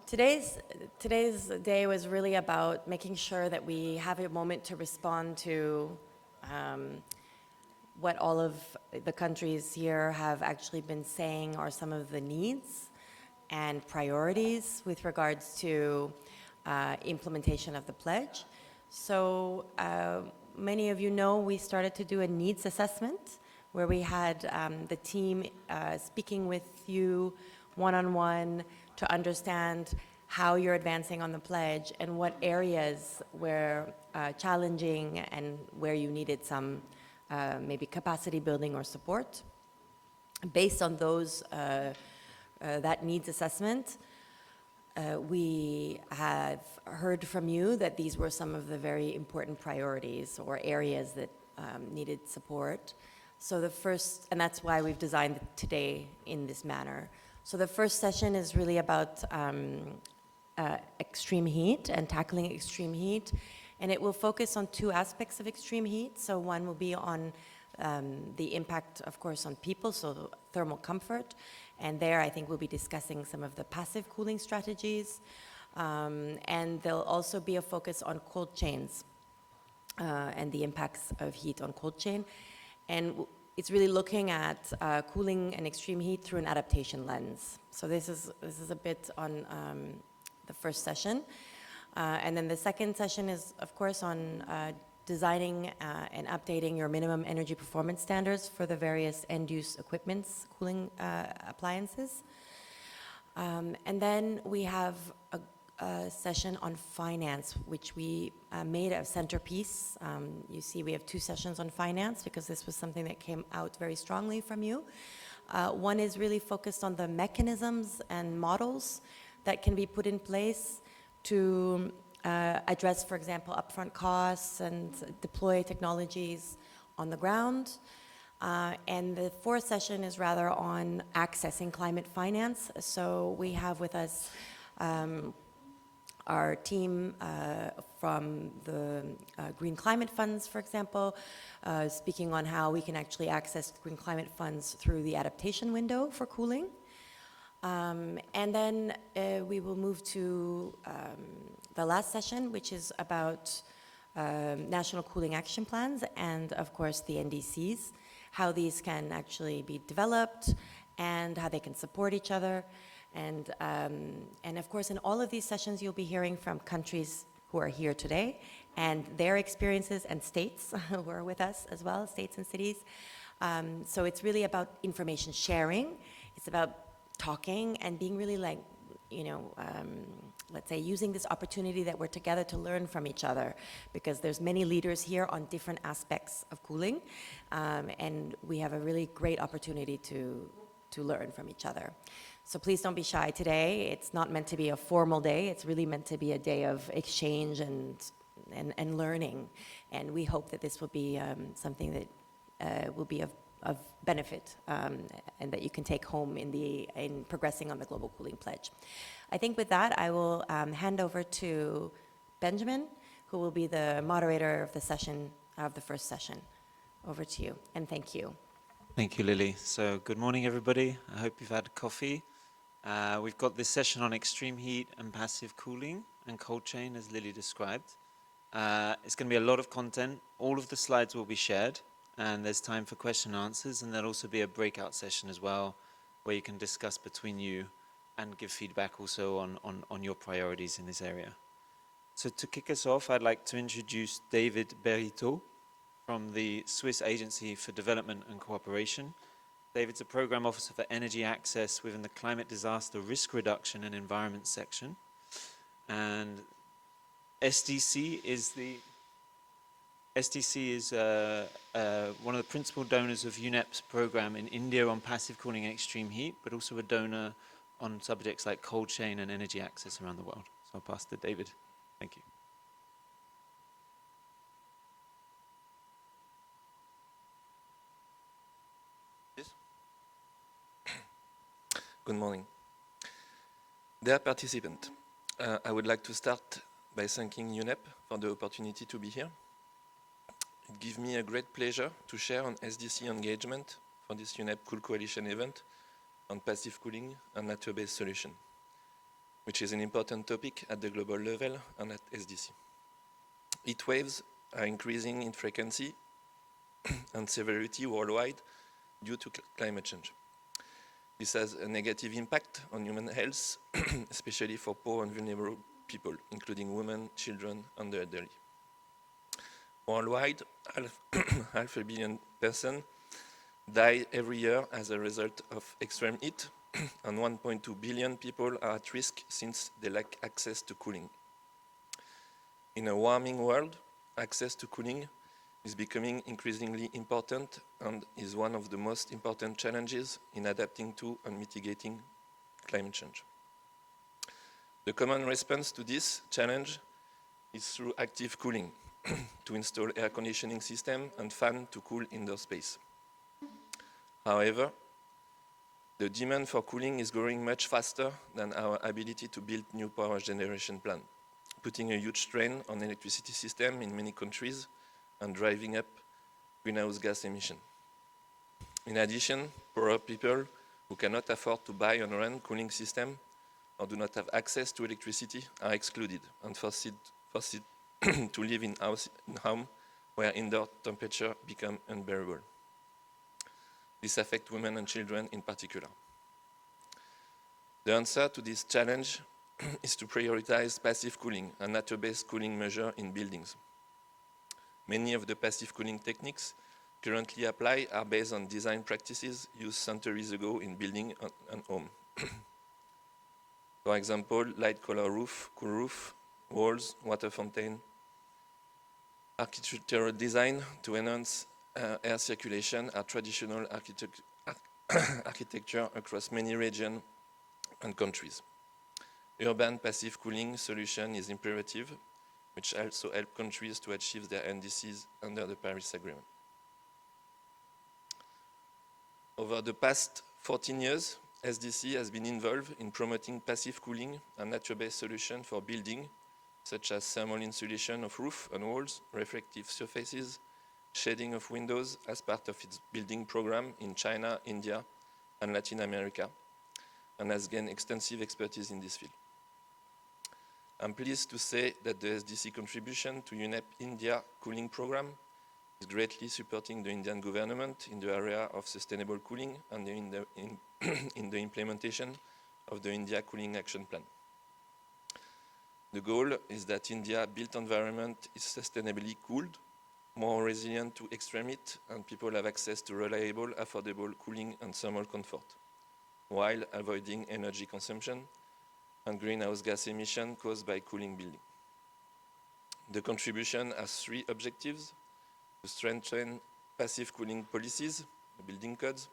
Today's day was really about making sure that we have a moment to respond to what all of the countries here have actually been saying are some of the needs and priorities with regards to implementation of the pledge. So many of you know we started to do a needs assessment where we had the team speaking with you one-on-one to understand how you're advancing on the pledge and what areas were challenging and where you needed some maybe capacity building or support. Based on those, that needs assessment, we have heard from you that these were some of the very important priorities or areas that needed support. So the first, and that's why we've designed today in this manner. So the first session is really about extreme heat and tackling extreme heat. And it will focus on two aspects of extreme heat. So one will be on the impact, of course, on people, so thermal comfort. And there, I think we'll be discussing some of the passive cooling strategies. And there'll also be a focus on cold chains and the impacts of heat on cold chain. And it's really looking at cooling and extreme heat through an adaptation lens. So this is a bit on the first session. And then the second session is, of course, on designing and updating your minimum energy performance standards for the various end-use equipments, cooling appliances. And then we have a session on finance, which we made a centerpiece. You see we have two sessions on finance because this was something that came out very strongly from you. One is really focused on the mechanisms and models that can be put in place to address, for example, upfront costs and deploy technologies on the ground. And the fourth session is rather on accessing climate finance. So we have with us our team from the Green Climate Funds, for example, speaking on how we can actually access green climate funds through the adaptation window for cooling. And then we will move to the last session, which is about national cooling action plans and, of course, the NDCs, how these can actually be developed and how they can support each other. And of course, in all of these sessions, you'll be hearing from countries who are here today and their experiences and states who are with us as well, states and cities. So it's really about information sharing. It's about talking and being really like, let's say, using this opportunity that we're together to learn from each other, because there's many leaders here on different aspects of cooling, and we have a really great opportunity to learn from each other. So please don't be shy today. It's not meant to be a formal day. It's really meant to be a day of exchange and learning. And we hope that this will be something that will be of benefit and that you can take home in progressing on the Global Cooling Pledge. I think with that, I will hand over to Benjamin, who will be the moderator of the session, of the first session. Over to you, and thank you. Thank you, Lily. So good morning, everybody. I hope you've had coffee. We've got this session on extreme heat and passive cooling and cold chain, as Lily described. It's going to be a lot of content. All of the slides will be shared, and there's time for question and answers, and there'll also be a breakout session as well, where you can discuss between you and give feedback also on your priorities in this area. So to kick us off, I'd like to introduce David Berito from the Swiss Agency for Development and Cooperation. David's a Program Officer for Energy Access within the Climate Disaster Risk Reduction and Environment section. And SDC is one of the principal donors of UNEP's program in India on passive cooling and extreme heat, but also a donor on subjects like cold chain and energy access around the world. So I'll pass to David. Thank you. Good morning. Dear participants, I would like to start by thanking UNEP for the opportunity to be here. It gives me a great pleasure to share on SDC engagement for this UNEP Cool Coalition event on passive cooling and nature-based solution. which is an important topic at the global level and at SDC. Heat waves are increasing in frequency and severity worldwide due to climate change. This has a negative impact on human health, especially for poor and vulnerable people, including women, children, and the elderly. Worldwide, half a billion persons die every year as a result of extreme heat, and 1.2 billion people are at risk since they lack access to cooling. In a warming world, access to cooling is becoming increasingly important and is one of the most important challenges in adapting to and mitigating climate change. The common response to this challenge is through active cooling, to install air conditioning system and fan to cool indoor space. However, the demand for cooling is growing much faster than our ability to build new power generation plant, putting a huge strain on electricity system in many countries and driving up greenhouse gas emission. In addition, poorer people who cannot afford to buy and run cooling system or do not have access to electricity are excluded and forced to live in home where indoor temperature become unbearable. This affects women and children in particular. The answer to this challenge is to prioritize passive cooling and nature-based cooling measures in buildings. Many of the passive cooling techniques currently applied are based on design practices used centuries ago in building and home. For example, light color roof, cool roof, walls, water fountain, architectural design to enhance air circulation are traditional architecture across many regions and countries. Urban passive cooling solution is imperative, which also help countries to achieve their NDCs under the Paris Agreement. Over the past 14 years, SDC has been involved in promoting passive cooling and nature-based solutions for building, such as thermal insulation of roof and walls, reflective surfaces, shading of windows as part of its building program in China, India, and Latin America, and has gained extensive expertise in this field. I'm pleased to say that the SDC contribution to UNEP India cooling program is greatly supporting the Indian government in the area of sustainable cooling and in the implementation of the India Cooling Action Plan. The goal is that India's built environment is sustainably cooled, more resilient to extreme heat, and people have access to reliable, affordable cooling and thermal comfort, while avoiding energy consumption and greenhouse gas emission caused by cooling building. The contribution has three objectives: to strengthen passive cooling policies, the building codes,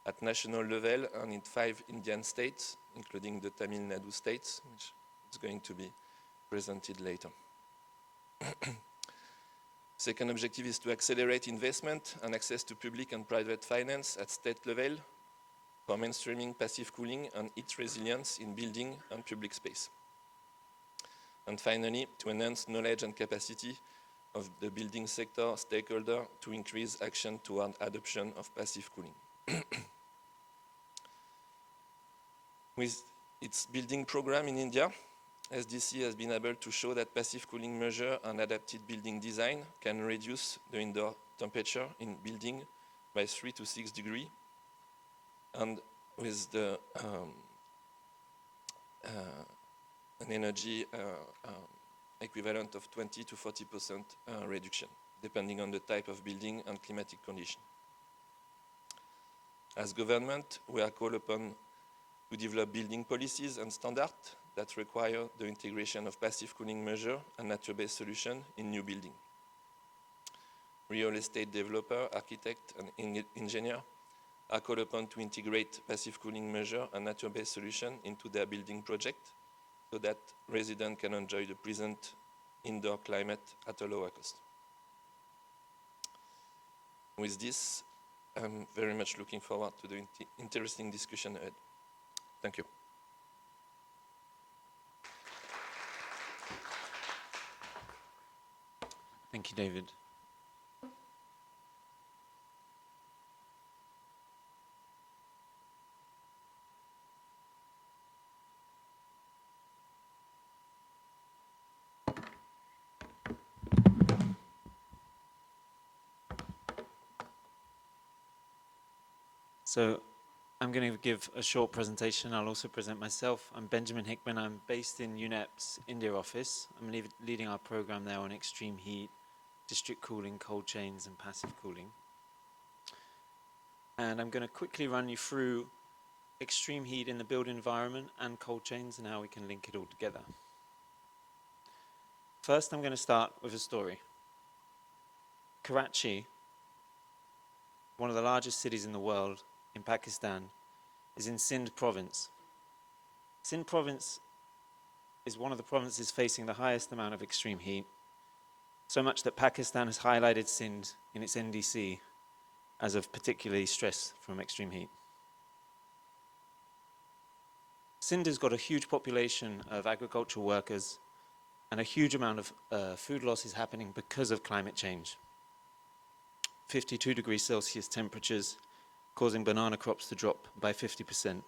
at national level and in 5 Indian states, including the Tamil Nadu states, which is going to be presented later. Second objective is to accelerate investment and access to public and private finance at state level for mainstreaming passive cooling and heat resilience in building and public space. And finally, to enhance knowledge and capacity of the building sector stakeholder to increase action toward adoption of passive cooling. With its building program in India, SDC has been able to show that passive cooling measure and adapted building design can reduce the indoor temperature in building by 3 to 6 degrees, and with the an energy equivalent of 20 to 40% reduction, depending on the type of building and climatic condition. As government, we are called upon to develop building policies and standards that require the integration of passive cooling measure and nature-based solution in new building. Real estate developer, architect, and engineer are called upon to integrate passive cooling measure and nature-based solution into their building project so that residents can enjoy the present indoor climate at a lower cost. With this, I'm very much looking forward to the interesting discussion ahead. Thank you. Thank you, David. So I'm going to give a short presentation. I'll also present myself. I'm Benjamin Hickman. I'm based in UNEP's India office. I'm leading our program there on extreme heat, district cooling, cold chains, and passive cooling. And I'm going to quickly run you through extreme heat in the built environment and cold chains and how we can link it all together. First, I'm going to start with a story. Karachi, one of the largest cities in the world in Pakistan, is in Sindh province. Sindh province is one of the provinces facing the highest amount of extreme heat, so much that Pakistan has highlighted Sindh in its NDC as of particularly stress from extreme heat. Sindh has got a huge population of agricultural workers, and a huge amount of food loss is happening because of climate change. 52 degrees Celsius temperatures causing banana crops to drop by 50%,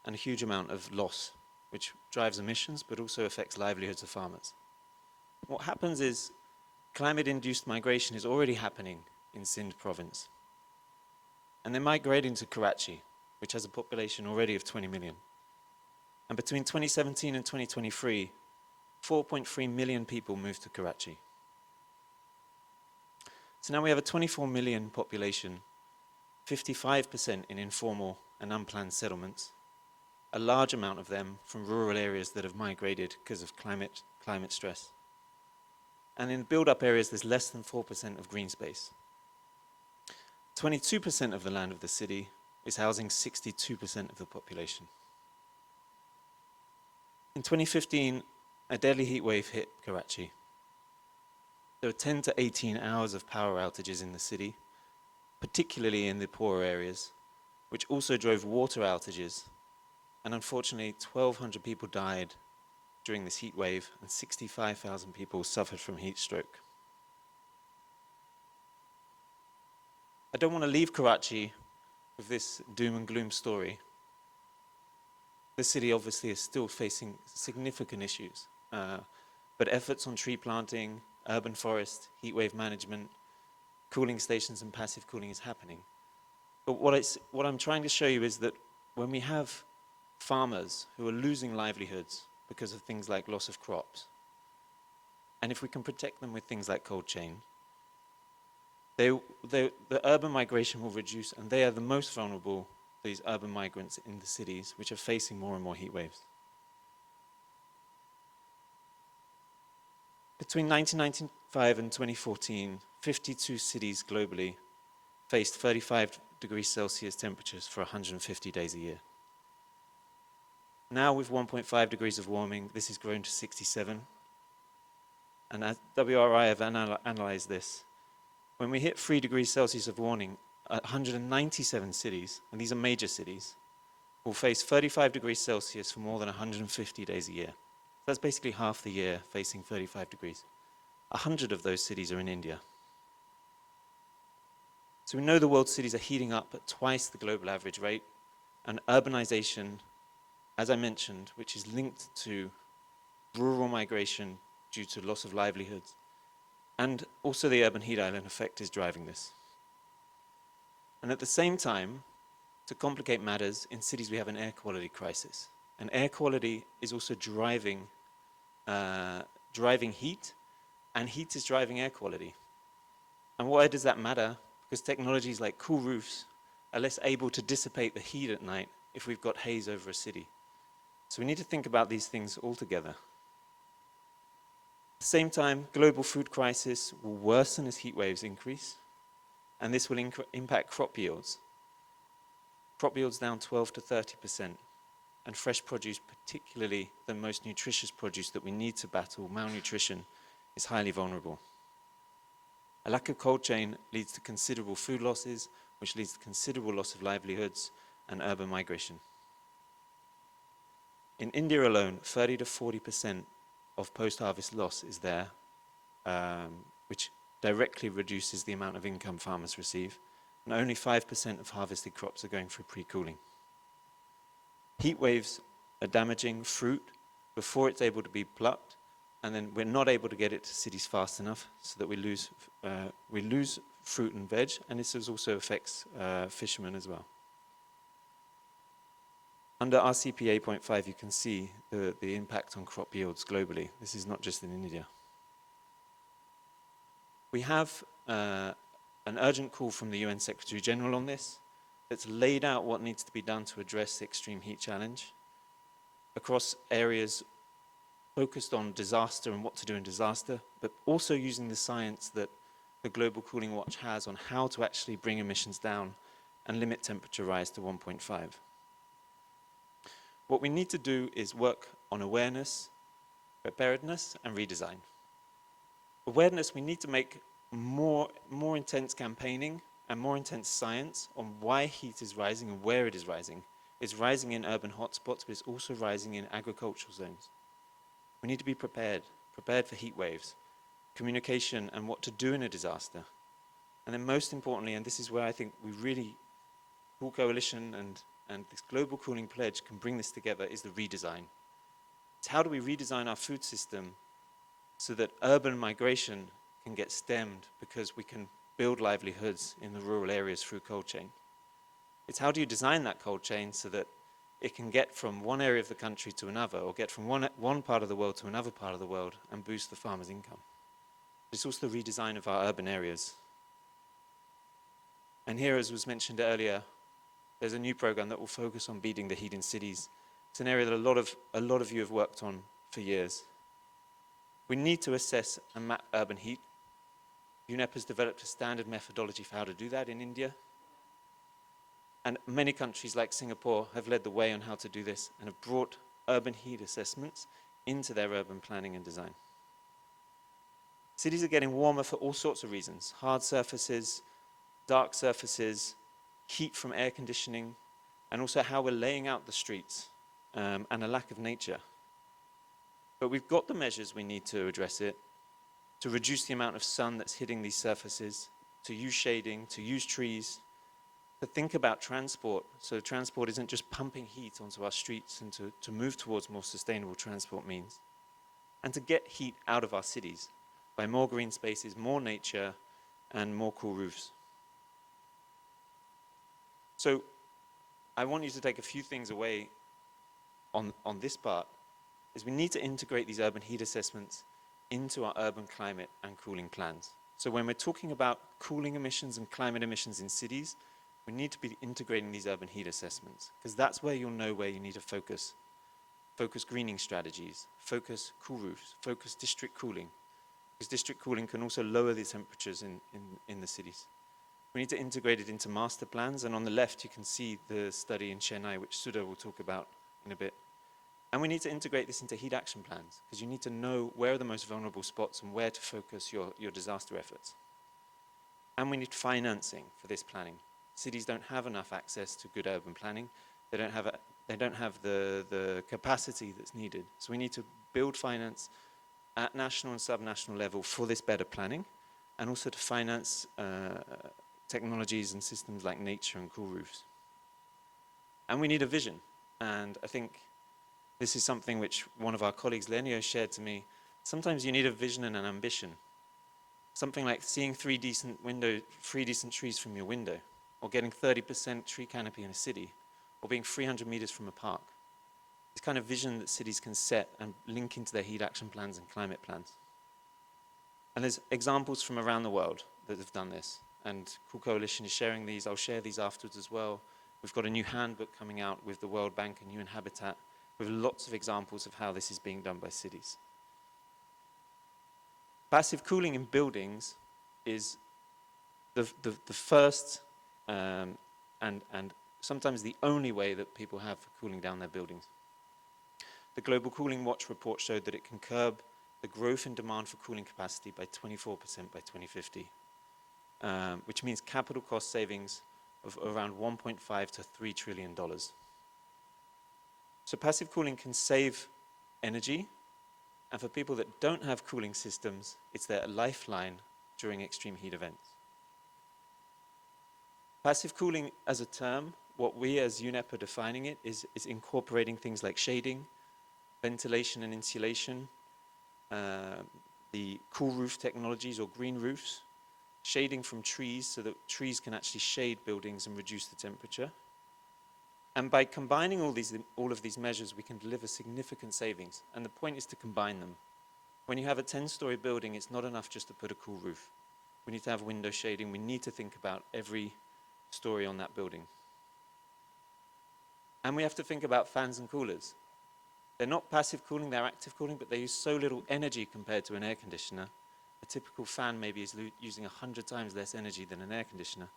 and a huge amount of loss, which drives emissions but also affects livelihoods of farmers. What happens is climate-induced migration is already happening in Sindh province. And they're migrating to Karachi, which has a population already of 20 million. And between 2017 and 2023, 4.3 million people moved to Karachi. So now we have a 24 million population, 55% in informal and unplanned settlements, a large amount of them from rural areas that have migrated because of climate stress. And in build-up areas, there's less than 4% of green space. 22% of the land of the city is housing 62% of the population. In 2015, a deadly heat wave hit Karachi. There were 10 to 18 hours of power outages in the city, particularly in the poorer areas, which also drove water outages. And unfortunately, 1,200 people died during this heat wave, and 65,000 people suffered from heat stroke. I don't want to leave Karachi with this doom and gloom story. The city obviously is still facing significant issues, but efforts on tree planting, urban forest, heat wave management, cooling stations and passive cooling is happening. But what I'm trying to show you is that when we have farmers who are losing livelihoods because of things like loss of crops, and if we can protect them with things like cold chain, the urban migration will reduce, and they are the most vulnerable, these urban migrants in the cities, which are facing more and more heat waves. Between 1995 and 2014, 52 cities globally faced 35 degrees Celsius temperatures for 150 days a year. Now with 1.5 degrees of warming, this has grown to 67. And as WRI have analyzed this, when we hit 3 degrees Celsius of warming, 197 cities, and these are major cities, will face 35 degrees Celsius for more than 150 days a year. That's basically half the year facing 35 degrees. 100 of those cities are in India. So we know the world's cities are heating up at twice the global average rate, and urbanization, as I mentioned, which is linked to rural migration due to loss of livelihoods, and also the urban heat island effect is driving this. And at the same time, to complicate matters, in cities we have an air quality crisis. And air quality is also driving heat, and heat is driving air quality. And why does that matter? Because technologies like cool roofs are less able to dissipate the heat at night if we've got haze over a city. So we need to think about these things all together. At the same time, global food crisis will worsen as heat waves increase, and this will impact crop yields. Crop yields down 12 to 30%, and fresh produce, particularly the most nutritious produce that we need to battle malnutrition, is highly vulnerable. A lack of cold chain leads to considerable food losses, which leads to considerable loss of livelihoods and urban migration. In India alone, 30 to 40% of post-harvest loss is there, which directly reduces the amount of income farmers receive, and only 5% of harvested crops are going through pre-cooling. Heat waves are damaging fruit before it's able to be plucked, and then we're not able to get it to cities fast enough, so that we lose fruit and veg, and this also affects fishermen as well. Under RCP 8.5, you can see the impact on crop yields globally. This is not just in India. We have an urgent call from the UN Secretary General on this that's laid out what needs to be done to address the extreme heat challenge across areas focused on disaster and what to do in disaster, but also using the science that the Global Cooling Watch has on how to actually bring emissions down and limit temperature rise to 1.5. What we need to do is work on awareness, preparedness, and redesign. Awareness, we need to make more intense campaigning and more intense science on why heat is rising and where it is rising. It's rising in urban hotspots, but it's also rising in agricultural zones. We need to be prepared for heat waves, communication, and what to do in a disaster. And then most importantly, and this is where I think we really, Cool Coalition and this Global Cooling Pledge can bring this together, is the redesign. It's how do we redesign our food system so that urban migration can get stemmed because we can build livelihoods in the rural areas through cold chain. It's how do you design that cold chain so that it can get from one area of the country to another, or get from one part of the world to another part of the world and boost the farmer's income. It's also the redesign of our urban areas. And here, as was mentioned earlier, there's a new program that will focus on beating the heat in cities. It's an area that a lot of you have worked on for years. We need to assess and map urban heat. UNEP has developed a standard methodology for how to do that in India. And many countries like Singapore have led the way on how to do this and have brought urban heat assessments into their urban planning and design. Cities are getting warmer for all sorts of reasons: hard surfaces, dark surfaces, heat from air conditioning, and also how we're laying out the streets, and a lack of nature. But we've got the measures we need to address it, to reduce the amount of sun that's hitting these surfaces, to use shading, to use trees, to think about transport, so transport isn't just pumping heat onto our streets, and to move towards more sustainable transport means, and to get heat out of our cities by more green spaces, more nature, and more cool roofs. So I want you to take a few things away on this part, is we need to integrate these urban heat assessments into our urban climate and cooling plans. So when we're talking about cooling emissions and climate emissions in cities, we need to be integrating these urban heat assessments, because that's where you'll know where you need to focus. Focus greening strategies, focus cool roofs, focus district cooling, because district cooling can also lower the temperatures in the cities. We need to integrate it into master plans, and on the left you can see the study in Chennai, which Sudha will talk about in a bit. And we need to integrate this into heat action plans, because you need to know where are the most vulnerable spots and where to focus your disaster efforts. And we need financing for this planning. Cities don't have enough access to good urban planning. They don't have the capacity that's needed. So we need to build finance at national and subnational level for this better planning, and also to finance technologies and systems like nature and cool roofs. And we need a vision. And I think this is something which one of our colleagues, Lenio, shared to me. Sometimes you need a vision and an ambition. Something like seeing three decent trees from your window, or getting 30% tree canopy in a city, or being 300 meters from a park. This kind of vision that cities can set and link into their heat action plans and climate plans. And there's examples from around the world that have done this. And Cool Coalition is sharing these. I'll share these afterwards as well. We've got a new handbook coming out with the World Bank and UN Habitat, with lots of examples of how this is being done by cities. Passive cooling in buildings is the first and sometimes the only way that people have for cooling down their buildings. The Global Cooling Watch report showed that it can curb the growth in demand for cooling capacity by 24% by 2050, which means capital cost savings of around $1.5 to $3 trillion. So passive cooling can save energy, and for people that don't have cooling systems, it's their lifeline during extreme heat events. Passive cooling as a term, what we as UNEP are defining it is incorporating things like shading, ventilation and insulation, the cool roof technologies or green roofs, shading from trees so that trees can actually shade buildings and reduce the temperature, And by combining all of these measures, we can deliver significant savings. And the point is to combine them. When you have a 10-story building, it's not enough just to put a cool roof. We need to have window shading. We need to think about every story on that building. And we have to think about fans and coolers. They're not passive cooling, they're active cooling, but they use so little energy compared to an air conditioner. A typical fan maybe is using 100 times less energy than an air conditioner.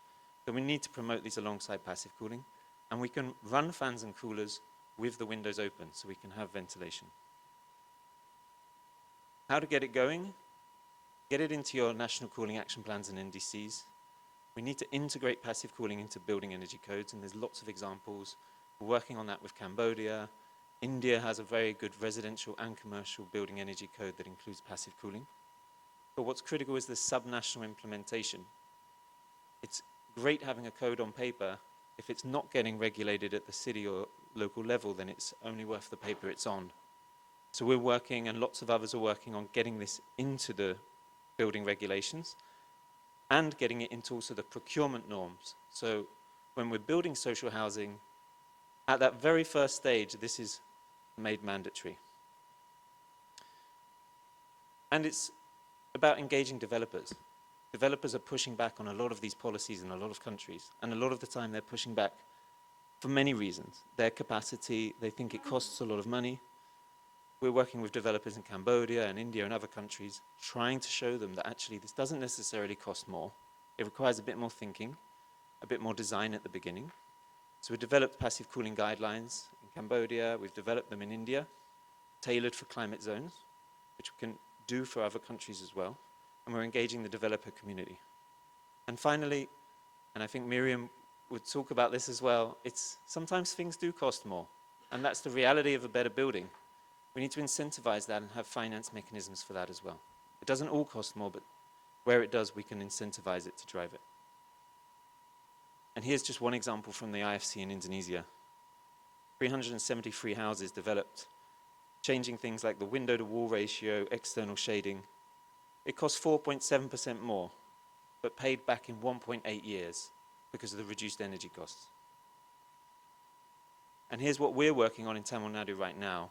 So we need to promote these alongside passive cooling. And we can run fans and coolers with the windows open so we can have ventilation. How to get it going? Get it into your national cooling action plans and NDCs. We need to integrate passive cooling into building energy codes, and there's lots of examples. We're working on that with Cambodia. India has a very good residential and commercial building energy code that includes passive cooling. But what's critical is the subnational implementation. It's great having a code on paper. If it's not getting regulated at the city or local level, then it's only worth the paper it's on. So we're working, and lots of others are working on getting this into the building regulations and getting it into also the procurement norms. So when we're building social housing, at that very first stage, this is made mandatory. And it's about engaging developers. Developers are pushing back on a lot of these policies in a lot of countries, and a lot of the time they're pushing back for many reasons. Their capacity, they think it costs a lot of money. We're working with developers in Cambodia and India and other countries, trying to show them that actually this doesn't necessarily cost more. It requires a bit more thinking, a bit more design at the beginning. So we developed passive cooling guidelines in Cambodia, we've developed them in India, tailored for climate zones, which we can do for other countries as well, and we're engaging the developer community. And finally, and I think Miriam would talk about this as well, it's sometimes things do cost more, and that's the reality of a better building. We need to incentivize that and have finance mechanisms for that as well. It doesn't all cost more, but where it does, we can incentivize it to drive it. And here's just one example from the IFC in Indonesia. 373 houses developed, changing things like the window-to-wall ratio, external shading. It cost 4.7% more, but paid back in 1.8 years because of the reduced energy costs. And here's what we're working on in Tamil Nadu right now.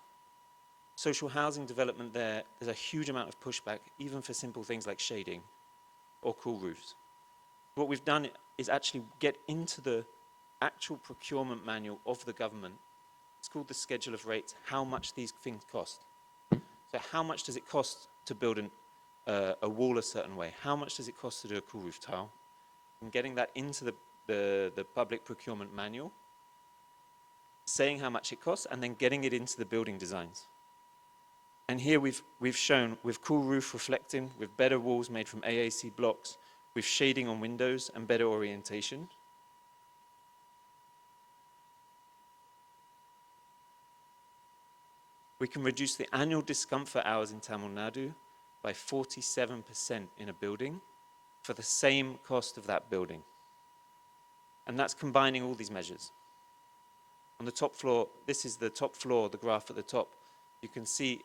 Social housing development there's a huge amount of pushback, even for simple things like shading or cool roofs. What we've done is actually get into the actual procurement manual of the government. It's called the Schedule of Rates, how much these things cost. So how much does it cost to build a wall a certain way? How much does it cost to do a cool roof tile? And getting that into the public procurement manual, saying how much it costs, and then getting it into the building designs. And here we've shown with cool roof reflecting, with better walls made from AAC blocks, with shading on windows and better orientation. We can reduce the annual discomfort hours in Tamil Nadu by 47% in a building for the same cost of that building. And that's combining all these measures. On the top floor, this is the top floor, the graph at the top. You can see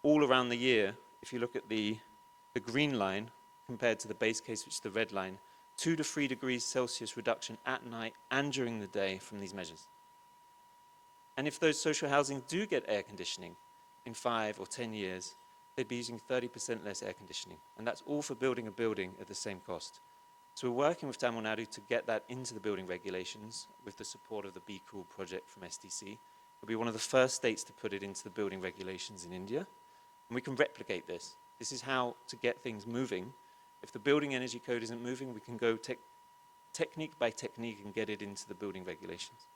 all around the year, if you look at the green line compared to the base case, which is the red line, 2 to 3 degrees Celsius reduction at night and during the day from these measures. And if those social housing do get air conditioning in 5 or 10 years, they'd be using 30% less air conditioning. And that's all for building a building at the same cost. So we're working with Tamil Nadu to get that into the building regulations with the support of the Be Cool project from SDC. We'll be one of the first states to put it into the building regulations in India. And we can replicate this. This is how to get things moving. If the building energy code isn't moving, we can go technique by technique and get it into the building regulations.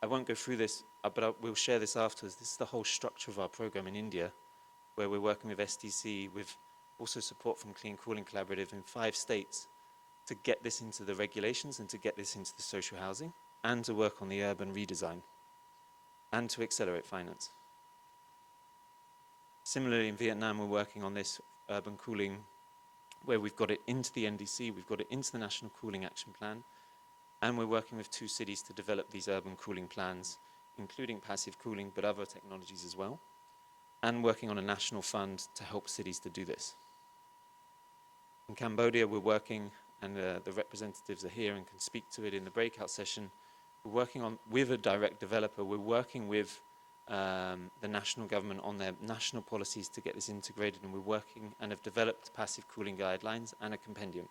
I won't go through this, but we'll share this afterwards. This is the whole structure of our program in India, where we're working with SDC, with also support from Clean Cooling Collaborative in 5 states to get this into the regulations and to get this into the social housing and to work on the urban redesign and to accelerate finance. Similarly, in Vietnam, we're working on this urban cooling where we've got it into the NDC, we've got it into the National Cooling Action Plan, and we're working with 2 cities to develop these urban cooling plans, including passive cooling, but other technologies as well, and working on a national fund to help cities to do this. In Cambodia, we're working, and the representatives are here and can speak to it in the breakout session. We're working with a direct developer. We're working with the national government on their national policies to get this integrated, and we're working and have developed passive cooling guidelines and a compendium.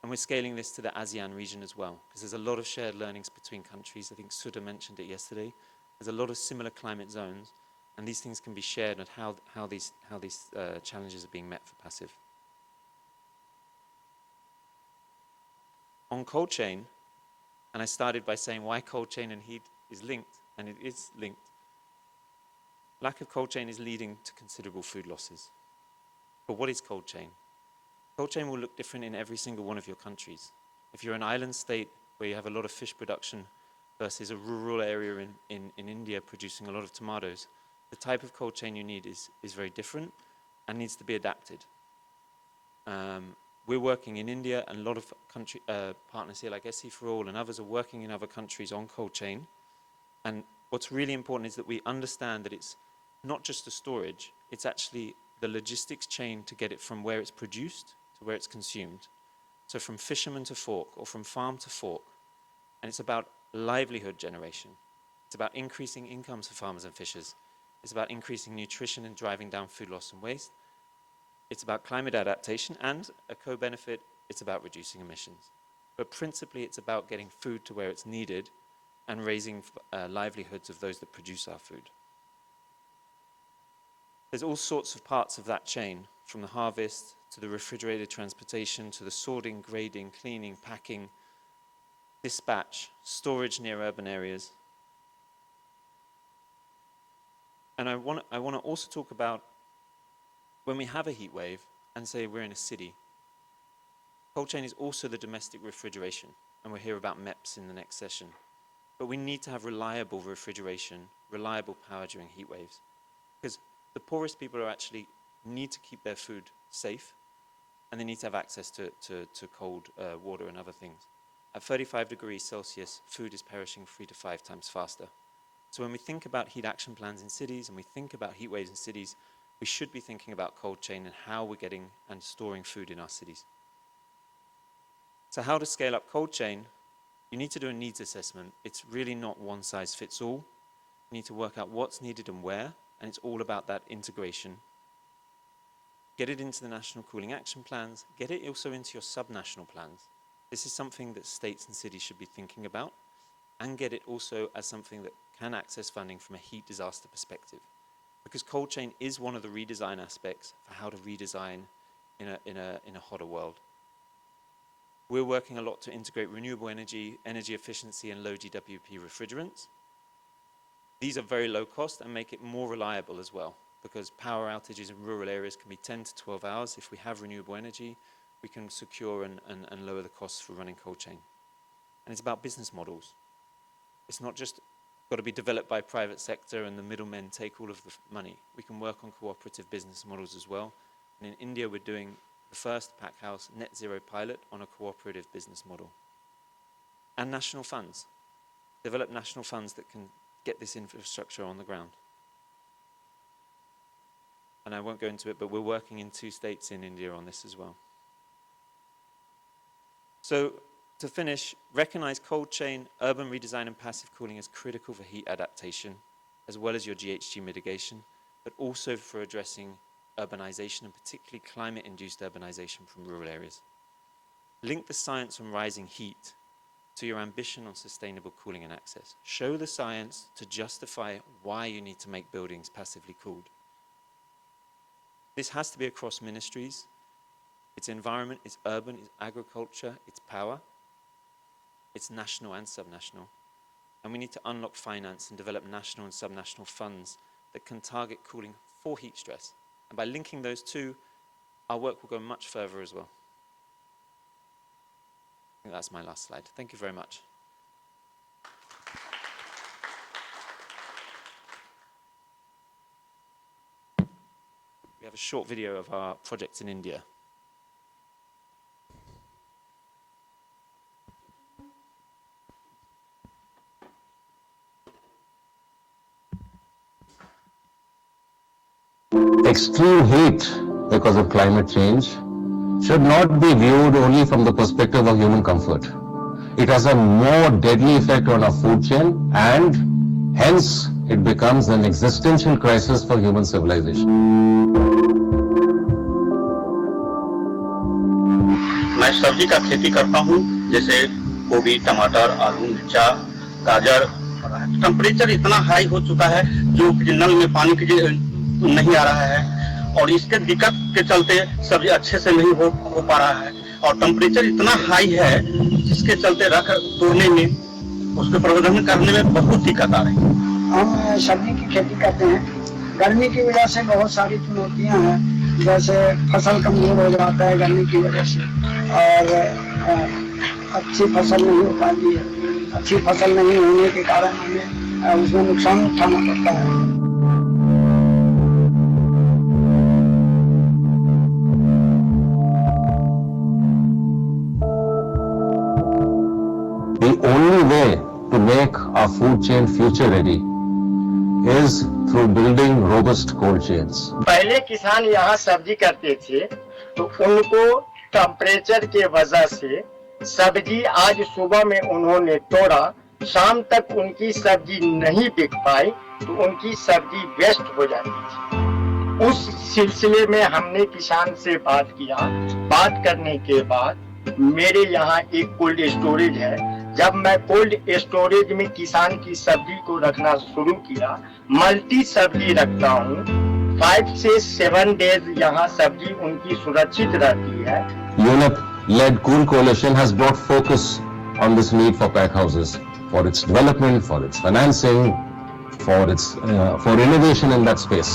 And we're scaling this to the ASEAN region as well, because there's a lot of shared learnings between countries. I think Sudha mentioned it yesterday. There's a lot of similar climate zones, and these things can be shared and how these challenges are being met for passive. On cold chain, and I started by saying why cold chain and heat is linked, and it is linked. Lack of cold chain is leading to considerable food losses. But what is cold chain? Cold chain will look different in every single one of your countries. If you're an island state where you have a lot of fish production versus a rural area in India producing a lot of tomatoes, the type of cold chain you need is very different and needs to be adapted. We're working in India, and a lot of country partners here like SE for All and others are working in other countries on cold chain. And what's really important is that we understand that it's not just the storage, it's actually the logistics chain to get it from where it's produced to where it's consumed. So from fisherman to fork, or from farm to fork. And it's about livelihood generation. It's about increasing incomes for farmers and fishers. It's about increasing nutrition and driving down food loss and waste. It's about climate adaptation, and a co-benefit, it's about reducing emissions. But principally, it's about getting food to where it's needed and raising livelihoods of those that produce our food. There's all sorts of parts of that chain, from the harvest to the refrigerated transportation to the sorting, grading, cleaning, packing, dispatch, storage near urban areas. And I want to also talk about when we have a heat wave and say we're in a city. Cold chain is also the domestic refrigeration, and we'll hear about MEPS in the next session. But we need to have reliable refrigeration, reliable power during heat waves, because the poorest people are actually need to keep their food safe, and they need to have access to cold water and other things. At 35 degrees Celsius, food is perishing 3 to 5 times faster. So when we think about heat action plans in cities and we think about heat waves in cities, we should be thinking about cold chain and how we're getting and storing food in our cities. So how to scale up cold chain? You need to do a needs assessment. It's really not one size fits all. You need to work out what's needed and where, and it's all about that integration. Get it into the national cooling action plans, get it also into your sub-national plans. This is something that states and cities should be thinking about, and get it also as something that can access funding from a heat disaster perspective. Because cold chain is one of the redesign aspects for how to redesign in a hotter world. We're working a lot to integrate renewable energy, energy efficiency, and low GWP refrigerants. These are very low cost and make it more reliable as well, because power outages in rural areas can be 10 to 12 hours. If we have renewable energy, we can secure and lower the costs for running cold chain. And it's about business models. It's not just got to be developed by private sector and the middlemen take all of the money. We can work on cooperative business models as well. And in India, we're doing the first pack house net zero pilot on a cooperative business model. And national funds. Develop national funds that can get this infrastructure on the ground. And I won't go into it, but we're working in 2 states in India on this as well. So to finish, recognize cold chain, urban redesign, and passive cooling as critical for heat adaptation, as well as your GHG mitigation, but also for addressing urbanization, and particularly climate-induced urbanization from rural areas. Link the science on rising heat to your ambition on sustainable cooling and access. Show the science to justify why you need to make buildings passively cooled. This has to be across ministries. It's environment, it's urban, it's agriculture, it's power. It's national and subnational. And we need to unlock finance and develop national and subnational funds that can target cooling for heat stress. And by linking those two, our work will go much further as well. I think that's my last slide. Thank you very much. We have a short video of our projects in India. Extreme heat because of climate change should not be viewed only from the perspective of human comfort. it has a more deadly effect on our food chain, and hence it becomes an existential crisis for human civilization. मैं सब्जी का खेती करता हूँ, जैसे गोभी, टमाटर, आलू, मिर्चा, गाजर। टेम्परेचर इतना हाई हो चुका है जो नल में पानी नहीं आ रहा है, और इसके दिक्कत के चलते सब्जी अच्छे से नहीं हो पा रहा है, और टेम्परेचर इतना हाई है जिसके चलते रख तोड़ने में, उसके प्रबंधन करने में बहुत दिक्कत आ रही है। हम सब्जी की खेती करते हैं। गर्मी की वजह से बहुत सारी चुनौतियां हैं, जैसे फसल कमजोर हो जाता है गर्मी की वजह से, और अच्छी फसल नहीं हो पाती है। अच्छी फसल नहीं होने के कारण हमें उसमें नुकसान उठाना पड़ता है। The only way to make our food chain future ready is through building robust cold chains. पहले किसान यहाँ सब्जी करते थे तो उनको टेम्परेचर के वजह से सब्जी आज सुबह में उन्होंने तोड़ा, शाम तक उनकी सब्जी नहीं बिक पाई तो उनकी सब्जी वेस्ट हो जाती थी। उस सिलसिले में हमने किसान से बात किया। बात करने के बाद मेरे यहाँ एक कोल्ड स्टोरेज है। जब मैं कोल्ड स्टोरेज में किसान की सब्जी को रखना शुरू किया, मल्टी सब्जी रखता हूँ, 5 से 7 डेज यहाँ सब्जी उनकी सुरक्षित रहती है। UNEP-led Cool Coalition has brought focus on this need for pack houses, for its development, for its financing, for innovation in that space.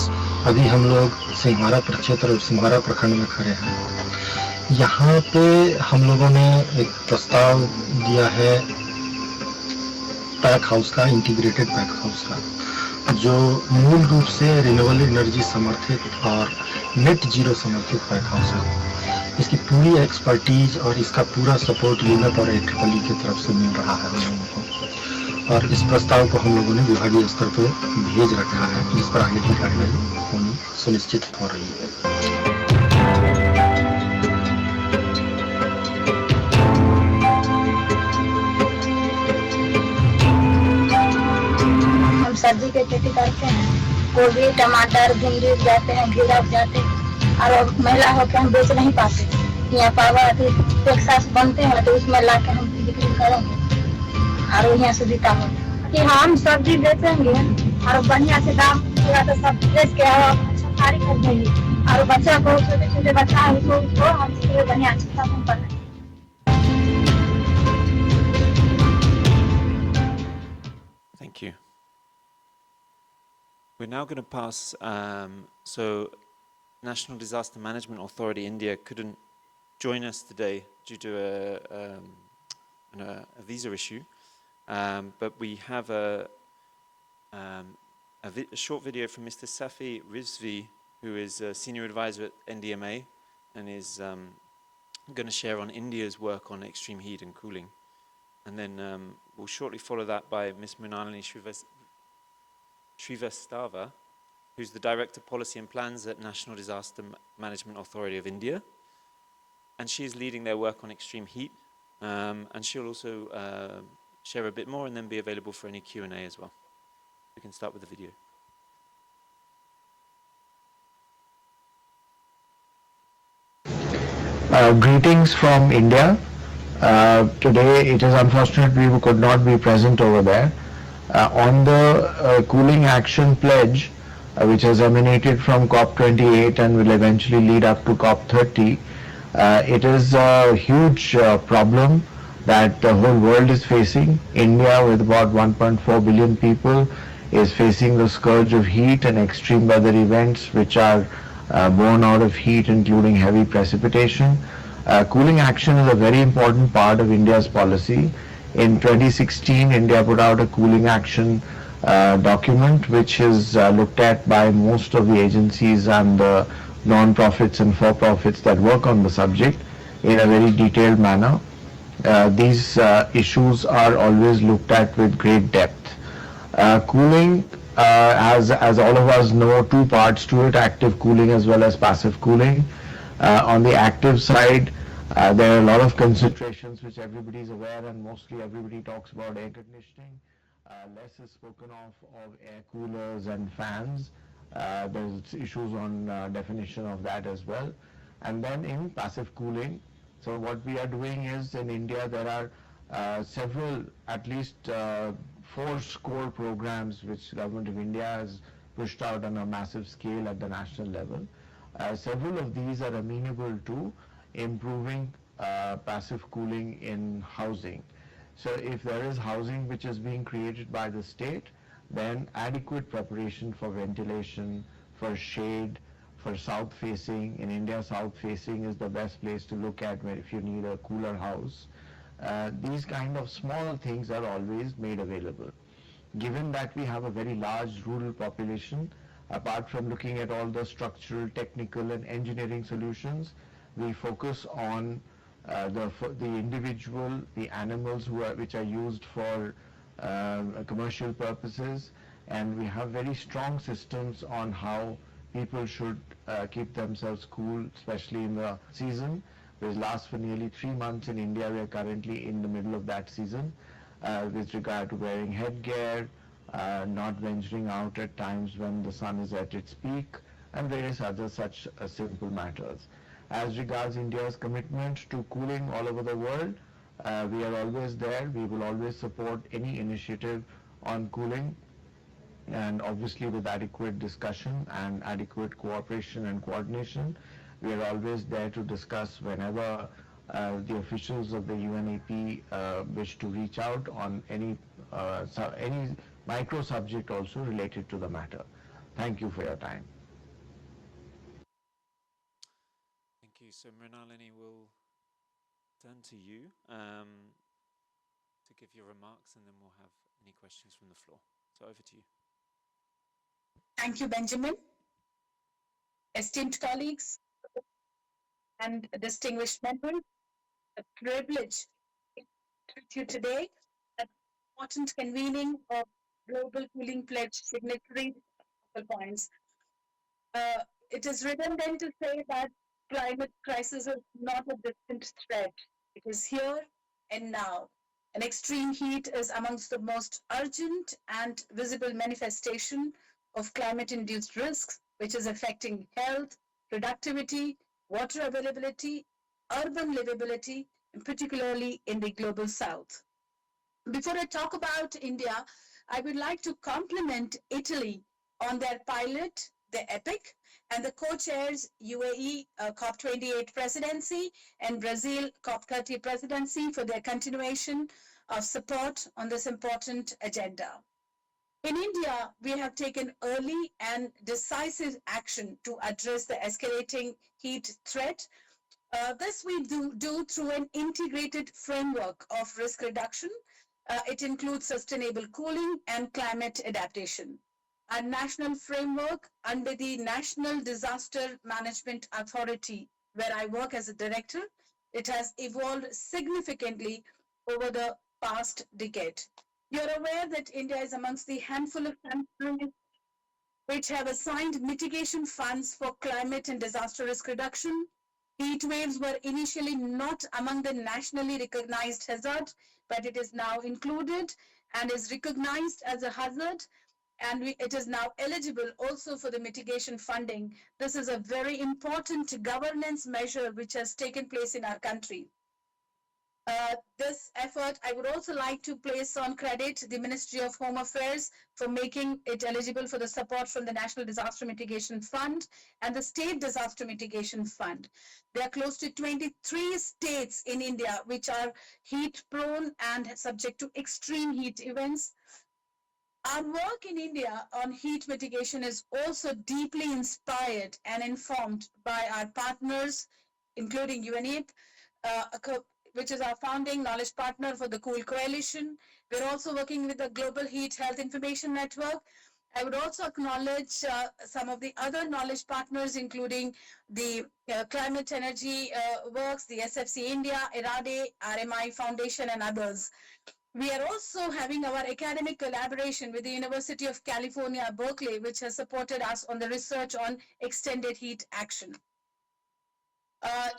अभी हम लोग सिंघारा प्रक्षेत्र और सिंघारा प्रखंड में खड़े हैं। यहाँ पे हम लोगों ने एक प्रस्ताव दिया है पैक हाउस का, इंटीग्रेटेड पैक हाउस का, जो मूल रूप से रिन्यूएबल एनर्जी समर्थित और नेट जीरो समर्थित पैक हाउस है। इसकी पूरी एक्सपर्टीज और इसका पूरा सपोर्ट यूनेप और AEEE की तरफ से मिल रहा है हम लोगों को, और इस प्रस्ताव को हम लोगों ने विभागीय स्तर पर भेज रखा है, जिस पर आगे की कार्रवाई होनी सुनिश्चित हो रही है। सब्जी की खेती करते हैं, गोभी, टमाटर, भिंडी जाते हैं, घिरा जाते हैं, और महिला होकर हम बेच नहीं पाते। यहाँ पावा एक साथ बनते हैं तो उसमें ला के हम बिक्री करेंगे और यहाँ सुविधा हो कि हम सब्जी बेचेंगे और बढ़िया से दाम पूरा तो सब बेच के अच्छा खारी कर देंगे, और बच्चा को छोटे छोटे बच्चा है उसको हम बढ़िया अच्छा काम कर रहे हैं। Thank you. We're now going to pass, so National Disaster Management Authority India couldn't join us today due to a visa issue, but we have a short video from Mr. Safi Rizvi, who is a senior advisor at NDMA and is going to share on India's work on extreme heat and cooling. And then we'll shortly follow that by Ms. Mrinalini Srivastava, who's the Director of Policy and Plans at National Disaster Management Authority of India. And she's leading their work on extreme heat. And she'll also share a bit more and then be available for any Q&A as well. We can start with the video. Greetings from India. Today it is unfortunate we could not be present over there. On the cooling action pledge, which has emanated from COP28 and will eventually lead up to COP30, it is a huge problem that the whole world is facing. India, with about 1.4 billion people, is facing the scourge of heat and extreme weather events which are born out of heat, including heavy precipitation. Cooling action is a very important part of India's policy. In 2016, India put out a cooling action document, which is looked at by most of the agencies and the non-profits and for-profits that work on the subject in a very detailed manner. These issues are always looked at with great depth. Cooling, as all of us know, two parts to it: active cooling as well as passive cooling. On the active side, There are a lot of considerations which everybody is aware, and mostly everybody talks about air conditioning. Less is spoken of air coolers and fans. There's issues on definition of that as well. And then in passive cooling, so what we are doing is in India there are several, at least 4 core programs which Government of India has pushed out on a massive scale at the national level. Several of these are amenable to improving passive cooling in housing. So if there is housing which is being created by the state, then adequate preparation for ventilation, for shade, for south facing. In India, south facing is the best place to look at if you need a cooler house. These kind of small things are always made available. Given that we have a very large rural population, apart from looking at all the structural, technical and engineering solutions, we focus on the individual, the animals which are used for commercial purposes, and we have very strong systems on how people should keep themselves cool, especially in the season, which lasts for nearly 3 months in India. We are currently in the middle of that season with regard to wearing headgear, not venturing out at times when the sun is at its peak, and various other such simple matters. As regards India's commitment to cooling all over the world, we are always there. We will always support any initiative on cooling, and obviously with adequate discussion and adequate cooperation and coordination. We are always there to discuss whenever the officials of the UNEP wish to reach out on any micro subject also related to the matter. Thank you for your time. Thank you. So Mrinalini, will turn to you to give your remarks, and then we'll have any questions from the floor. So over to you. Thank you, Benjamin. Esteemed colleagues and distinguished members, a privilege to with you today at the important convening of Global Cooling Pledge Signatories Focal Points. It is redundant to say that climate crisis is not a distant threat. It is here and now. And extreme heat is amongst the most urgent and visible manifestation of climate-induced risks, which is affecting health, productivity, water availability, urban livability, and particularly in the global south. Before I talk about India, I would like to compliment Italy on their pilot, the EPIC, and the co-chairs UAE COP28 presidency and Brazil COP30 presidency for their continuation of support on this important agenda. In India, we have taken early and decisive action to address the escalating heat threat. This we do through an integrated framework of risk reduction. It includes sustainable cooling and climate adaptation. A national framework under the National Disaster Management Authority, where I work as a director, it has evolved significantly over the past decade. You're aware that India is amongst the handful of countries which have assigned mitigation funds for climate and disaster risk reduction. Heat waves were initially not among the nationally recognized hazard, but it is now included and is recognized as a hazard, and it is now eligible also for the mitigation funding. This is a very important governance measure which has taken place in our country. This effort, I would also like to place on credit the Ministry of Home Affairs for making it eligible for the support from the National Disaster Mitigation Fund and the State Disaster Mitigation Fund. There are close to 23 states in India which are heat prone and subject to extreme heat events. Our work in India on heat mitigation is also deeply inspired and informed by our partners, including UNEP, which is our founding knowledge partner for the Cool Coalition. We're also working with the Global Heat Health Information Network. I would also acknowledge some of the other knowledge partners, including the Climate Energy Works, the SFC India, IRADE, RMI Foundation, and others. We are also having our academic collaboration with the University of California, Berkeley, which has supported us on the research on extended heat action.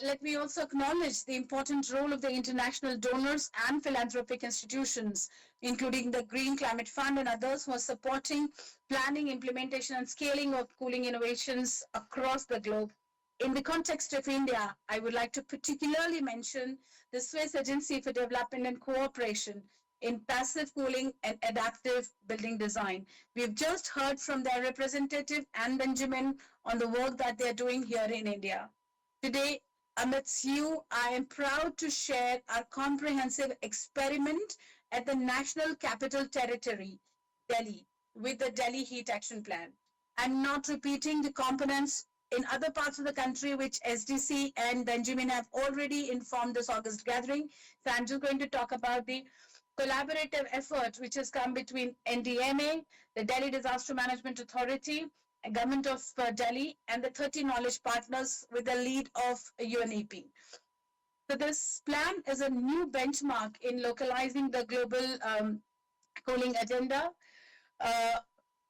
Let me also acknowledge the important role of the international donors and philanthropic institutions, including the Green Climate Fund and others who are supporting planning, implementation, and scaling of cooling innovations across the globe. In the context of India, I would like to particularly mention the Swiss Agency for Development and Cooperation in passive cooling and adaptive building design. We've just heard from their representative, Anne Benjamin, on the work that they're doing here in India. Today, amidst you, I am proud to share our comprehensive experiment at the National Capital Territory, Delhi, with the Delhi Heat Action Plan. I'm not repeating the components in other parts of the country which SDC and Benjamin have already informed this August gathering. So I'm just going to talk about the collaborative effort which has come between NDMA, the Delhi Disaster Management Authority, Government of Delhi, and the 30 knowledge partners with the lead of UNEP. So this plan is a new benchmark in localizing the global cooling agenda.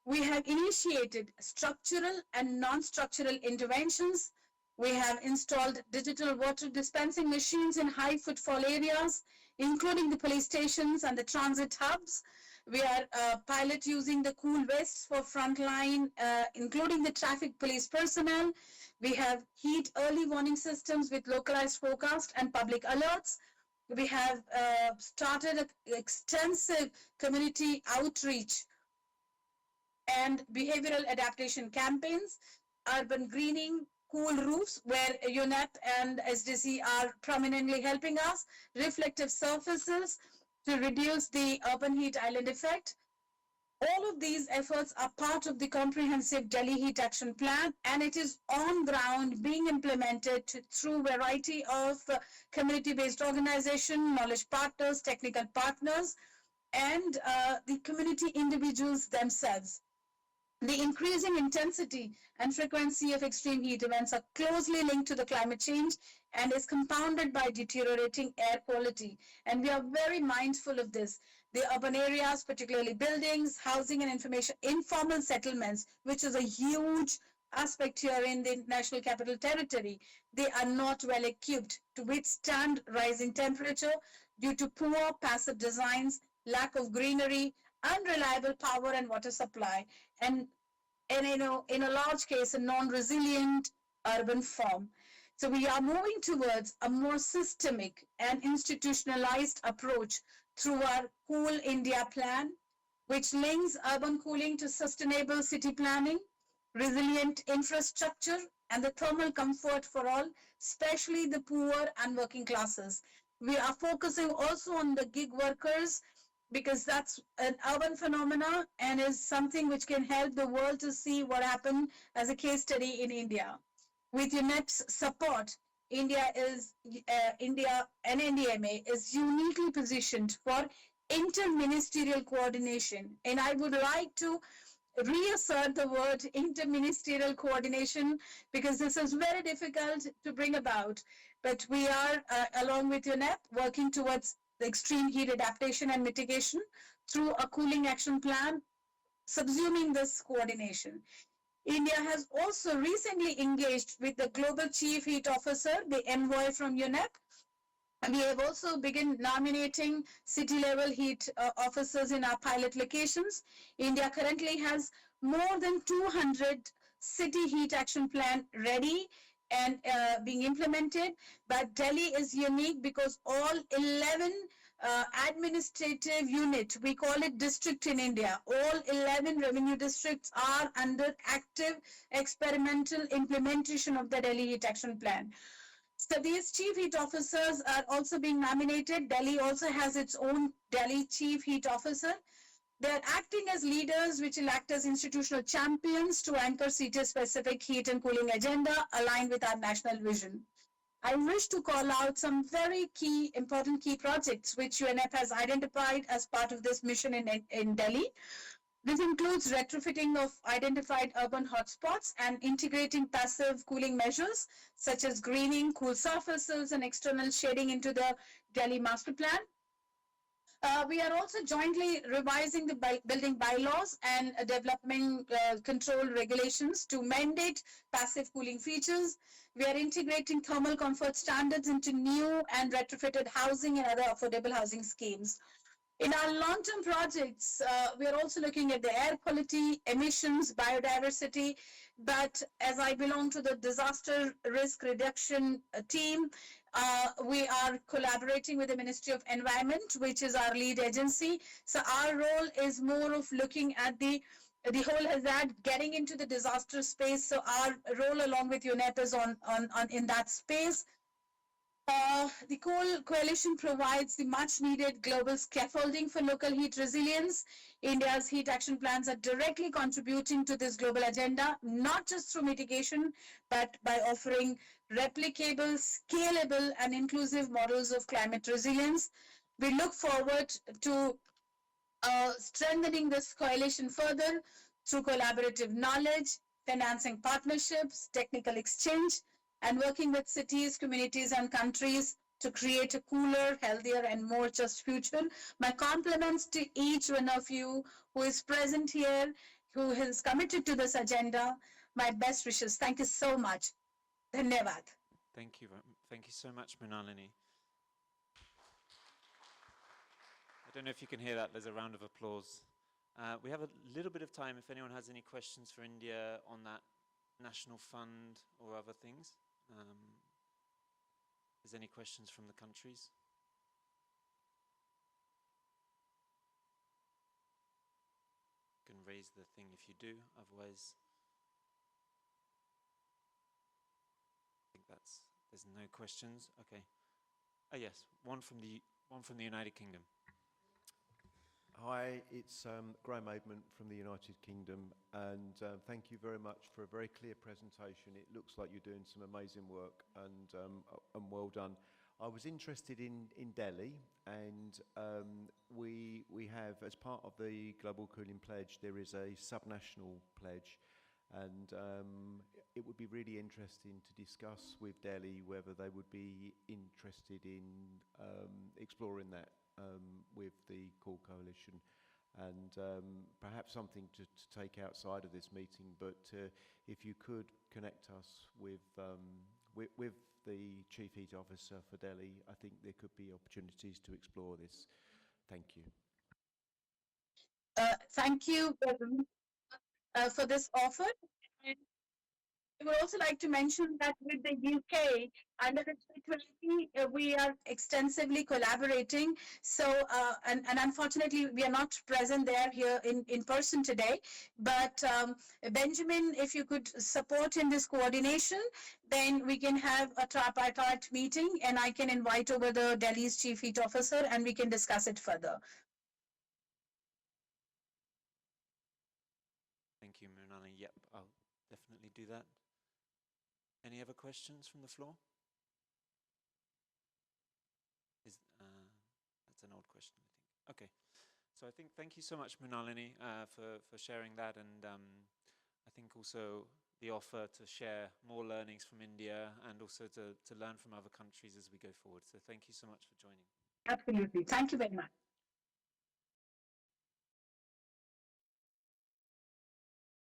We have initiated structural and non-structural interventions. We have installed digital water dispensing machines in high footfall areas, including the police stations and the transit hubs. We are pilot using the cool vests for frontline, including the traffic police personnel. We have heat early warning systems with localized forecast and public alerts. We have started an extensive community outreach and behavioral adaptation campaigns, urban greening, cool roofs, where UNEP and SDC are prominently helping us, reflective surfaces to reduce the urban heat island effect. All of these efforts are part of the comprehensive Delhi Heat Action Plan, and it is on ground being implemented through variety of community-based organization, knowledge partners, technical partners, and the community individuals themselves. The increasing intensity and frequency of extreme heat events are closely linked to the climate change and is compounded by deteriorating air quality. And we are very mindful of this. The urban areas, particularly buildings, housing and information, informal settlements, which is a huge aspect here in the National Capital Territory, they are not well equipped to withstand rising temperature due to poor passive designs, lack of greenery, unreliable power and water supply, and in a large case, a non-resilient urban form. So we are moving towards a more systemic and institutionalized approach through our Cool India plan, which links urban cooling to sustainable city planning, resilient infrastructure, and the thermal comfort for all, especially the poor and working classes. We are focusing also on the gig workers because that's an urban phenomena and is something which can help the world to see what happened as a case study in India. With UNEP's support, India and NDMA is uniquely positioned for interministerial coordination. And I would like to reassert the word interministerial coordination because this is very difficult to bring about. But we are, along with UNEP, working towards the extreme heat adaptation and mitigation through a cooling action plan, subsuming this coordination. India has also recently engaged with the Global Chief Heat Officer, the envoy from UNEP. And we have also begun nominating city-level heat officers in our pilot locations. India currently has more than 200 city heat action plan ready and being implemented, but Delhi is unique because all 11 administrative unit, we call it district in India, all 11 revenue districts are under active experimental implementation of the Delhi Heat Action Plan. So these chief heat officers are also being nominated. Delhi also has its own Delhi chief heat officer. They are acting as leaders which will act as institutional champions to anchor city-specific heat and cooling agenda aligned with our national vision. I wish to call out some very important key projects which UNEP has identified as part of this mission in Delhi. This includes retrofitting of identified urban hotspots and integrating passive cooling measures such as greening, cool surfaces, and external shading into the Delhi master plan. We are also jointly revising the building bylaws and developing control regulations to mandate passive cooling features. We are integrating thermal comfort standards into new and retrofitted housing and other affordable housing schemes. In our long-term projects, we are also looking at the air quality, emissions, biodiversity. But as I belong to the disaster risk reduction team, we are collaborating with the Ministry of Environment, which is our lead agency. So our role is more of looking at the whole hazard, getting into the disaster space. So our role along with UNEP is on in that space. The coalition provides the much needed global scaffolding for local heat resilience. India's heat action plans are directly contributing to this global agenda, not just through mitigation, but by offering replicable, scalable, and inclusive models of climate resilience. We look forward to strengthening this coalition further through collaborative knowledge, financing partnerships, technical exchange, and working with cities, communities, and countries to create a cooler, healthier, and more just future. My compliments to each one of you who is present here, who is committed to this agenda. My best wishes. Thank you so much. Dhanyavad. Thank you. Thank you so much, Mrinalini. I don't know if you can hear that. There's a round of applause. We have a little bit of time if anyone has any questions for India on that national fund or other things. Is any questions from the countries? You can raise the thing if you do, otherwise I think there's no questions. Okay. Oh yes, one from the United Kingdom. Hi, it's Graham Aidman from the United Kingdom, and thank you very much for a very clear presentation. It looks like you're doing some amazing work, and well done. I was interested in Delhi, and we have, as part of the Global Cooling Pledge, there is a subnational pledge, and it would be really interesting to discuss with Delhi whether they would be interested in exploring that with the Core Coalition, and perhaps something to take outside of this meeting. But if you could connect us with the Chief Heat Officer for Delhi, I think there could be opportunities to explore this. Thank you. Thank you for this offer. And I would also like to mention that with the UK, under the G20, we are extensively collaborating. So, and unfortunately, we are not present there here in person today. But Benjamin, if you could support in this coordination, then we can have a tripartite meeting, and I can invite over the Delhi's Chief Heat Officer, and we can discuss it further. Thank you, Mrinalini. Yep, I'll definitely do that. Any other questions from the floor? That's an old question, I think. Okay, so I think thank you so much, Mrinalini, for sharing that, and I think also the offer to share more learnings from India and also to learn from other countries as we go forward. So thank you so much for joining. Absolutely. Thank you very much.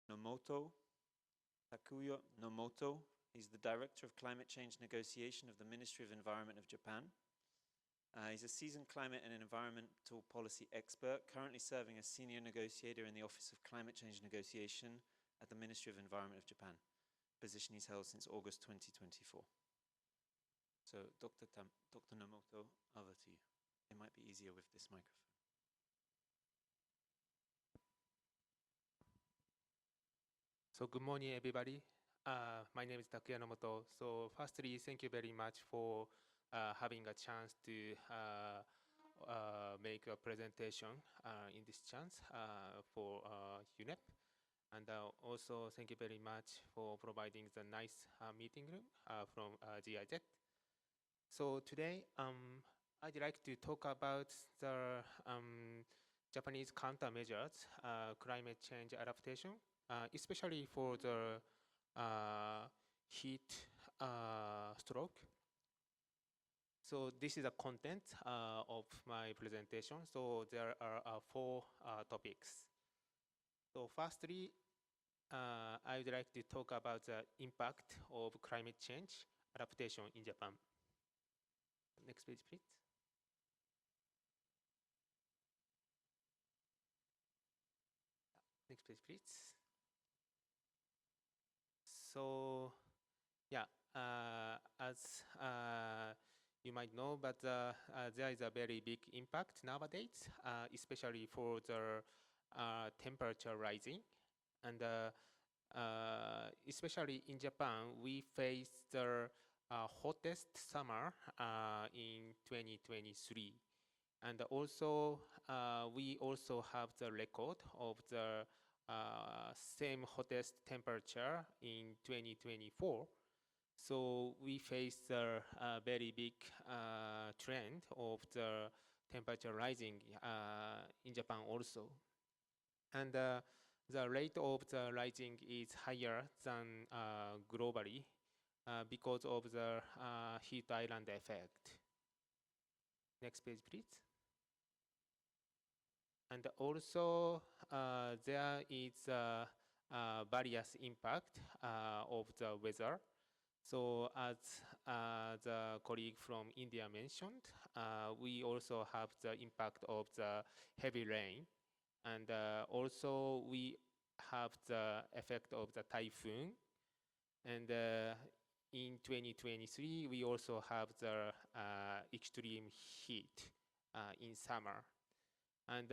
Nomoto, Takuya Nomoto. He's the Director of Climate Change Negotiation of the Ministry of Environment of Japan. He's a seasoned climate and environmental policy expert, currently serving as Senior Negotiator in the Office of Climate Change Negotiation at the Ministry of Environment of Japan, position he's held since August 2024. So, Dr. Nomoto, over to you. It might be easier with this microphone. So good morning, everybody. My name is Takuya Nomoto. So firstly, thank you very much for having a chance to make a presentation in this chance for UNEP. And also thank you very much for providing the nice meeting room from GIZ. So today, I'd like to talk about the Japanese countermeasures, climate change adaptation, especially for the heat stroke. So this is the content of my presentation. So there are 4 topics. So firstly, I would like to talk about the impact of climate change adaptation in Japan. Next page, please. Next page, please. So, yeah, as you might know, but there is a very big impact nowadays, especially for the temperature rising. And especially in Japan, we face the hottest summer in 2023. And also, we also have the record of the same hottest temperature in 2024. So we face a very big trend of the temperature rising in Japan also. And the rate of the rising is higher than globally because of the heat island effect. Next page, please. And also, there is various impact of the weather. So as the colleague from India mentioned, we also have the impact of the heavy rain. And also we have the effect of the typhoon. And in 2023, we also have the extreme heat in summer. And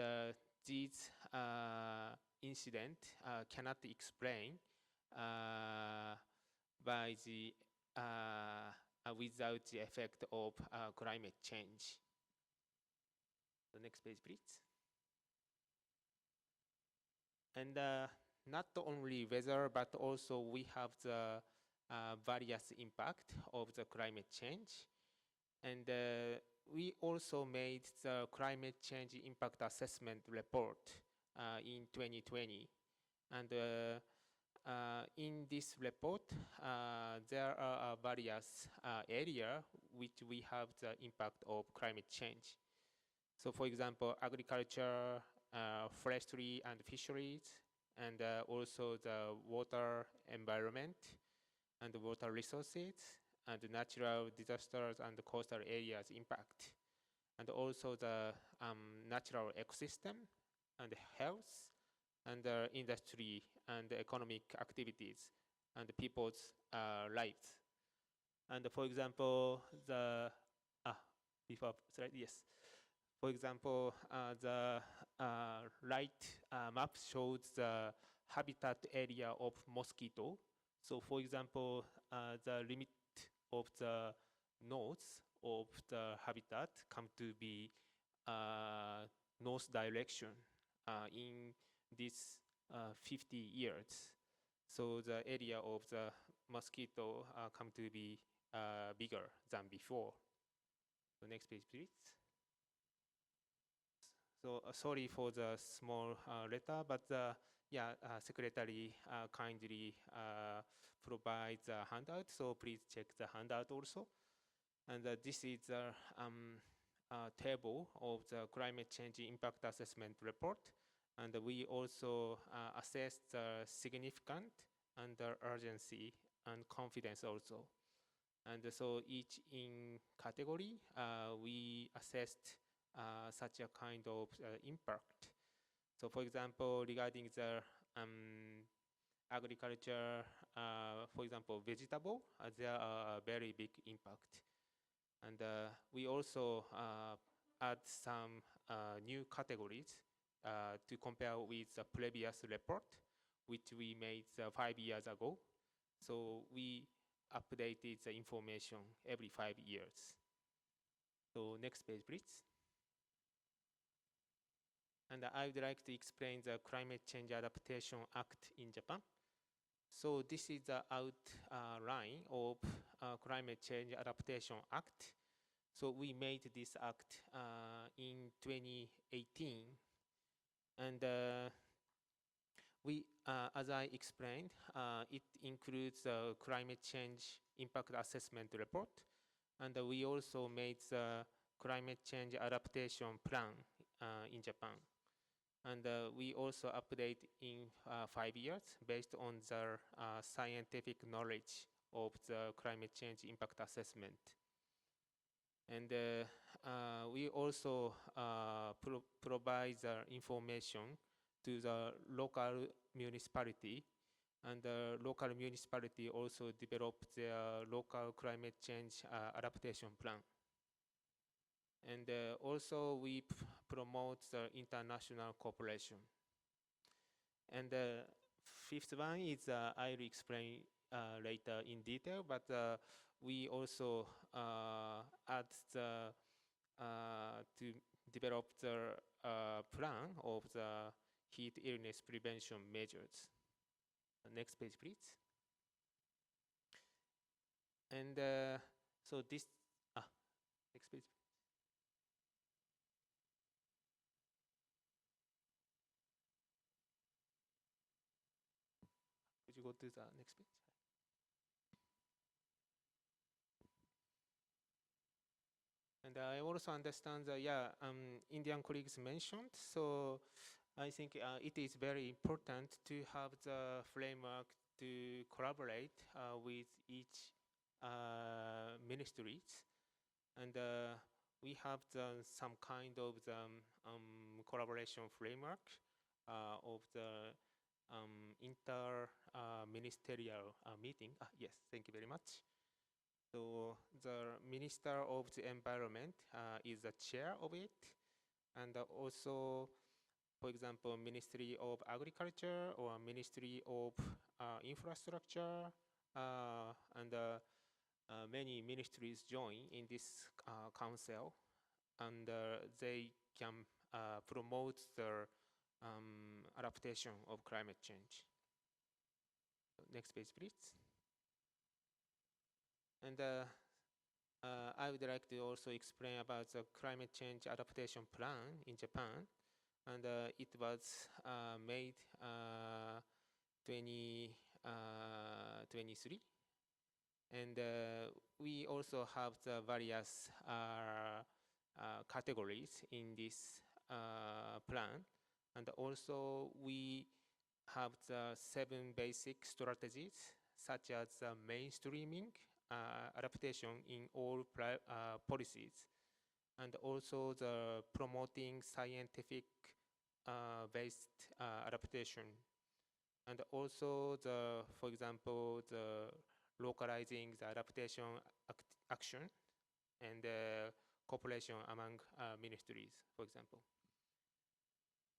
these incidents cannot explain by the without the effect of climate change. The next page, please. And not only weather, but also we have the various impact of the climate change. And we also made the climate change impact assessment report in 2020. And in this report, there are various areas which we have the impact of climate change. So for example, agriculture, forestry and fisheries, and also the water environment and the water resources, and the natural disasters and the coastal areas impact, and also the natural ecosystem and health and industry and economic activities and people's lives. And for example, the before slide, yes. For example, the right map shows the habitat area of mosquito. So for example, the limit of the nodes of the habitat come to be north direction in this 50 years. So the area of the mosquito come to be bigger than before. So next page, please. So sorry for the small letter, but yeah, secretary kindly provides a handout, so please check the handout also. And this is the table of the climate change impact assessment report. And we also assess the significant and the urgency and confidence also. And so each in category, we assessed such a kind of impact. So for example, regarding the agriculture, for example, vegetable, there are a very big impact. And we also add some new categories to compare with the previous report, which we made 5 years ago. So we updated the information every 5 years. So next page, please. And I would like to explain the Climate Change Adaptation Act in Japan. So this is the outline of Climate Change Adaptation Act. So we made this act in 2018. And we, as I explained, it includes the climate change impact assessment report, And we also made the climate change adaptation plan in Japan. And we also update in 5 years based on the scientific knowledge of the climate change impact assessment. And we also provide the information to the local municipality, and the local municipality also develop their local climate change adaptation plan. And also we promote the international cooperation. And the fifth one is I'll explain later in detail, but we also add the to develop the plan of the heat illness prevention measures. Next page, please. And so this, next page. Could you go to the next page? And I also understand that, Indian colleagues mentioned, so I think it is very important to have the framework to collaborate with each ministries. And we have some kind of the collaboration framework of the inter-ministerial meeting. Yes, thank you very much. So the Minister of the Environment is the chair of it, and also, for example, Ministry of Agriculture or Ministry of Infrastructure, and many ministries join in this council, and they can promote the adaptation of climate change. Next page, please. And I would like to also explain about the climate change adaptation plan in Japan. And it was made 2023. And we also have the various categories in this plan. And also we have the 7 basic strategies, such as mainstreaming adaptation in all policies, and also the promoting scientific based adaptation, and also the, for example, the localizing the adaptation action and cooperation among ministries, for example.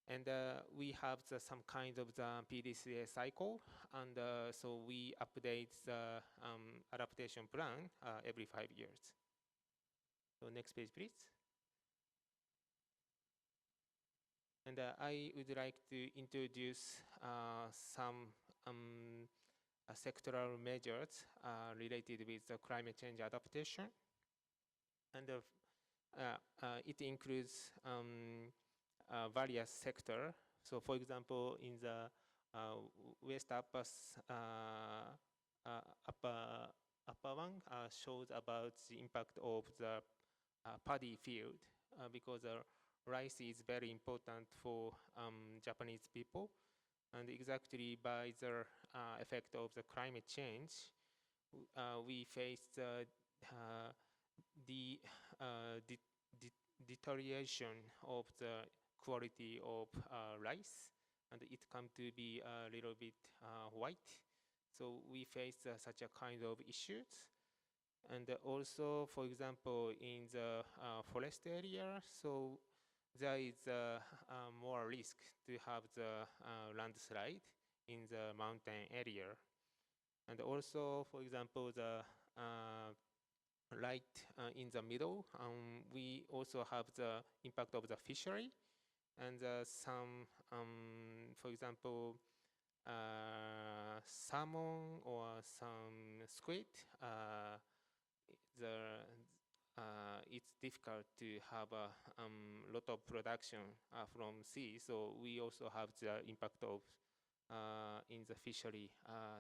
And we have some kind of the PDCA cycle, and so we update the adaptation plan every 5 years. So next page, please. And I would like to introduce some sectoral measures related with the climate change adaptation. And it includes various sectors. So for example, in the West upper one shows about the impact of the paddy field, because rice is very important for Japanese people. And exactly by the effect of the climate change, we face the deterioration of the quality of rice, and it come to be a little bit white. So we face such a kind of issues. And also, for example, in the forest area, so there is more risk to have the landslide in the mountain area. And also, for example, the right in the middle, we also have the impact of the fishery, and some, for example, salmon or some squid, it's difficult to have a lot of production from sea, so we also have the impact of in the fishery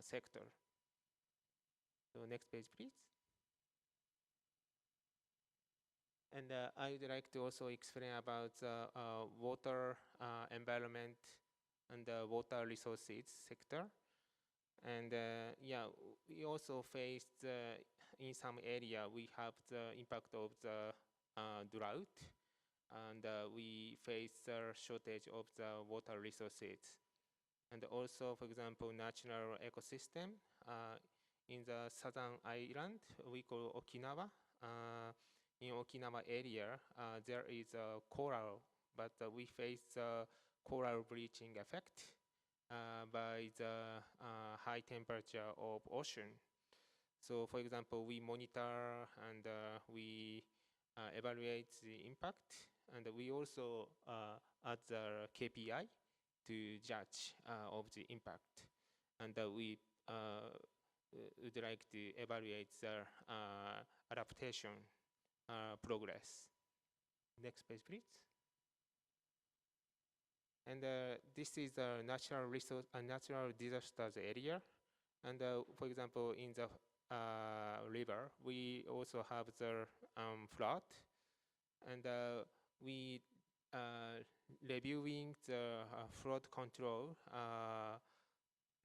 sector. So next page, please. And I would like to also explain about water, environment, and the water resources sector. And yeah, we also faced in some area we have the impact of the drought, and we face the shortage of the water resources. And also, for example, natural ecosystem in the southern island we call Okinawa. In Okinawa area, there is a coral, but we face coral bleaching effect by the high temperature of ocean. So, for example, we monitor and we evaluate the impact, and we also add the KPI to judge of the impact, and we would like to evaluate the adaptation progress. Next page, please. And this is a natural resource, natural disasters area. And for example, in the river, we also have the flood. And we reviewing the flood control,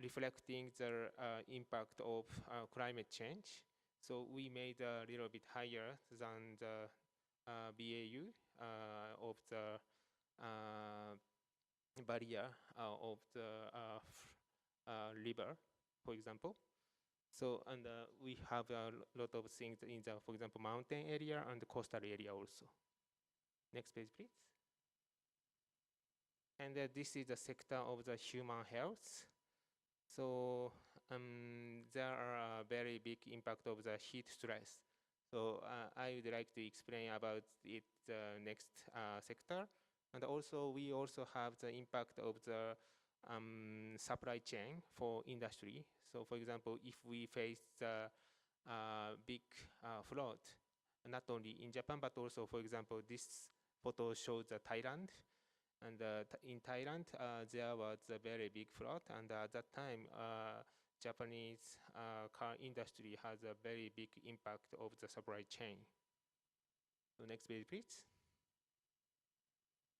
reflecting the impact of climate change. So we made a little bit higher than the BAU of the barrier of the river, for example. So, and we have a lot of things in the, for example, mountain area and the coastal area also. Next page, please. And this is the sector of the human health. So there are a very big impact of the heat stress. So I would like to explain about it next sector. And also, we also have the impact of the supply chain for industry. So for example, if we face the big flood, not only in Japan, but also, for example, this photo shows Thailand. And in Thailand, there was a very big flood, and at that time, Japanese car industry has a very big impact of the supply chain. So next page, please.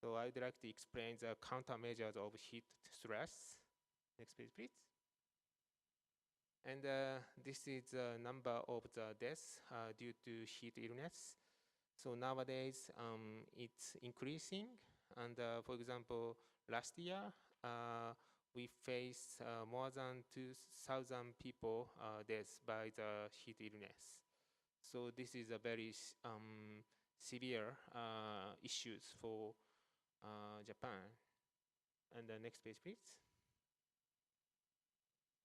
So I would like to explain the countermeasures of heat stress. Next page, please. And this is the number of the deaths due to heat illness. So nowadays, it's increasing. And for example, last year, we faced more than 2,000 people deaths by the heat illness. So this is a very severe issues for Japan. And the next page, please.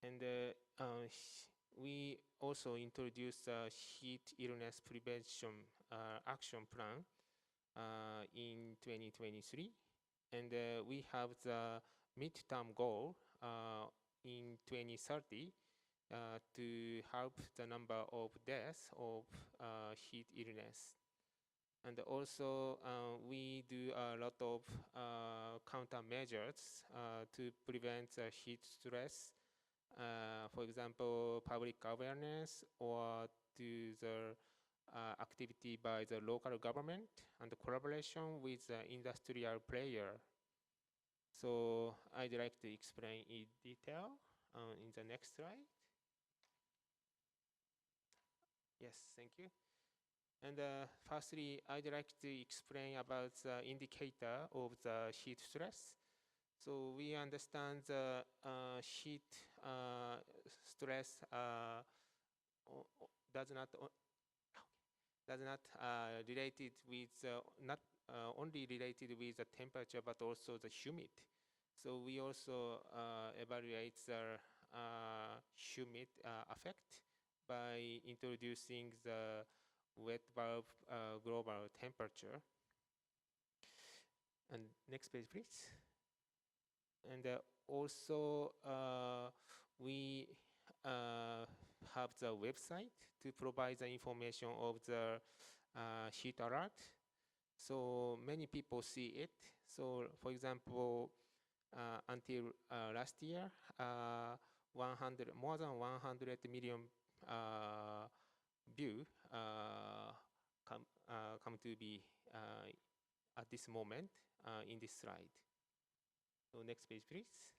And we also introduced a heat illness prevention action plan in 2023. And we have the midterm goal in 2030 to help the number of deaths of heat illness. And also, we do a lot of countermeasures to prevent heat stress. For example, public awareness or to the activity by the local government and the collaboration with the industrial player. So I'd like to explain in detail in the next slide. Yes, thank you. And firstly, I'd like to explain about the indicator of the heat stress. So we understand the heat stress does not related with not only related with the temperature but also the humidity. So we also evaluate the humid effect by introducing the wet bulb global temperature. And next page, please. And also we have the website to provide the information of the heat alert. So many people see it. So for example, until last year, more than 100 million view come to be at this moment in this slide. So next page, please.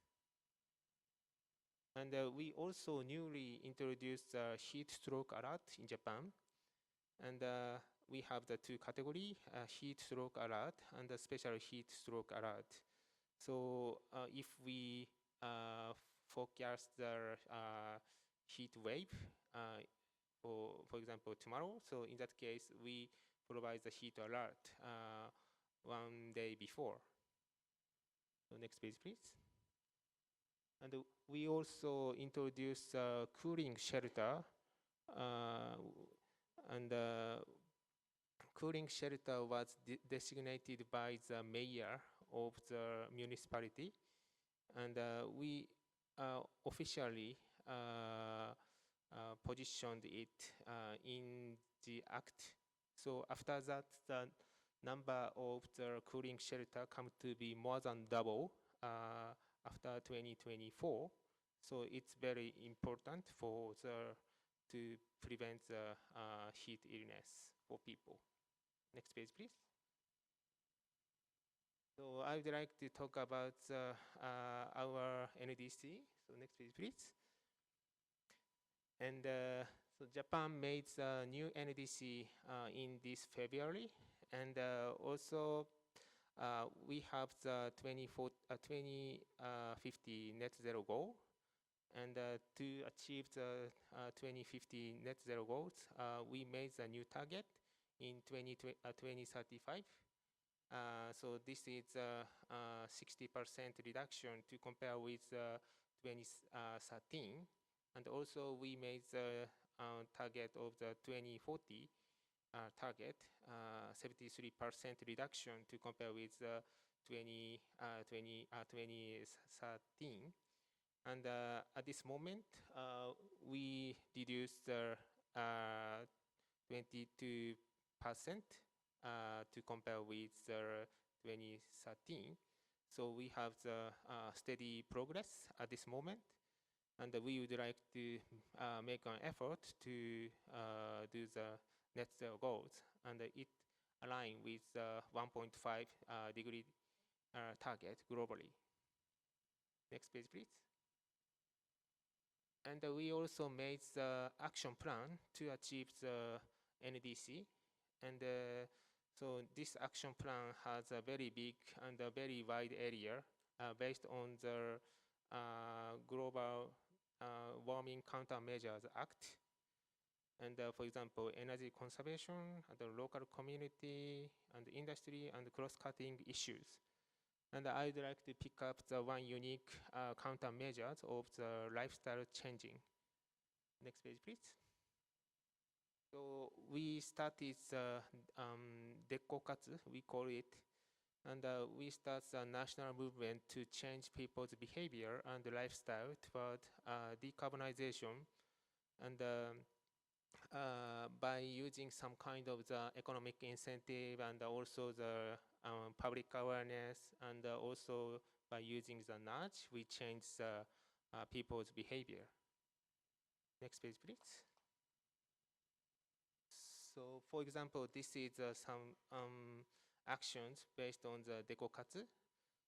And we also newly introduced heat stroke alert in Japan. And we have the two categories, heat stroke alert and the special heat stroke alert. So if we forecast the heat wave, for example, tomorrow, so in that case, we provide the heat alert 1 day before. So next page, please. And we also introduced a cooling shelter. And cooling shelter was designated by the mayor of the municipality. And we officially positioned it in the act. So after that, the number of the cooling shelter come to be more than double after 2024. So it's very important for to prevent the heat illness for people. Next page, please. So I would like to talk about our NDC. So next page, please. And so Japan made a new NDC in this February. And also we have the 2050 net zero goal. And to achieve the 2050 net zero goals, we made a new target in 2035. So this is a 60% reduction to compare with 2013. And also we made the target of the 2040 target, 73% reduction to compare with 2013. And at this moment, we reduced 22% to compare with 2013. So we have the steady progress at this moment. And we would like to make an effort to do the net zero goals. And it aligns with the 1.5 degree target globally. Next page, please. And we also made the action plan to achieve the NDC. And so this action plan has a very big and a very wide area based on the Global Warming Countermeasures Act. And for example, energy conservation, and the local community, and industry, and cross-cutting issues. And I'd like to pick up the one unique countermeasures of the lifestyle changing. Next page, please. So we started Dekkokatsu, we call it. And we start a national movement to change people's behavior and lifestyle toward decarbonization. And by using some kind of the economic incentive and also the public awareness, and also by using the nudge, we change people's behavior. Next page, please. So, for example, this is some actions based on the Dekkokatsu.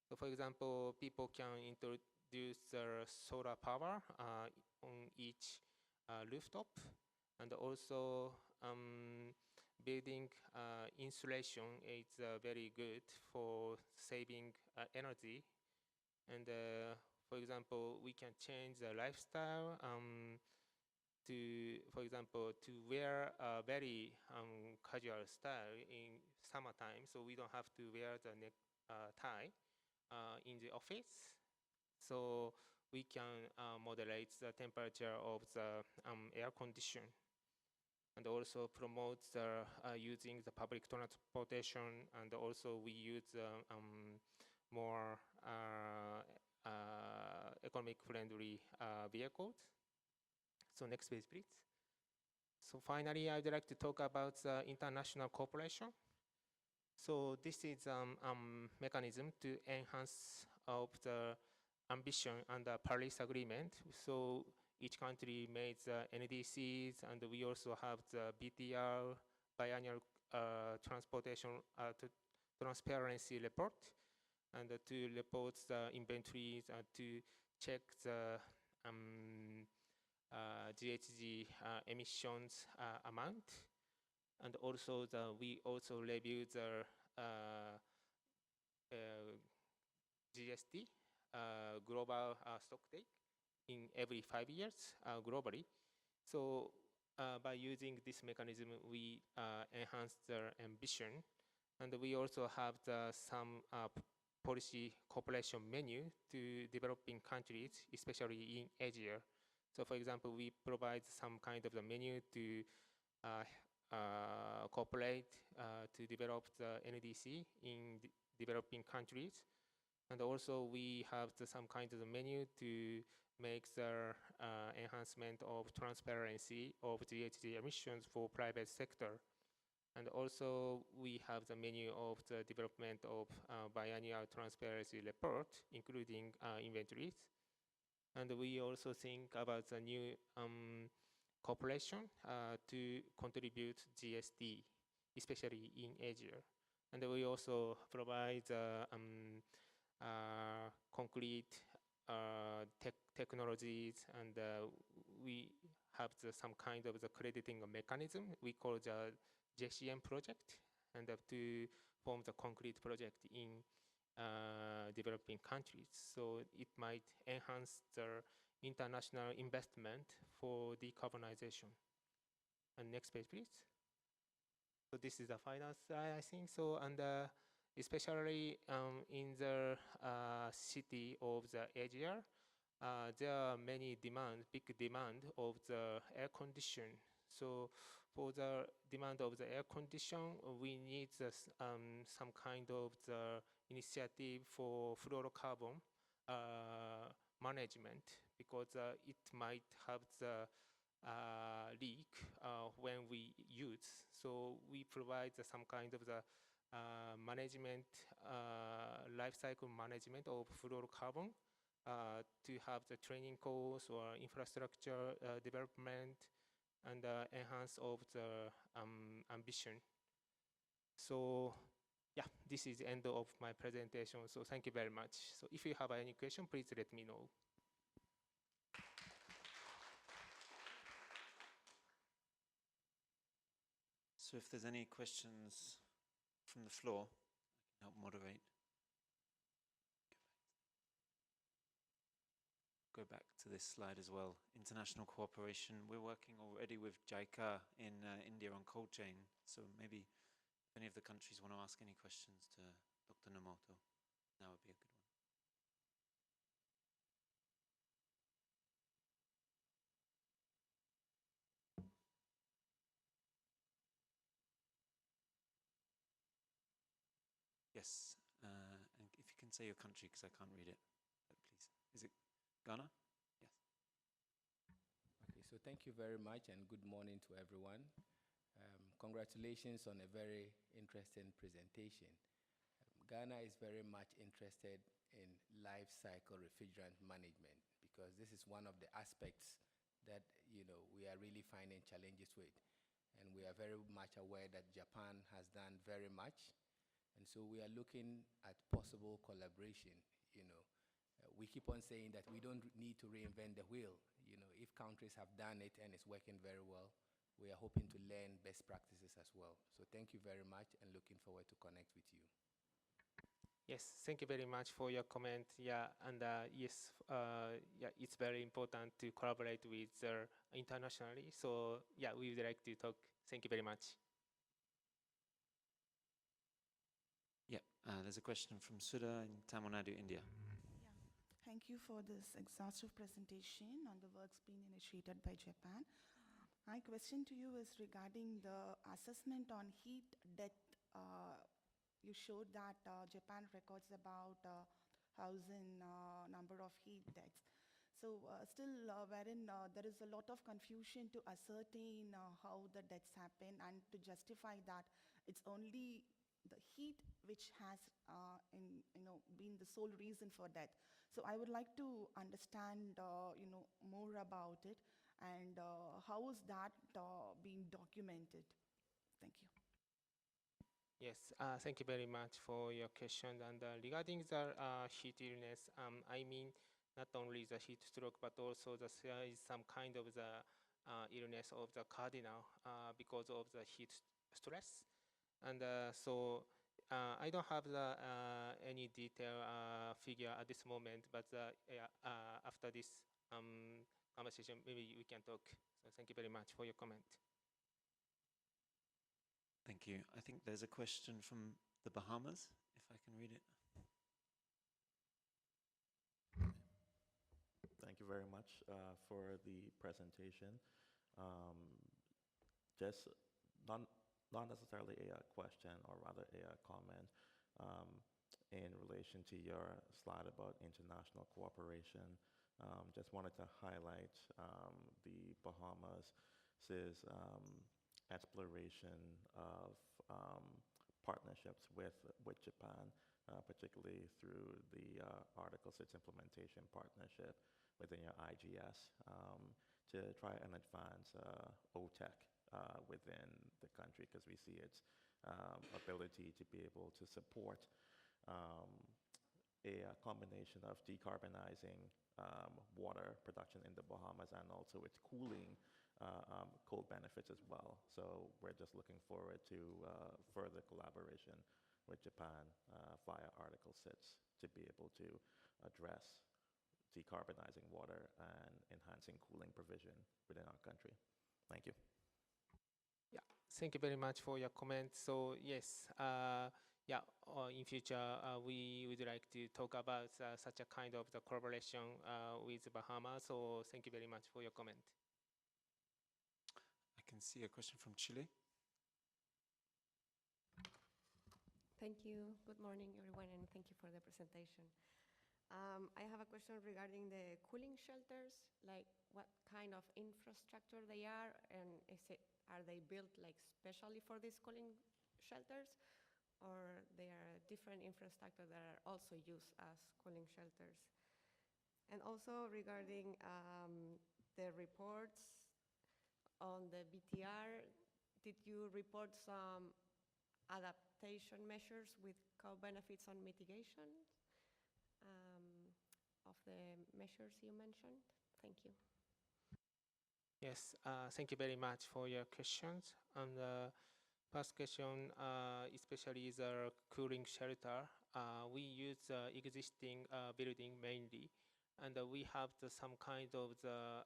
So, for example, people can introduce solar power on each rooftop, and also building insulation is very good for saving energy. And for example, we can change the lifestyle to, for example, to wear a very casual style in summertime, so we don't have to wear the neck tie in the office. So we can moderate the temperature of the air condition, and also promote the using the public transportation, and also we use more economic friendly vehicles. So next page, please. So finally, I'd like to talk about international cooperation. So this is a mechanism to enhance of the ambition under Paris Agreement. So each country made the NDCs, and we also have the BTR, biannual transportation to transparency report, and to report the inventories, to check the GHG emissions amount, and also we also review the GST, global stock take, in every 5 years globally. So by using this mechanism, we enhance the ambition, and we also have some policy cooperation menu to developing countries, especially in Asia. So for example, we provide some kind of the menu to cooperate to develop the NDC in developing countries. And also we have some kind of the menu to make the enhancement of transparency of GHG emissions for private sector. And also we have the menu of the development of biannual transparency report, including inventories. And we also think about the new cooperation to contribute GST, especially in Asia. And we also provide concrete technologies, and we have some kind of the crediting mechanism we call the JCM project, and to form the concrete project in developing countries. So it might enhance the international investment for decarbonization. And next page, please. So this is the final slide, I think. So, and especially in the city of the Asia, there are many big demand of the air condition. So for the demand of the air condition, we need some kind of the initiative for fluorocarbon management, because it might have the leak when we use. So we provide some kind of the management, life cycle management of fluorocarbon to have the training course or infrastructure development, and enhance of the ambition. So yeah, this is the end of my presentation. So thank you very much. So if you have any question, please let me know. So if there's any questions from the floor, I can help moderate. Go back to this slide as well. International cooperation. We're working already with JICA in India on cold chain. So maybe if any of the countries want to ask any questions to Dr. Nomoto, that would be a good one. Yes, and if you can say your country, because I can't read it, please. Is it Ghana? Yes. Okay, so thank you very much, and good morning to everyone. Congratulations on a very interesting presentation. Ghana is very much interested in life cycle refrigerant management, because this is one of the aspects that we are really finding challenges with. And we are very much aware that Japan has done very much. And so we are looking at possible collaboration. We keep on saying that we don't need to reinvent the wheel. If countries have done it and it's working very well, we are hoping to learn best practices as well. So thank you very much, and looking forward to connect with you. Yes, thank you very much for your comment. Yeah, and yes, yeah, it's very important to collaborate with internationally. So yeah, we would like to talk. Thank you very much. Yeah, there's a question from Sudha in Tamil Nadu, India. Yeah, thank you for this exhaustive presentation on the works being initiated by Japan. My question to you is regarding the assessment on heat death. You showed that Japan records about 1,000 number of heat deaths. So still wherein there is a lot of confusion to ascertain how the deaths happen, and to justify that it's only the heat which has been the sole reason for death. So I would like to understand more about it, and how is that being documented? Thank you. Yes, thank you very much for your question. And regarding the heat illness, I mean not only the heat stroke, but also there is some kind of the illness of the cardinal because of the heat stress. And so I don't have the, any detail figure at this moment, but yeah, after this conversation, maybe we can talk. So thank you very much for your comment. Thank you. I think there's a question from the Bahamas, if I can read it. Thank you very much for the presentation. Just not necessarily a question, or rather a comment in relation to your slide about international cooperation. Just wanted to highlight the Bahamas' exploration of partnerships with Japan, particularly through the Article 6 implementation partnership within your IGS, to try and advance OTEC within the country, because we see its ability to be able to support a combination of decarbonizing water production in the Bahamas and also its cooling co-benefits as well. So we're just looking forward to further collaboration with Japan via Article 6 to be able to address decarbonizing water and enhancing cooling provision within our country. Thank you. Yeah, thank you very much for your comment. So yes, yeah, in future we would like to talk about such a kind of the collaboration with Bahamas. So thank you very much for your comment. I can see a question from Chile. Thank you. Good morning, everyone, and thank you for the presentation. I have a question regarding the cooling shelters, like what kind of infrastructure they are, and are they built like specially for these cooling shelters, or they are different infrastructure that are also used as cooling shelters? And also regarding the reports on the BTR, did you report some adaptation measures with co-benefits on mitigation of the measures you mentioned? Thank you. Yes, thank you very much for your questions. And the first question, especially the cooling shelter, we use existing building mainly, and we have some kind of the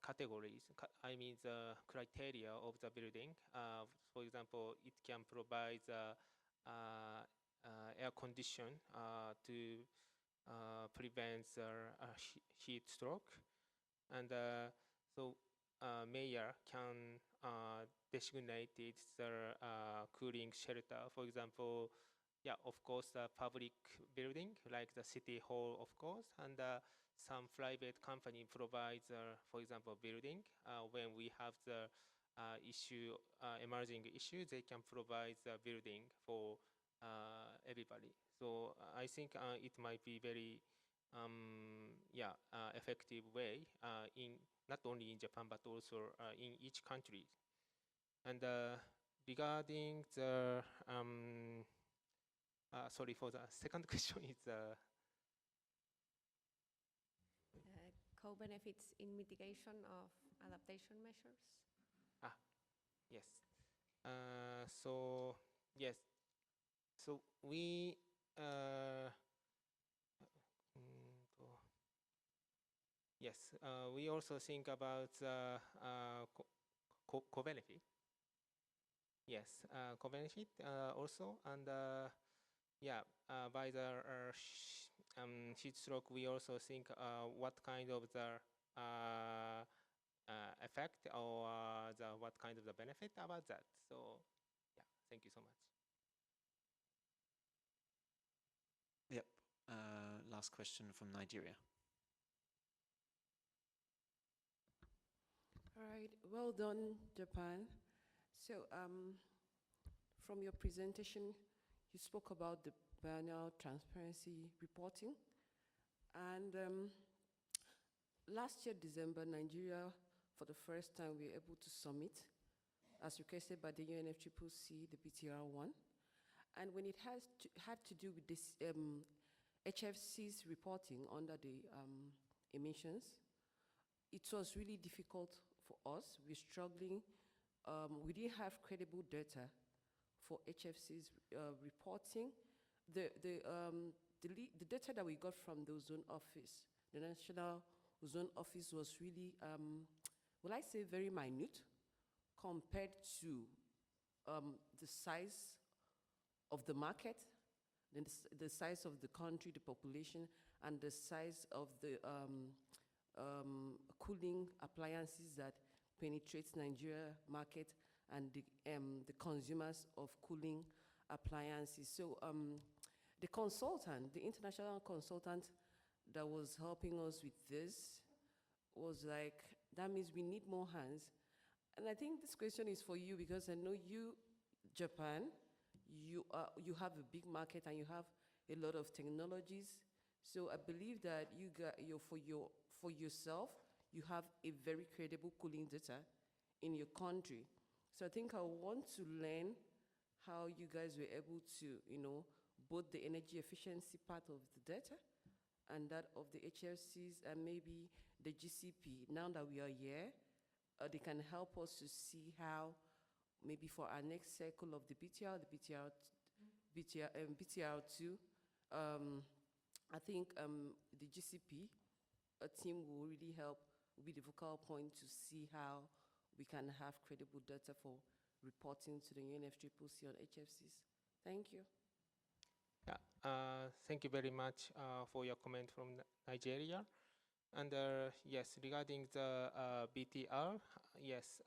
categories, I mean the criteria of the building. For example, it can provide air condition to prevent heat stroke. And so mayor can designate the cooling shelter. For example, yeah, of course, the public building, like the city hall, of course, and some private company provides, for example, building. When we have the emerging issue, they can provide the building for everybody. So I think it might be very effective way in not only in Japan but also in each country. And regarding the sorry for the second question is co-benefits in mitigation of adaptation measures. Yes. So yes. So we yes, we also think about co-benefit. Yes, co-benefit also, and yeah, by the heat stroke, we also think what kind of the effect or what kind of the benefit about that. So yeah, thank you so much. Yep. Last question from Nigeria. All right, well done, Japan. So from your presentation, you spoke about the biannual transparency reporting. And last year, December, Nigeria, for the first time, we were able to submit as requested by the UNFCCC, the BTR1. And when it had to do with this HFC's reporting under the emissions, it was really difficult for us. We're struggling. We didn't have credible data for HFC's reporting. The data that we got from the Ozone Office, the National Ozone Office, was really, will I say, very minute compared to the size of the market, the size of the country, the population, and the size of the cooling appliances that penetrates Nigeria market and the consumers of cooling appliances. So the consultant, the international consultant that was helping us with this was like, that means we need more hands. And I think this question is for you because I know you, Japan, you have a big market and you have a lot of technologies. So I believe that for yourself, you have a very credible cooling data in your country. So I think I want to learn how you guys were able to, both the energy efficiency part of the data and that of the HFCs and maybe the GCP. Now that we are here, they can help us to see how maybe for our next cycle of the BTR, the BTR2, I think the GCP team will really help, will be the focal point to see how we can have credible data for reporting to the UNFCCC on HFCs. Thank you. Yeah, thank you very much for your comment from Nigeria. And yes, regarding the BTR, yes,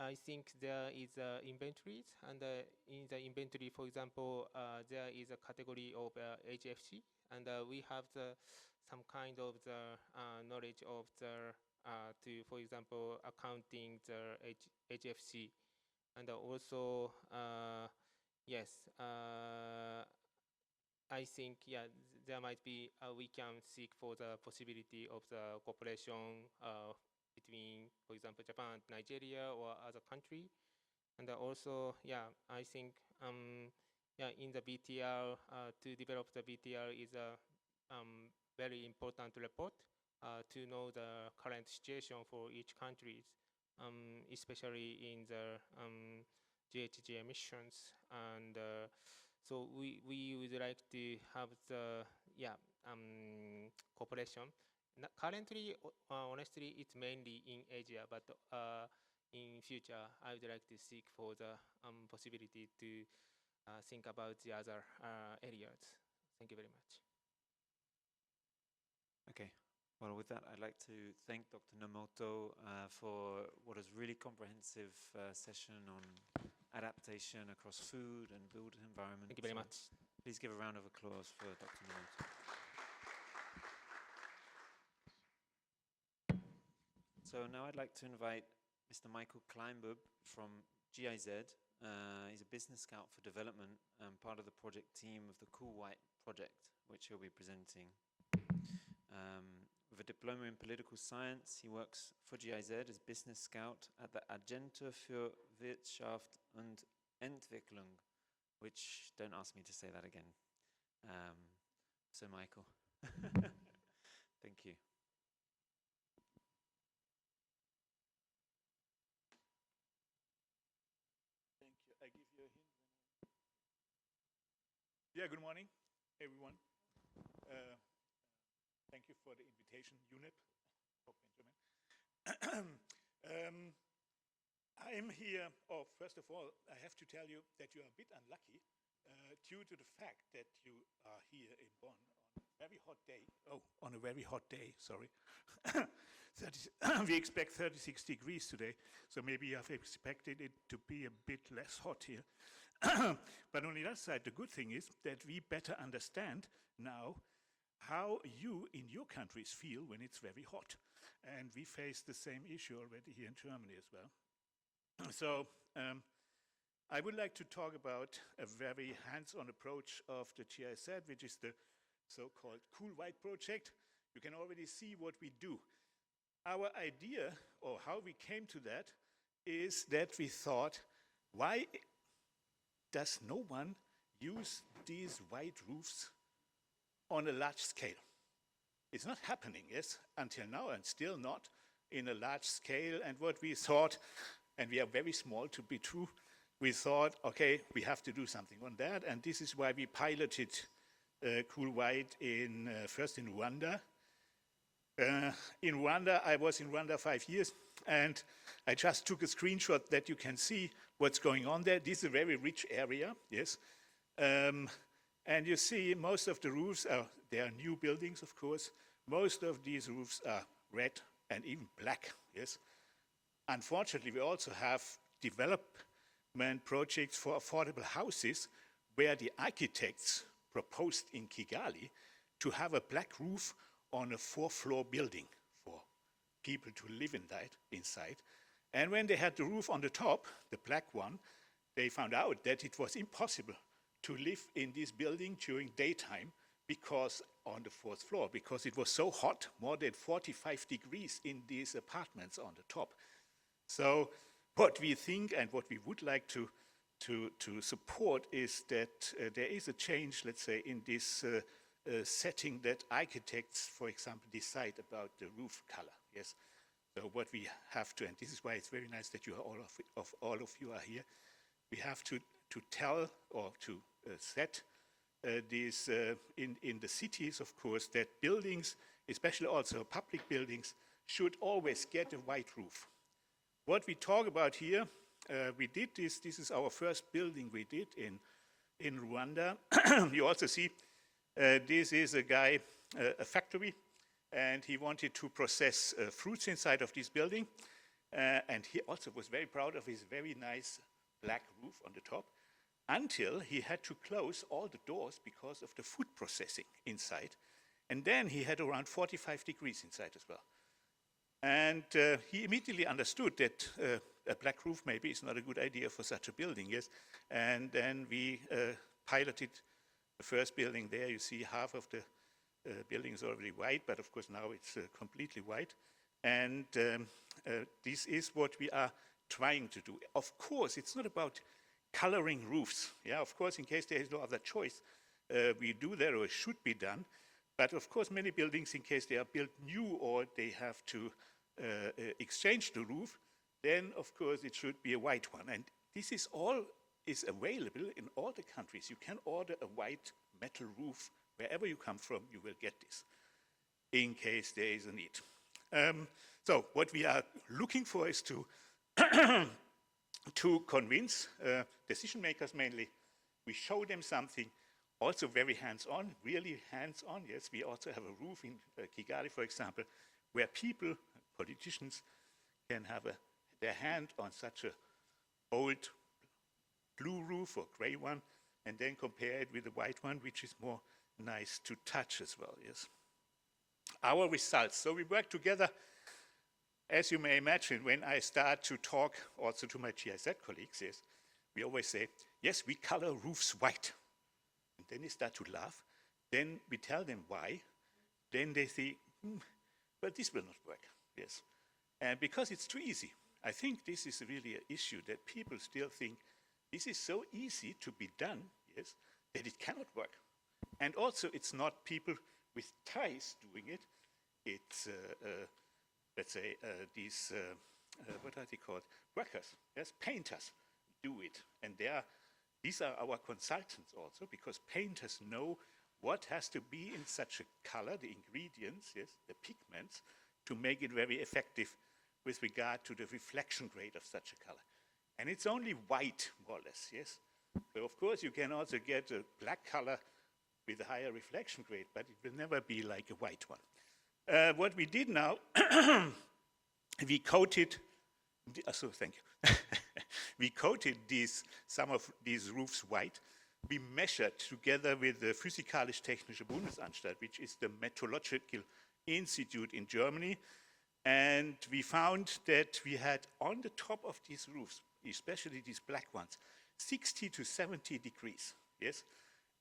I think there is inventories, and in the inventory, for example, there is a category of HFC, and we have some kind of the knowledge of the for example, accounting the HFC, and also yes, I think there might be we can seek for the possibility of the cooperation between, for example, Japan and Nigeria or other country. And also, I think, in the BTR, to develop the BTR is a very important report to know the current situation for each country, especially in the GHG emissions. And so we would like to have the cooperation. Currently, honestly, it's mainly in Asia, but in future, I would like to seek for the possibility to think about the other areas. Thank you very much. Okay. Well, with that, I'd like to thank Dr. Nomoto for what is really comprehensive session on adaptation across food and built environment. Thank you very much. Please give a round of applause for Dr. Nomoto. So now I'd like to invite Mr. Michael Kleinbub from GIZ. He's a business scout for development and part of the project team of the Cool White project, which he'll be presenting. With a diploma in political science, he works for GIZ as business scout at the Agentur für Wirtschaft und Entwicklung, which, don't ask me to say that again. So Michael, thank you. Thank you. I give you a hint. Yeah, good morning, everyone. Thank you for the invitation, UNEP. I'm here, first of all, I have to tell you that you are a bit unlucky due to the fact that you are here in Bonn on a very hot day. Oh, on a very hot day, sorry. We expect 36 degrees today, so maybe you have expected it to be a bit less hot here. But on the other side, the good thing is that we better understand now how you in your countries feel when it's very hot. And we face the same issue already here in Germany as well. So I would like to talk about a very hands-on approach of the GIZ, which is the so-called Cool White project. You can already see what we do. Our idea, or how we came to that, is that we thought, why does no one use these white roofs on a large scale? It's not happening, yes, until now, and still not in a large scale. And what we thought, and we are very small to be true, we thought, okay, we have to do something on that, and this is why we piloted Cool White first in Rwanda. In Rwanda, I was in Rwanda 5 years, and I just took a screenshot that you can see what's going on there. This is a very rich area, yes. And you see most of the roofs they are new buildings, of course. Most of these roofs are red and even black, yes. Unfortunately, we also have development projects for affordable houses where the architects proposed in Kigali to have a black roof on a 4-floor building for people to live inside. And when they had the roof on the top, the black one, they found out that it was impossible to live in this building during daytime because on the 4th floor, because it was so hot, more than 45 degrees in these apartments on the top. So what we think and what we would like to support is that there is a change, let's say, in this setting that architects, for example, decide about the roof color. Yes. So what we have to, and this is why it's very nice that you are all of you are here. We have to tell or to set these in the cities, of course, that buildings, especially also public buildings, should always get a white roof. What we talk about here, we did this. This is our first building we did in Rwanda. You also see. This is a guy, a factory, and he wanted to process fruits inside of this building. And he also was very proud of his very nice black roof on the top, until he had to close all the doors because of the food processing inside. And then he had around 45 degrees inside as well. And he immediately understood that a black roof maybe is not a good idea for such a building, yes. And then we piloted the first building there. You see half of the building is already white, but of course now it's completely white. And this is what we are trying to do. Of course, it's not about coloring roofs. Yeah, of course, in case there is no other choice, we do that, or it should be done. But of course, many buildings, in case they are built new or they have to exchange the roof, then of course it should be a white one. And this is all is available in all the countries. You can order a white metal roof. Wherever you come from, you will get this, in case there is a need. So what we are looking for is to to convince decision makers mainly. We show them something, also very hands-on, really hands-on. Yes, we also have a roof in Kigali, for example, where people, politicians, can have their hand on such a old blue roof or gray one, and then compare it with the white one, which is more nice to touch as well, yes. Our results. So we work together, as you may imagine, when I start to talk also to my GIZ colleagues, yes, we always say, yes, we color roofs white. And then they start to laugh. Then we tell them why. Then they say, but this will not work, yes. And because it's too easy. I think this is really an issue that people still think this is so easy to be done, yes, that it cannot work. And also, it's not people with ties doing it. It's, let's say, these, what are they called? Workers, yes, painters do it. And these are our consultants also, because painters know what has to be in such a color, the ingredients, yes, the pigments, to make it very effective with regard to the reflection grade of such a color. And it's only white, more or less, yes? So of course you can also get a black color with a higher reflection grade, but it will never be like a white one. What we did now, we coated, thank you. We coated some of these roofs white. We measured together with the Physikalisch-Technische Bundesanstalt, which is the meteorological institute in Germany, and we found that we had on the top of these roofs, especially these black ones, 60 to 70 degrees, yes?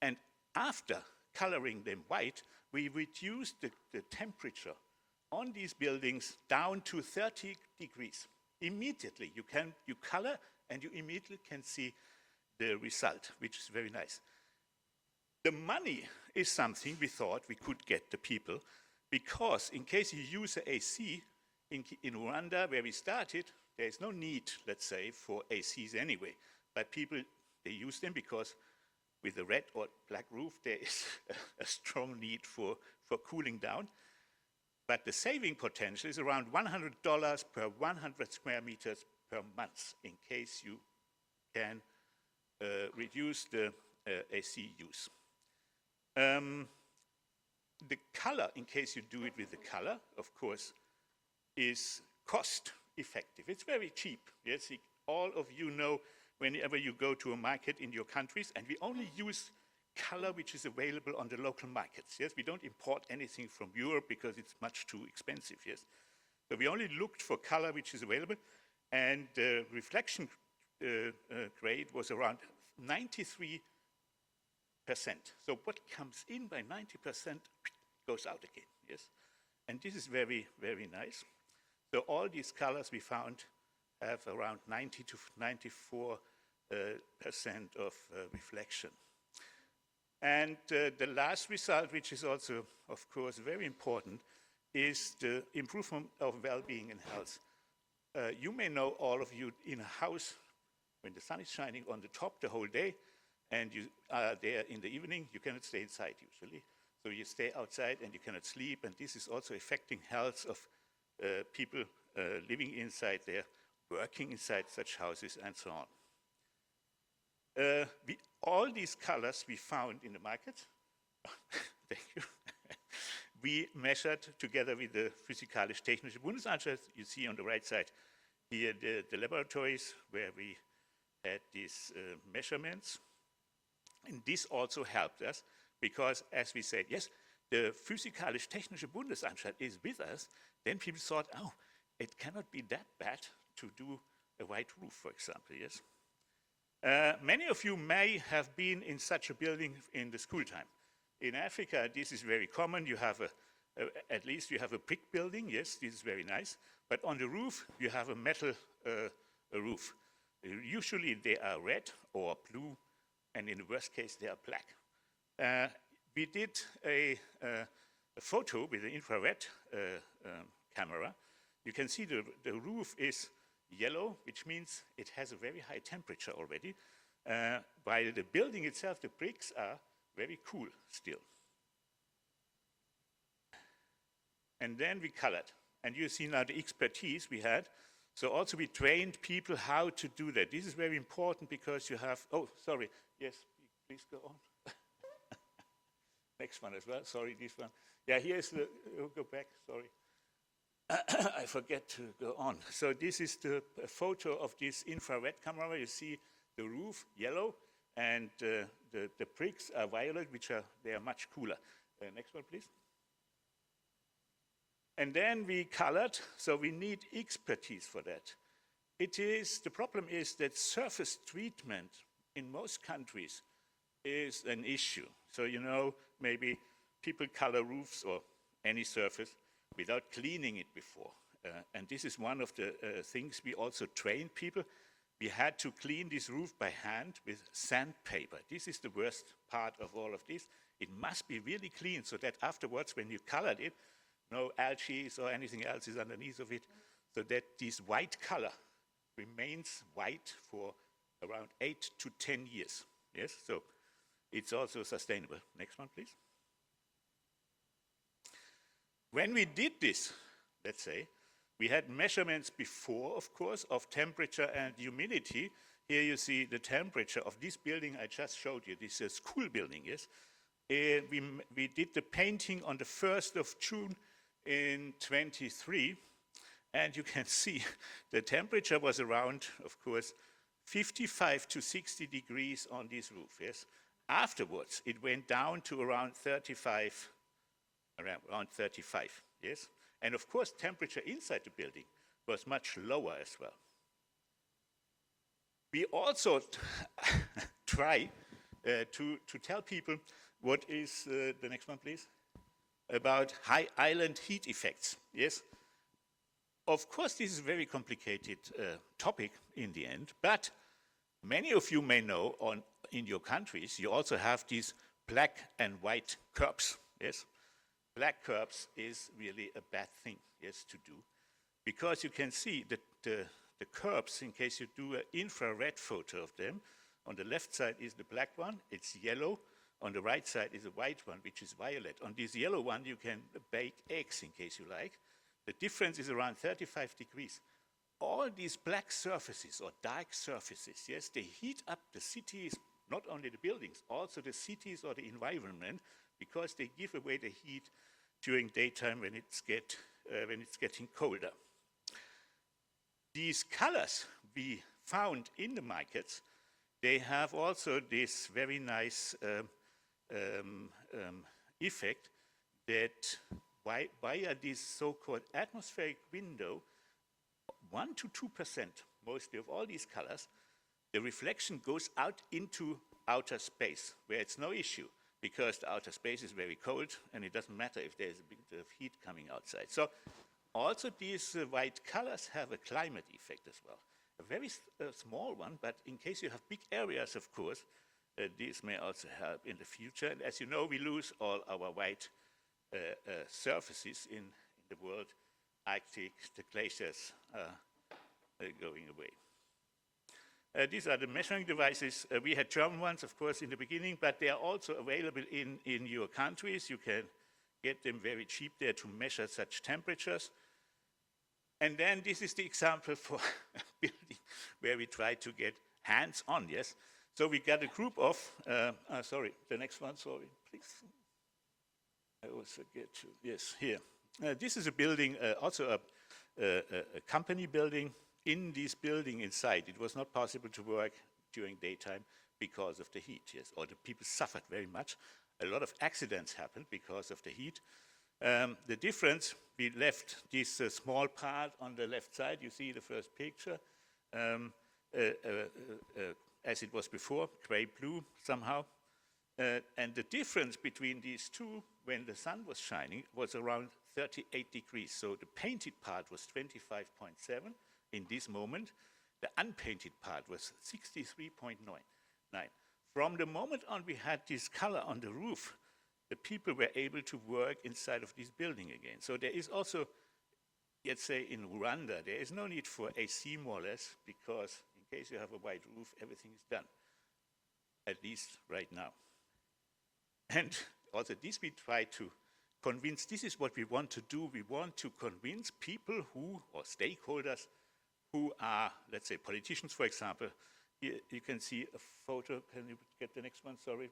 And after coloring them white, we reduced the temperature on these buildings down to 30 degrees. Immediately, you color and you immediately can see the result, which is very nice. The money is something we thought we could get the people, because in case you use a AC in Rwanda, where we started, there is no need, let's say, for ACs anyway. But people, they use them because with the red or black roof, there is a strong need for cooling down. But the saving potential is around $100 per 100 square meters per month, in case you can reduce the AC use. The color, in case you do it with the color, of course, is cost effective. It's very cheap. Yes, all of you know whenever you go to a market in your countries, and we only use color which is available on the local markets. Yes, we don't import anything from Europe because it's much too expensive. Yes, so we only looked for color which is available, and the reflection grade was around 93%. So what comes in by 90% goes out again. Yes, and this is very, very nice. So all these colors we found have around 90 to 94% of reflection. And the last result, which is also, of course, very important, is the improvement of well-being and health. You may know, all of you, in a house, when the sun is shining on the top the whole day, and you are there in the evening, you cannot stay inside usually. So you stay outside and you cannot sleep, and this is also affecting health of people living inside there, working inside such houses, and so on. All these colors we found in the market, thank you, we measured together with the Physikalisch-Technische Bundesanstalt. You see on the right side here the laboratories where we had these measurements. And this also helped us because, as we said, yes, the Physikalisch-Technische Bundesanstalt is with us. Then people thought, oh, it cannot be that bad to do a white roof, for example, yes? Many of you may have been in such a building in the school time. In Africa, this is very common. You have at least you have a brick building, yes, this is very nice. But on the roof, you have a metal roof. Usually they are red or blue, and in the worst case, they are black. We did a photo with an infrared camera. You can see the roof is yellow, which means it has a very high temperature already, while the building itself, the bricks, are very cool still. And then we colored. And you see now the expertise we had. So also we trained people how to do that. This is very important because you have, oh, sorry, yes, please go on. Next one as well, sorry, this one. Yeah, here's the, go back, sorry. I forget to go on. So this is the photo of this infrared camera. You see the roof yellow, and the bricks are violet, which are, they are much cooler. Next one, please. And then we colored, so we need expertise for that. The problem is that surface treatment in most countries is an issue. So, you know, maybe people color roofs or any surface without cleaning it before. And this is one of the things we also trained people. We had to clean this roof by hand with sandpaper. This is the worst part of all of this. It must be really clean so that afterwards, when you colored it, no algae or anything else is underneath of it, so that this white color remains white for around 8 to 10 years. Yes, so it's also sustainable. Next one, please. When we did this, let's say, we had measurements before, of course, of temperature and humidity. Here you see the temperature of this building I just showed you. This is a school building, yes? We did the painting on the 1st of June in 23, and you can see the temperature was around, of course, 55 to 60 degrees on this roof, yes? Afterwards, it went down to around 35, yes? And of course, temperature inside the building was much lower as well. We also try to tell people what is, the next one please, about high island heat effects. Yes, of course, this is a very complicated topic in the end, but many of you may know in your countries, you also have these black and white curbs. Yes, black curbs is really a bad thing, yes, to do, because you can see that the curbs, in case you do an infrared photo of them, on the left side is the black one, it's yellow. On the right side is a white one, which is violet. On this yellow one, you can bake eggs, in case you like. The difference is around 35 degrees. All these black surfaces or dark surfaces, yes, they heat up the cities, not only the buildings, also the cities or the environment, because they give away the heat during daytime when it's getting colder. These colors we found in the markets, they have also this very nice effect that via this so-called atmospheric window, 1 to 2%, mostly of all these colors, the reflection goes out into outer space, where it's no issue, because the outer space is very cold, and it doesn't matter if there's a bit of heat coming outside. So also these white colors have a climate effect as well. A very small one, but in case you have big areas, of course, these may also help in the future. And as you know, we lose all our white surfaces in the world. Arctic, the glaciers are going away. These are the measuring devices. We had German ones, of course, in the beginning, but they are also available in your countries. You can get them very cheap there to measure such temperatures. And then this is the example for a building where we try to get hands-on, yes? So we got a group of, sorry, the next one, sorry, please. I always forget to, yes, here. This is a building, also a company building. In this building inside, it was not possible to work during daytime because of the heat, yes, or the people suffered very much. A lot of accidents happened because of the heat. The difference, we left this small part on the left side. You see the first picture, as it was before, gray-blue somehow. And the difference between these two, when the sun was shining, was around 38 degrees. So the painted part was 25.7 in this moment. The unpainted part was 63.9. From the moment on we had this color on the roof, the people were able to work inside of this building again. So there is also, let's say in Rwanda, there is no need for AC more or less, because in case you have a white roof, everything is done, at least right now. And also this we try to convince, this is what we want to do. We want to convince people who, or stakeholders, who are, let's say, politicians, for example. Here you can see a photo. Can you get the next one? Sorry.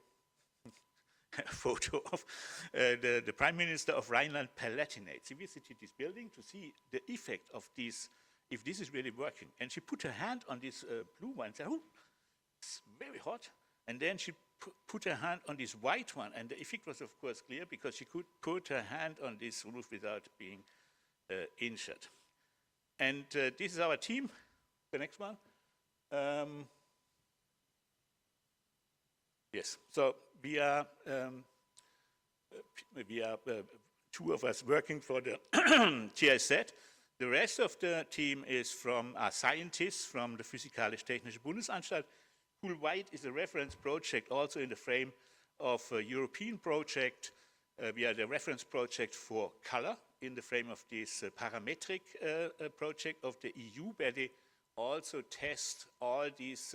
A photo of the Prime Minister of Rhineland-Palatinate. She visited this building to see the effect of this, if this is really working. And she put her hand on this blue one and said, oh, it's very hot. And then she put her hand on this white one. And the effect was, of course, clear because she could put her hand on this roof without being injured. And this is our team. The next one. Yes, so we are two of us working for the GIZ. The rest of the team is from scientists from the Physikalisch-Technische Bundesanstalt. Cool White is a reference project also in the frame of a European project. We are the reference project for color in the frame of this parametric project of the EU, where they also test all these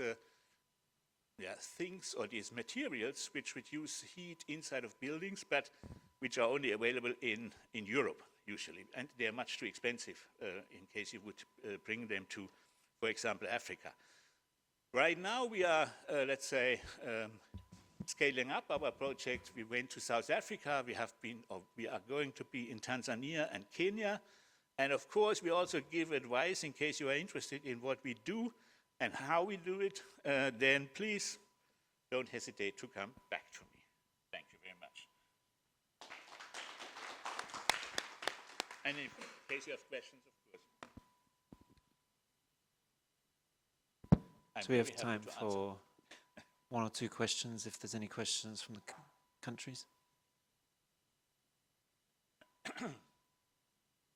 things or these materials which reduce heat inside of buildings, but which are only available in Europe usually, and they are much too expensive in case you would bring them to, for example, Africa. Right now we are, let's say, scaling up our project. We went to South Africa. We have been, or we are going to be in Tanzania and Kenya, and of course we also give advice in case you are interested in what we do and how we do it, then please don't hesitate to come back to me. Thank you very much. And in case you have questions, of course. So we have time for one or two questions, if there's any questions from the countries.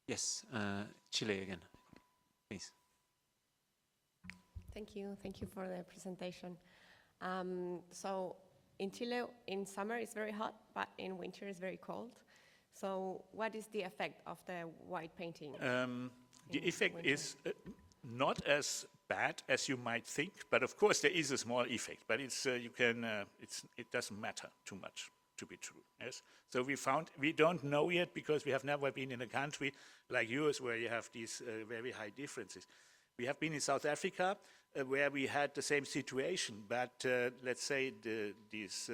Yes, Chile again, please. Thank you. Thank you for the presentation. So in Chile, in summer it's very hot, but in winter it's very cold. So what is the effect of the white painting? The effect is not as bad as you might think, but of course there is a small effect. But it's it doesn't matter too much to be true. Yes. So we don't know yet because we have never been in a country like yours where you have these very high differences. We have been in South Africa where we had the same situation, but let's say this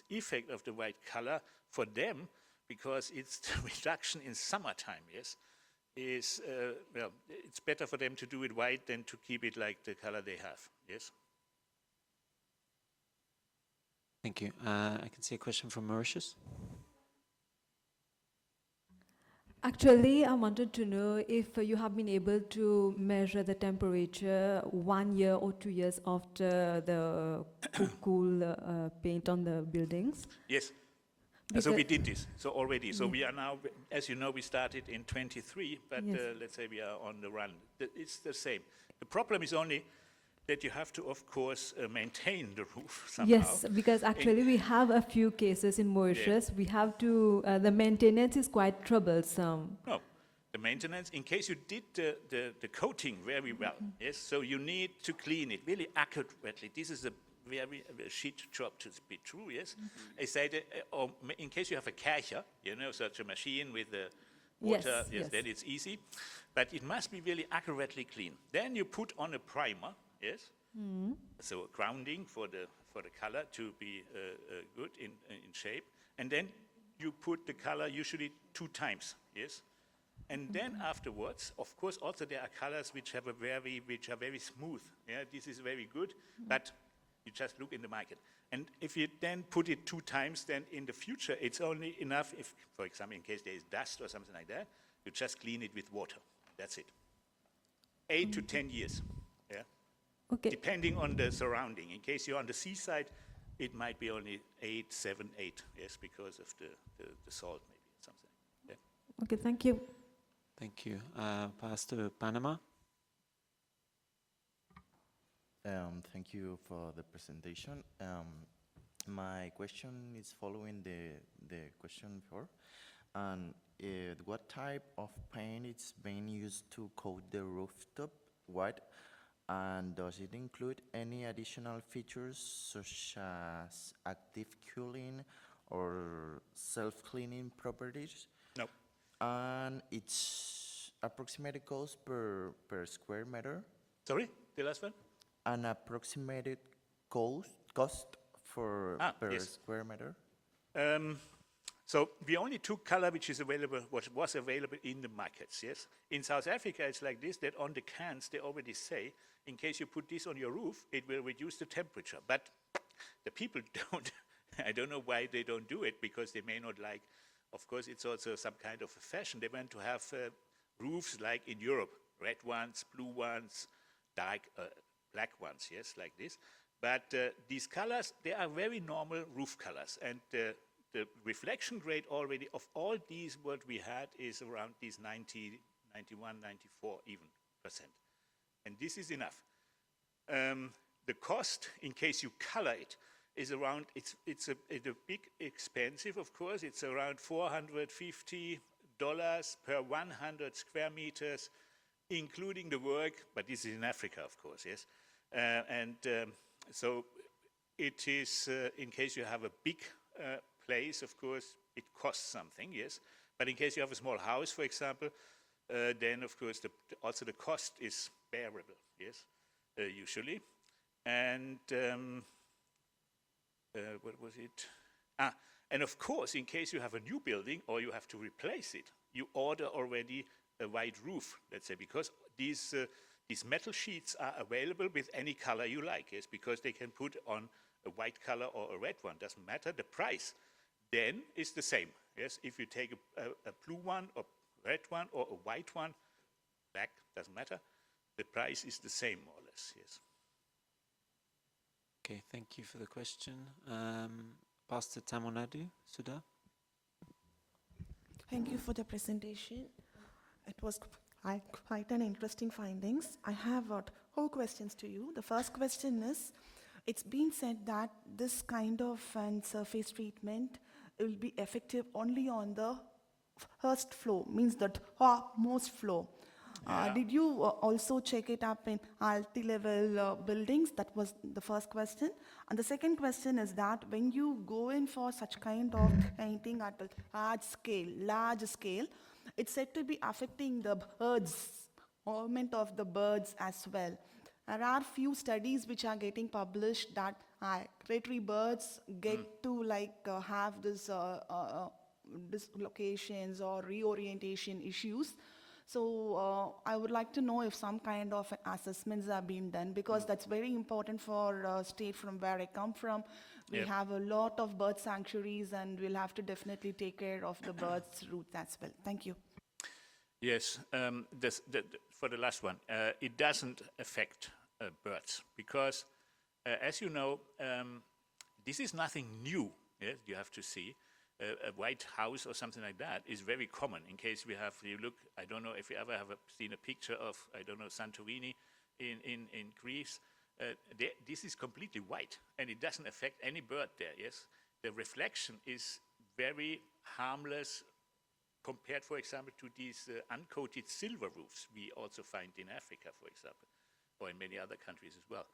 effect of the white color for them, because it's the reduction in summertime, yes, is, well, it's better for them to do it white than to keep it like the color they have, yes. Thank you. I can see a question from Mauritius. Actually, I wanted to know if you have been able to measure the temperature 1 year or 2 years after the cool paint on the buildings. Yes. So we did this, so already. So we are now, as you know, we started in 23, but Yes. Let's say we are on the run. It's the same. The problem is only that you have to, of course, maintain the roof somehow. Yes, because actually we have a few cases in Mauritius. We have to, the maintenance is quite troublesome. No, the maintenance, in case you did the coating very well, yes, so you need to clean it really accurately. This is a very shit job to be true, yes. I say that, or in case you have a Kercher, you know, such a machine with the water, yes, then it's easy. But it must be really accurately clean. Then you put on a primer, yes, so a grounding for the color to be good in shape, and then you put the color usually 2 times, yes, and then afterwards, of course, also there are colors which are very smooth. Yeah, this is very good, but you just look in the market, and if you then put it 2 times, then in the future it's only enough if, for example, in case there is dust or something like that, you just clean it with water. That's it. 8 to 10 years. Yeah. Okay. Depending on the surrounding. In case you're on the seaside, it might be only 8, 7, 8, yes, because of the salt maybe, something. Yeah. Okay, thank you. Thank you. Pastor Panama. Thank you for the presentation. My question is following the question before. And what type of paint is being used to coat the rooftop white? And does it include any additional features such as active cooling or self-cleaning properties? No. And its approximate cost per square meter? Sorry, the last one? An approximated cost for per square meter? So the only 2 color which is available, was available in the markets, yes? In South Africa, it's like this, that on the cans, they already say, in case you put this on your roof, it will reduce the temperature. But the people don't, I don't know why they don't do it, because they may not like, of course, it's also some kind of a fashion. They want to have roofs like in Europe, red ones, blue ones, dark, black ones, yes, like this. But these colors, they are very normal roof colors. And the reflection rate already of all these what we had is around these 90, 91, 94 even %. And this is enough. The cost, in case you color it, is around, it's a big expensive, of course. It's around $450 per 100 square meters, including the work, but this is in Africa, of course, yes. So it is, in case you have a big place, of course, it costs something, yes. But in case you have a small house, for example, then, of course, also the cost is bearable, yes, usually. And what was it? And of course, in case you have a new building or you have to replace it, you order already a white roof, let's say, because these metal sheets are available with any color you like, yes, because they can put on a white color or a red one, doesn't matter. The price then is the same, yes. If you take a blue one or red one or a white one, black, doesn't matter, the price is the same, more or less, yes. Okay, thank you for the question. Pastor Tamonadu, Sudha. Thank you for the presentation. It was quite an interesting findings. I have 4 questions to you. The first question is, it's been said that this kind of surface treatment will be effective only on the first floor, means the topmost floor. Did you also check it up in multi-level buildings? That was the first question. And the second question is that when you go in for such kind of painting at a large scale, it's said to be affecting the birds, movement of the birds as well. There are few studies which are getting published that migratory birds get to have this dislocations or reorientation issues. So I would like to know if some kind of assessments are being done, because that's very important for state from where I come from. We Yep. have a lot of bird sanctuaries and we'll have to definitely take care of the birds' routes as well. Thank you. Yes, for the last one, it doesn't affect birds because, as you know, this is nothing new. Yes, you have to see. A white house or something like that is very common. In case you look, I don't know if you ever have seen a picture of, I don't know, Santorini in Greece. This is completely white and it doesn't affect any bird there, yes? The reflection is very harmless compared, for example, to these uncoated silver roofs we also find in Africa, for example, or in many other countries as well.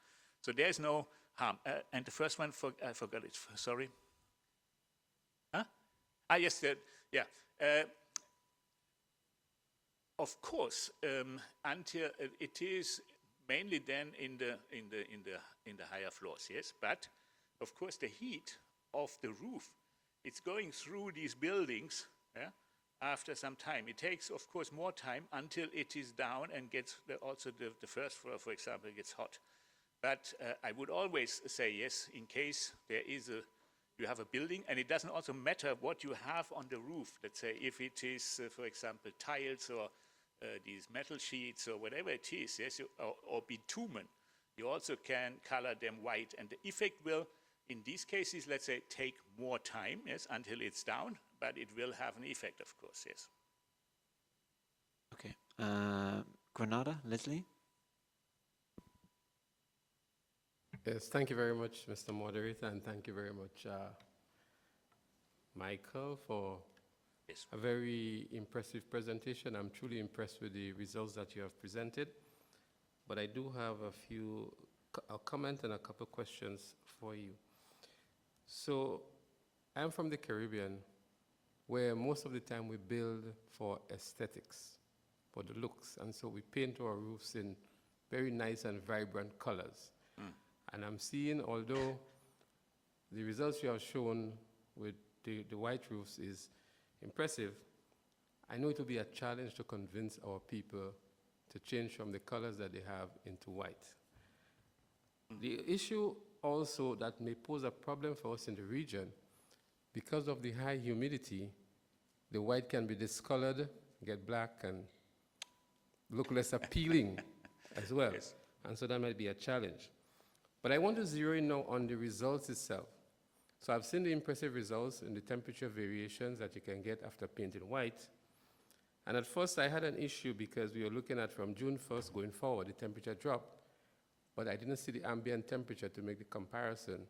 So there's no harm. And the first one, I forgot it, sorry. Huh? Yes, yeah. Of course, until it is mainly then in the higher floors, yes. But of course, the heat of the roof, it's going through these buildings. Yeah? After some time, it takes, of course, more time until it is down and gets also the first floor, for example, gets hot. But I would always say yes, in case there is you have a building, and it doesn't also matter what you have on the roof. Let's say if it is, for example, tiles or these metal sheets or whatever it is, yes, or bitumen, you also can color them white, and the effect will, in these cases, let's say, take more time, yes, until it's down, but it will have an effect, of course, yes. Okay. Granada, Leslie? Yes, thank you very much, Mr. Moderator, and thank you very much, Michael, for a very impressive presentation. I'm truly impressed with the results that you have presented, but I do have a comment and a couple of questions for you. So, I'm from the Caribbean, where most of the time we build for aesthetics, for the looks, and so we paint our roofs in very nice and vibrant colors. And I'm seeing, although the results you have shown with the white roofs is impressive, I know it will be a challenge to convince our people to change from the colors that they have into white. The issue also that may pose a problem for us in the region, because of the high humidity, the white can be discolored, get black, and look less appealing as well. Yes. And so that might be a challenge. But I want to zero in now on the results itself. So I've seen the impressive results in the temperature variations that you can get after painting white. And at first I had an issue because we were looking at from June 1st going forward, the temperature dropped, but I didn't see the ambient temperature to make the comparison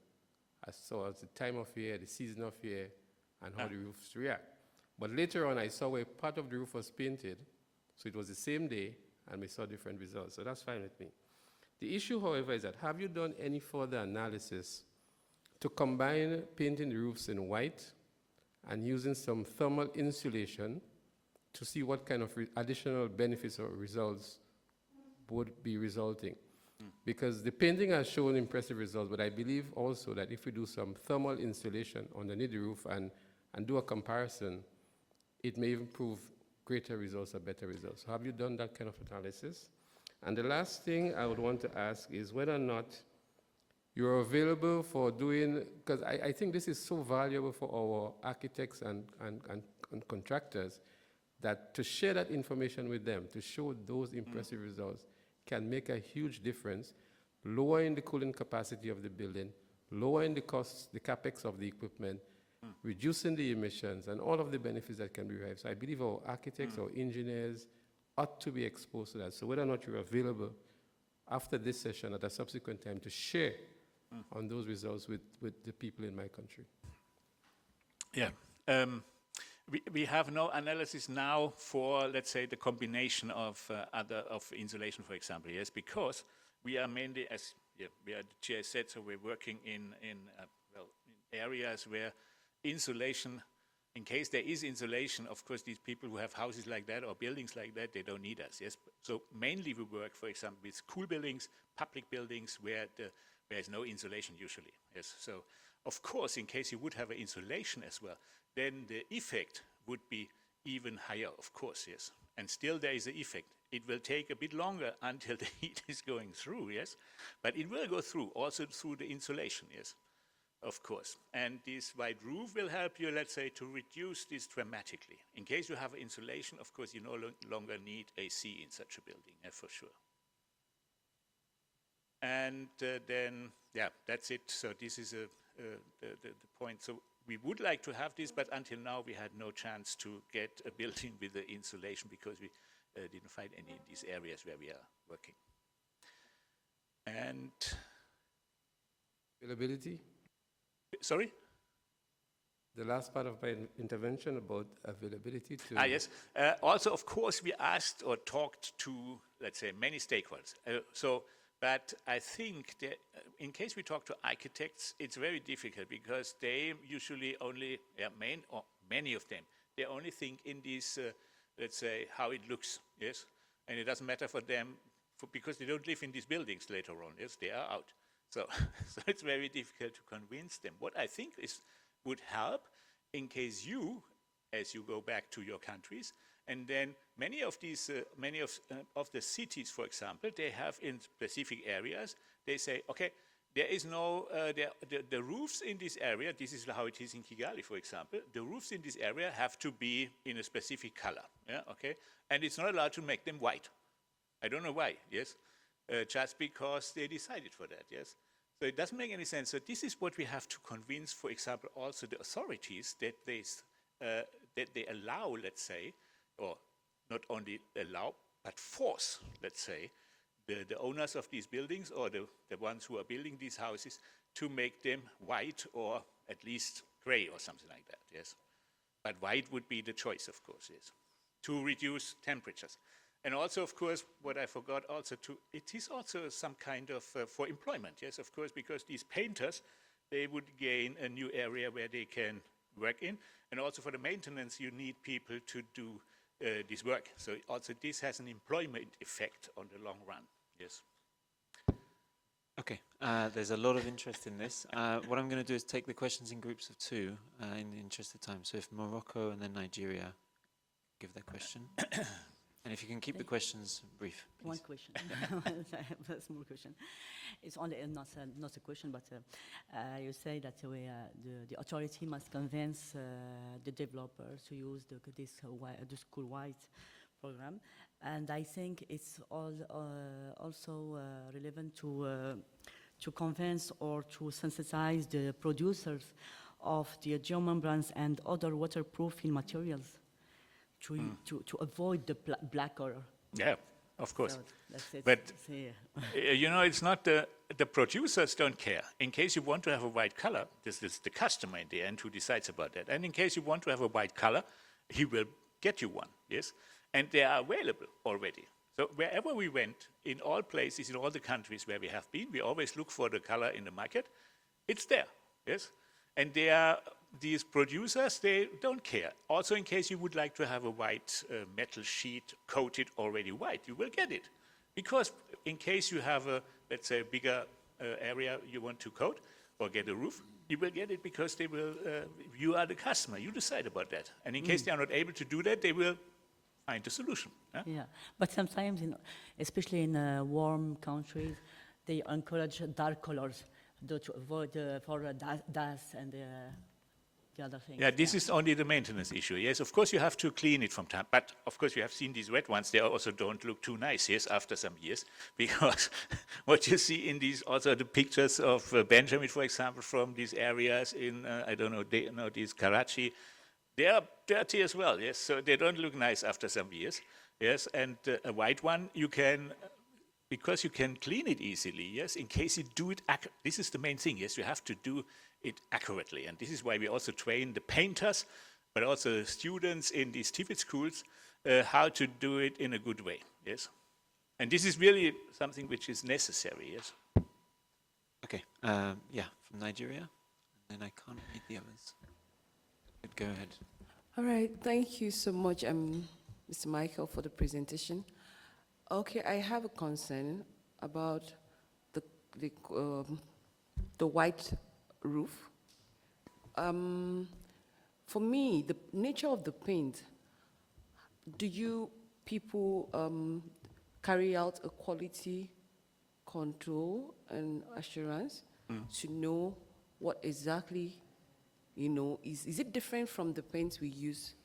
as so as the time of year, the season of year, and how the roofs react. But later on I saw where part of the roof was painted, so it was the same day, and we saw different results, so that's fine with me. The issue, however, is that have you done any further analysis to combine painting the roofs in white and using some thermal insulation to see what kind of additional benefits or results would be resulting? Because the painting has shown impressive results, but I believe also that if we do some thermal insulation underneath the roof and do a comparison, it may even prove greater results or better results. So have you done that kind of analysis? And the last thing I would want to ask is whether or not you're available for doing, because I think this is so valuable for our architects and contractors, that to share that information with them, to show those impressive results, can make a huge difference, lowering the cooling capacity of the building, lowering the costs, the capex of the equipment, reducing the emissions, and all of the benefits that can be derived. So I believe our architects, our engineers ought to be exposed to that. So whether or not you're available after this session at a subsequent time to share on those results with the people in my country. Yeah. We have no analysis now for, let's say, the combination of insulation, for example, yes, because we are mainly, as we are the chair said, so we're working in areas where insulation, in case there is insulation, of course, these people who have houses like that or buildings like that, they don't need us, yes. So mainly we work, for example, with school buildings, public buildings, where there is no insulation usually, yes. So, of course, in case you would have an insulation as well, then the effect would be even higher, of course, yes. And still there is an effect. It will take a bit longer until the heat is going through, yes. But it will go through, also through the insulation, yes, of course. And this white roof will help you, let's say, to reduce this dramatically. In case you have insulation, of course, you no longer need AC in such a building, for sure. And then, yeah, that's it. So this is the point. So we would like to have this, but until now we had no chance to get a building with the insulation because we didn't find any in these areas where we are working. And availability? Sorry? The last part of my intervention about availability to... yes. Also, of course, we asked or talked to, let's say, many stakeholders. But I think that in case we talk to architects, it's very difficult because they usually only, many of them, they only think in this, let's say, how it looks, yes? And it doesn't matter for them because they don't live in these buildings later on, yes? They are out. So it's very difficult to convince them. What I think would help in case you, as you go back to your countries, and then many of these, of the cities, for example, they have in specific areas, they say, okay, there is no, the roofs in this area, this is how it is in Kigali, for example, the roofs in this area have to be in a specific color, yeah, okay? And it's not allowed to make them white. I don't know why, yes? Just because they decided for that, yes? So it doesn't make any sense. So this is what we have to convince, for example, also the authorities that they allow, let's say, or not only allow, but force, let's say, the owners of these buildings or the ones who are building these houses to make them white or at least gray or something like that, yes. But white would be the choice, of course, yes, to reduce temperatures. And also, of course, what I forgot also it is also some kind of, for employment, yes, of course, because these painters, they would gain a new area where they can work in. And also for the maintenance, you need people to do this work. So also this has an employment effect on the long run, yes. Okay, there's a lot of interest in this. What I'm going to do is take the questions in groups of two in the interest of time. So if Morocco and then Nigeria give their question. And if you can keep the questions brief, please. One question. I have a small question. It's only not a question, but you say that the authority must convince the developers to use the school-wide program, and I think it's also relevant to convince or to sensitize the producers of the geomembranes and other waterproofing materials. To avoid the black color. Yeah, of course. So but, you know, it's not the producers don't care. In case you want to have a white color, this is the customer in the end who decides about that. And in case you want to have a white color, he will get you one, yes? And they are available already. So wherever we went, in all places, in all the countries where we have been, we always look for the color in the market. It's there, yes? And these producers, they don't care. Also, in case you would like to have a white metal sheet coated already white, you will get it. Because in case you have a, let's say, a bigger area you want to coat or get a roof, you will get it because they will, you are the customer, you decide about that. And in case they are not able to do that, they will find a solution. Huh? Yeah, but sometimes, especially in warm countries, they encourage dark colors to avoid for dust and the other things. Yeah, this is only the maintenance issue. Yes, of course you have to clean it from time, but of course you have seen these red ones. They also don't look too nice, yes, after some years, because what you see in these, also the pictures of Benjamin, for example, from these areas in, I don't know, these Karachi, they are dirty as well, yes, so they don't look nice after some years, yes, and a white one you can, because you can clean it easily, yes, in case you do it, this is the main thing, yes, you have to do it accurately, and this is why we also train the painters, but also the students in these TVET schools, how to do it in a good way, yes. And this is really something which is necessary, yes. Okay, yeah, from Nigeria, and then I can't read the others. Go ahead. All right, thank you so much, Mr. Michael, for the presentation. Okay, I have a concern about the white roof. For me, the nature of the paint, do you people carry out a quality control and assurance to know what exactly, you know, is it different from the paints we use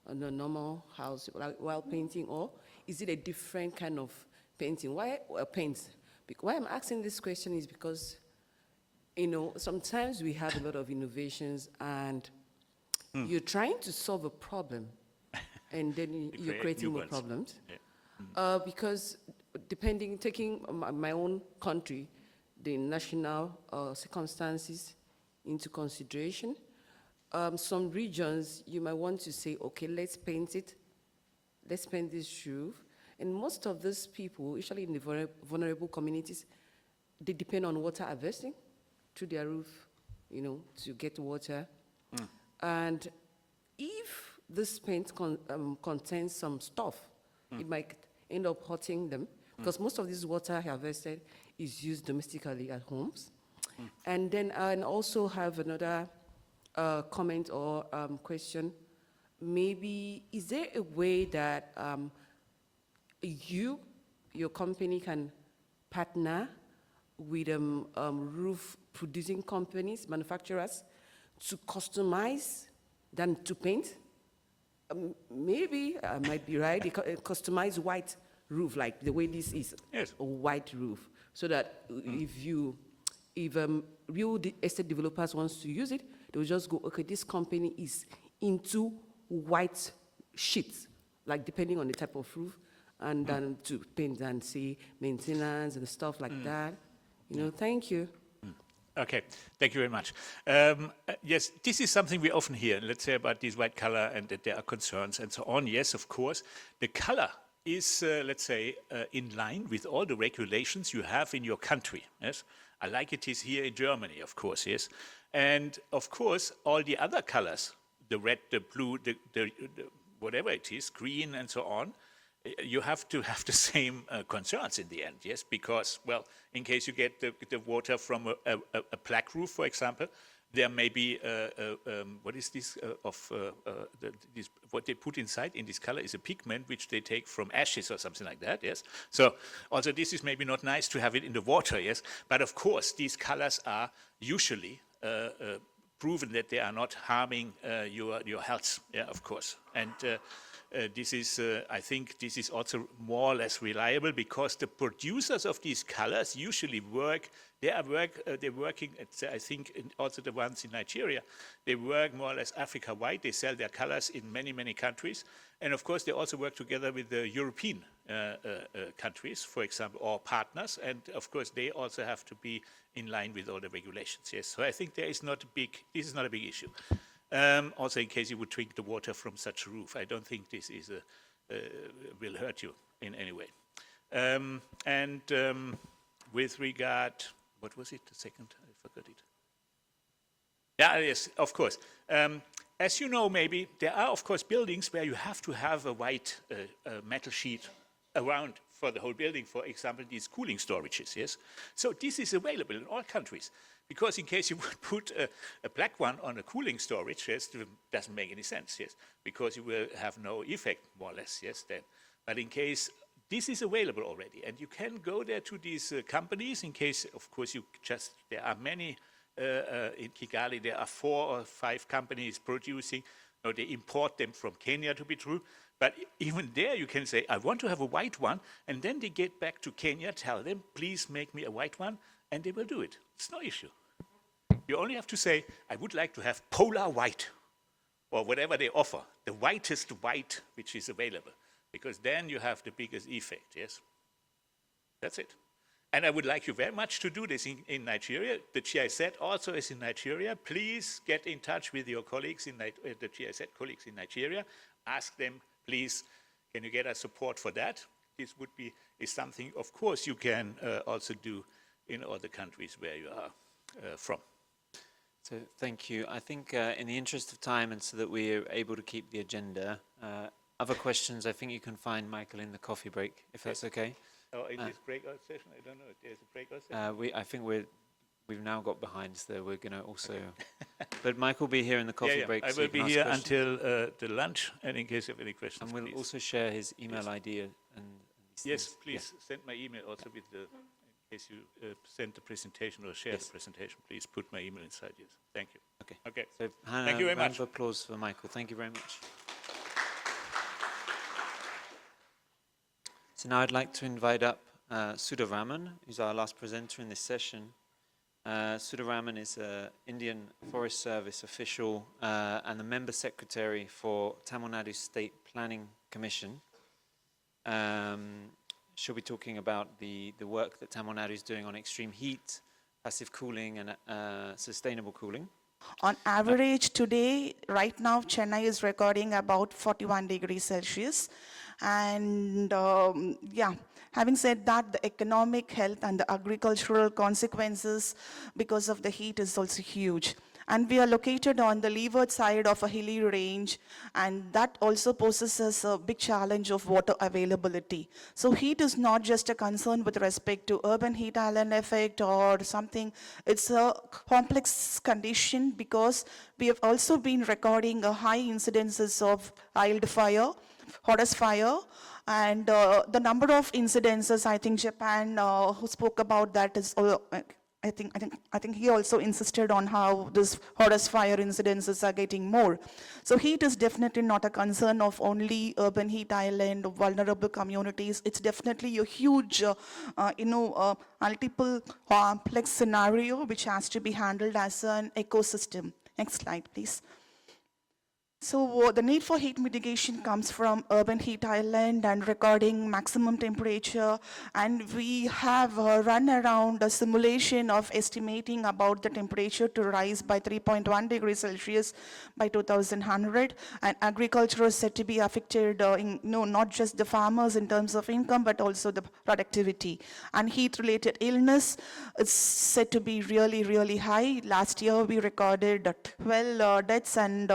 on a normal house while painting, or is it a different kind of painting? Why paints? Why I'm asking this question is because, you know, sometimes we have a lot of innovations and you're trying to solve a problem and then you're creating more problems. Yeah. Because taking my own country, the national circumstances into consideration, some regions you might want to say, okay, let's paint it, let's paint this roof. And most of those people, usually in the vulnerable communities, they depend on water harvesting through their roof, you know, to get water. And if this paint contains some stuff, it might end up hurting them, because most of this water harvested is used domestically at homes. And then I also have another comment or question. Maybe, is there a way that your company can partner with roof producing companies, manufacturers, to customize than to paint? Maybe I might be right, customize white roof, like the way this is, a white roof, so that if real estate developers wants to use it, they'll just go, okay, this company is into white sheets, like depending on the type of roof, and then to paint and say maintenance and stuff like that. You know, thank you. Okay, thank you very much. Yes, this is something we often hear, let's say, about this white color and that there are concerns and so on. Yes, of course. The color is, let's say, in line with all the regulations you have in your country. Yes, I like it is here in Germany, of course, yes. And of course, all the other colors, the red, the blue, the whatever it is, green and so on, you have to have the same concerns in the end, yes, because, well, in case you get the water from a plaque roof, for example, there may be, what is this, what they put inside in this color is a pigment which they take from ashes or something like that, yes. So also this is maybe not nice to have it in the water, yes, but of course these colors are usually proven that they are not harming your health, yeah, of course. And this is, I think this is also more or less reliable, because the producers of these colors usually work, they're working, I think also the ones in Nigeria, they work more or less Africa-wide, they sell their colors in many, many countries. And of course, they also work together with the European countries, for example, or partners. And of course, they also have to be in line with all the regulations, yes. So I think there is not a big, this is not a big issue. Also, in case you would drink the water from such a roof, I don't think this is will hurt you in any way. With regard, what was it? The second, I forgot it. Yeah, yes, of course. As you know, maybe there are, of course, buildings where you have to have a white metal sheet around for the whole building. For example, these cooling storages. Yes. So this is available in all countries. Because in case you would put a black one on a cooling storage, yes, it doesn't make any sense, yes, because you will have no effect, more or less, yes, then. But in case this is available already, and you can go there to these companies, in case, of course, there are many in Kigali, there are 4 or 5 companies producing. No, they import them from Kenya, to be true. But even there, you can say, I want to have a white one, and then they get back to Kenya, tell them, please make me a white one, and they will do it. It's no issue. You only have to say, I would like to have polar white, or whatever they offer, the whitest white which is available, because then you have the biggest effect, yes? That's it. And I would like you very much to do this in Nigeria. The GIZ also is in Nigeria. Please get in touch with your colleagues in the GIZ colleagues in Nigeria. Ask them, please, can you get us support for that? This would be something, of course, you can also do in other countries where you are from. So thank you. I think in the interest of time and so that we're able to keep the agenda, other questions I think you can find Michael in the coffee break, if that's okay. Oh, in this breakout session? I don't know if there's a breakout session. I think we've now got behind, so we're going to also... But Mike will be here in the coffee break. I so will you can be ask here questions. until the lunch, and in case you have any questions, And we'll please. also share his email ID and these Yes, things. please send my email also with the... In case you send the presentation or share the presentation, please put my email inside. Yes, thank you. Okay. Okay. So Thank you very round much. of applause for Michael. Thank you very much. So now I'd like to invite up Sudha Raman, who's our last presenter in this session. Sudha Raman is an Indian Forest Service official and the member secretary for Tamil Nadu State Planning Commission. She'll be talking about the work that Tamil Nadu is doing on extreme heat, passive cooling, and sustainable cooling. On average today, right now, Chennai is recording about 41 degrees Celsius. And yeah, having said that, the economic, health, and the agricultural consequences because of the heat is also huge. And we are located on the leeward side of a hilly range, and that also poses us a big challenge of water availability. So heat is not just a concern with respect to urban heat island effect or something. It's a complex condition because we have also been recording a high incidences of wildfire, forest fire, and the number of incidences, I think Japan, who spoke about that, is I think he also insisted on how this forest fire incidences are getting more. So heat is definitely not a concern of only urban heat island, vulnerable communities. It's definitely a huge, multiple complex scenario which has to be handled as an ecosystem. Next slide, please. So the need for heat mitigation comes from urban heat island and recording maximum temperature, and we have run around a simulation of estimating about the temperature to rise by 3.1 degrees Celsius by 2100, and agriculture is said to be affected, not just the farmers in terms of income, but also the productivity. And heat-related illness is said to be really, really high. Last year we recorded 12 deaths and,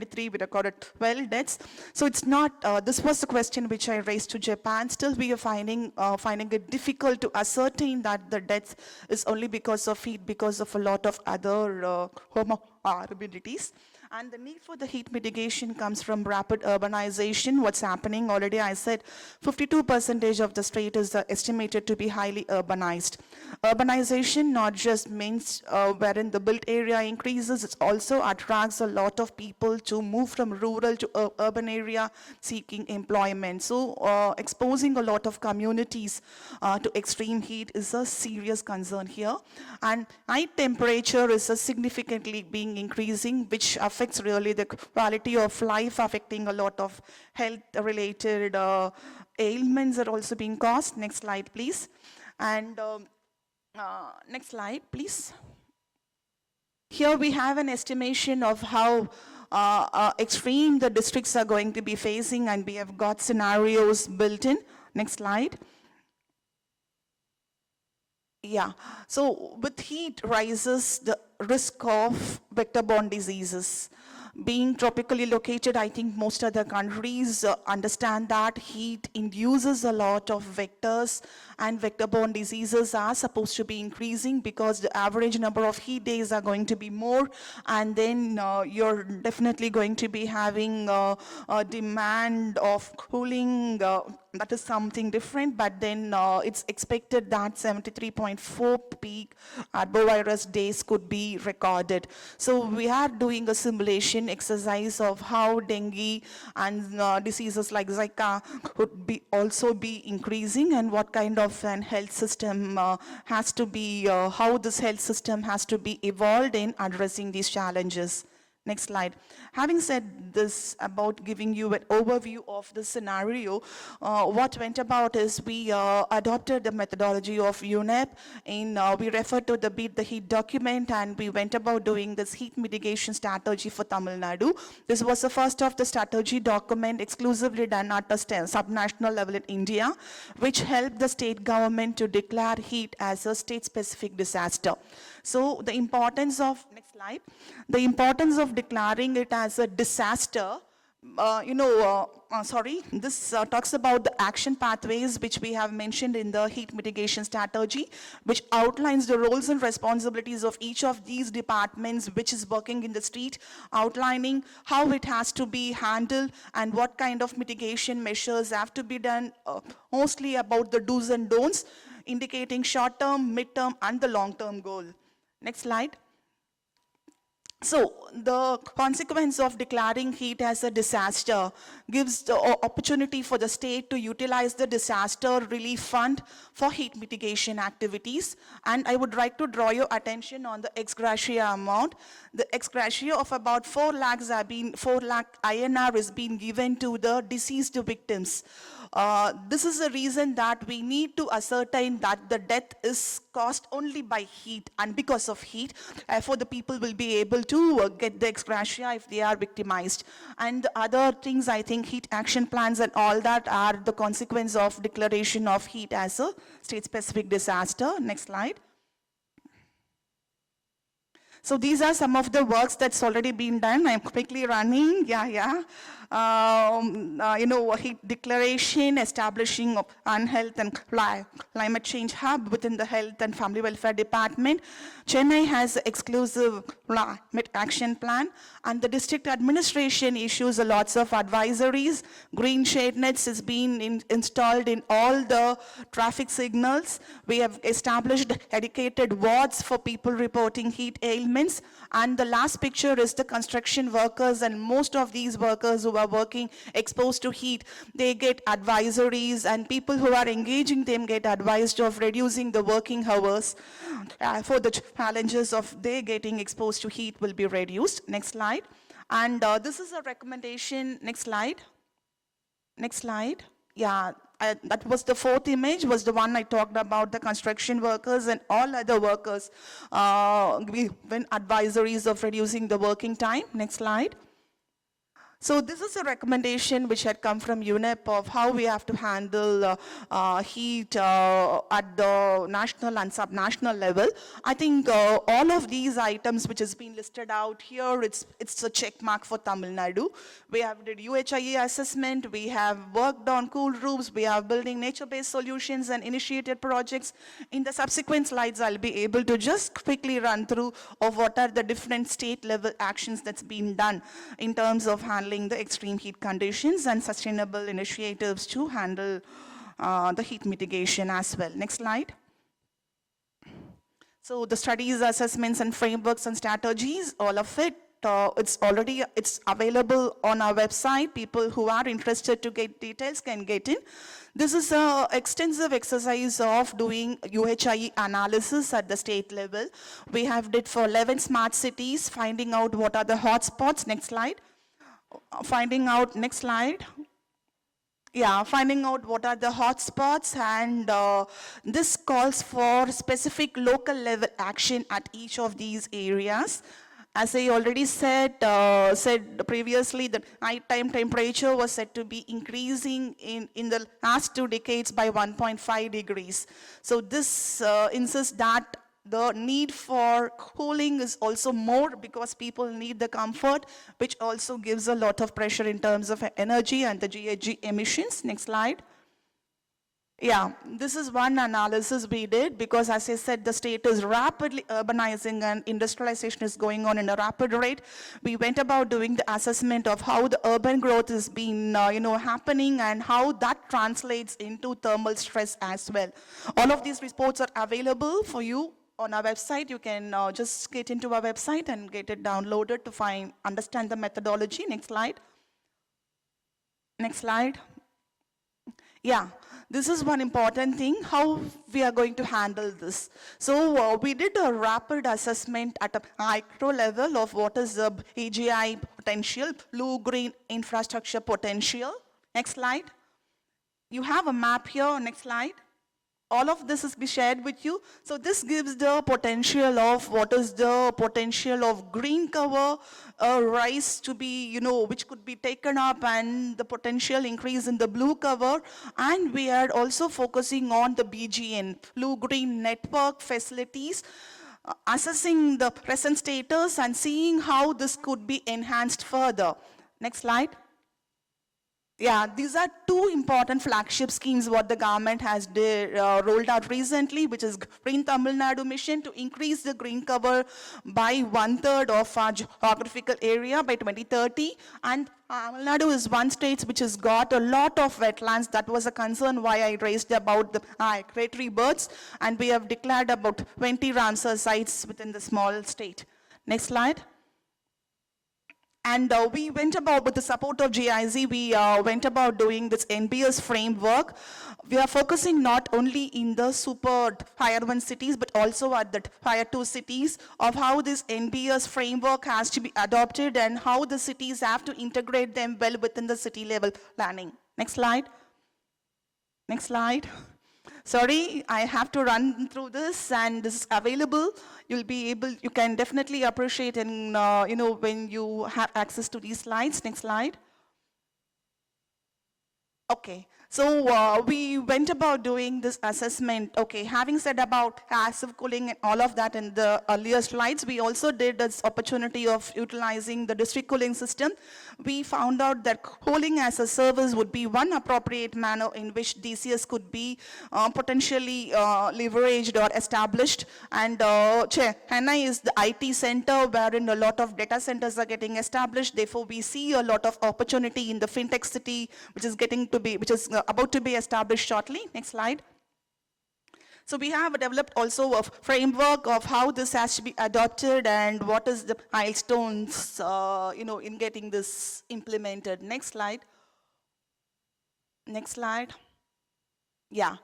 23, we recorded 12 deaths. So it's not, this was the question which I raised to Japan. Still we are finding it difficult to ascertain that the death is only because of heat, because of a lot of other comorbidities. And the need for the heat mitigation comes from rapid urbanization. What's happening? Already I said 52% of the state is estimated to be highly urbanized. Urbanization not just means wherein the built area increases, it also attracts a lot of people to move from rural to urban area seeking employment. So exposing a lot of communities to extreme heat is a serious concern here. And night temperature is significantly being increasing, which affects really the quality of life, affecting a lot of health-related ailments are also being caused. Next slide, please. And next slide, please. Here we have an estimation of how extreme the districts are going to be facing, and we have got scenarios built in. Next slide. Yeah, so with heat rises the risk of vector-borne diseases. Being tropically located, I think most other countries understand that heat induces a lot of vectors, and vector-borne diseases are supposed to be increasing because the average number of heat days are going to be more, and then you're definitely going to be having a demand of cooling that is something different, but then it's expected that 73.4 peak arbovirus days could be recorded. So we are doing a simulation exercise of how dengue and diseases like Zika could be also be increasing, and what kind of an health system has to be, how this health system has to be evolved in addressing these challenges. Next slide. Having said this about giving you an overview of the scenario, what went about is we adopted the methodology of UNEP. We referred to the Beat the Heat document, and we went about doing this heat mitigation strategy for Tamil Nadu. This was the first of the strategy document exclusively done at a subnational level in India, which helped the state government to declare heat as a state-specific disaster. So the importance of, next slide, the importance of declaring it as a disaster, this talks about the action pathways which we have mentioned in the heat mitigation strategy, which outlines the roles and responsibilities of each of these departments which is working in the street, outlining how it has to be handled and what kind of mitigation measures have to be done, mostly about the do's and don'ts, indicating short-term, mid-term, and the long-term goal. Next slide. So the consequence of declaring heat as a disaster gives the opportunity for the state to utilize the disaster relief fund for heat mitigation activities. And I would like to draw your attention on the ex gratia amount. The ex gratia of about 4 lakh INR is being given to the deceased victims. This is a reason that we need to ascertain that the death is caused only by heat and because of heat. Therefore, the people will be able to get the ex gratia if they are victimized. And other things, I think heat action plans and all that are the consequence of declaration of heat as a state-specific disaster. Next slide. So these are some of the works that's already been done. I'm quickly running. Heat declaration, establishing of health and climate change hub within the Health and Family Welfare Department. Chennai has exclusive climate action plan, and the district administration issues lots of advisories. Green shade nets is being installed in all the traffic signals. We have established dedicated wards for people reporting heat ailments. And the last picture is the construction workers, and most of these workers who are working exposed to heat, they get advisories, and people who are engaging them get advised of reducing the working hours for the challenges of they getting exposed to heat will be reduced. Next slide. And this is a recommendation. Next slide. Next slide. Yeah, that was the fourth image, was the one I talked about, the construction workers and all other workers given advisories of reducing the working time. Next slide. So this is a recommendation which had come from UNEP of how we have to handle heat at the national and subnational level. I think all of these items which has been listed out here, it's a check mark for Tamil Nadu. We have did UHIE assessment, we have worked on cool roofs, we are building nature-based solutions and initiated projects. In the subsequent slides, I'll be able to just quickly run through of what are the different state level actions that's been done in terms of handling the extreme heat conditions and sustainable initiatives to handle the heat mitigation as well. Next slide. So the studies, assessments, and frameworks and strategies, all of it, it's available on our website. People who are interested to get details can get in. This is an extensive exercise of doing UHIE analysis at the state level. We have did for 11 smart cities, finding out what are the hotspots. Next slide. Finding out, next slide. Yeah, finding out what are the hotspots, and this calls for specific local level action at each of these areas. As I already said previously, the nighttime temperature was said to be increasing in the last 2 decades by 1.5 degrees. So this insists that the need for cooling is also more because people need the comfort, which also gives a lot of pressure in terms of energy and the GHG emissions. Next slide. Yeah, this is one analysis we did because, as I said, the state is rapidly urbanizing and industrialization is going on in a rapid rate. We went about doing the assessment of how the urban growth has been, happening and how that translates into thermal stress as well. All of these reports are available for you on our website. You can just get into our website and get it downloaded to understand the methodology. Next slide. Next slide. Yeah, this is one important thing, how we are going to handle this. So we did a rapid assessment at a micro level of what is the AGI potential, blue-green infrastructure potential. Next slide. You have a map here, next slide. All of this is be shared with you. So this gives the potential of what is the potential of green cover, rice to be, which could be taken up, and the potential increase in the blue cover. And we are also focusing on the BGN, blue-green network facilities, assessing the present status and seeing how this could be enhanced further. Next slide. Yeah, these are two important flagship schemes what the government has rolled out recently, which is Green Tamil Nadu Mission to increase the green cover by 1/3 of our geographical area by 2030. And Tamil Nadu is one state which has got a lot of wetlands. That was a concern why I raised about the migratory birds. And we have declared about 20 Ramsar sites within the small state. Next slide. And we went about, with the support of GIZ, we went about doing this NBS framework. We are focusing not only in the super tier 1 cities, but also at the tier 2 cities of how this NBS framework has to be adopted and how the cities have to integrate them well within the city level planning. Next slide. Next slide. Sorry, I have to run through this, and this is available. You can definitely appreciate and, when you have access to these slides. Next slide. Okay, so we went about doing this assessment. Okay, having said about passive cooling and all of that in the earlier slides, we also did this opportunity of utilizing the district cooling system. We found out that cooling as a service would be one appropriate manner in which DCS could be potentially leveraged or established. And Chennai is the IT center wherein a lot of data centers are getting established. Therefore, we see a lot of opportunity in the fintech city, which is about to be established shortly. Next slide. So we have developed also a framework of how this has to be adopted and what is the milestones, in getting this implemented. Next slide. Next slide. Yeah.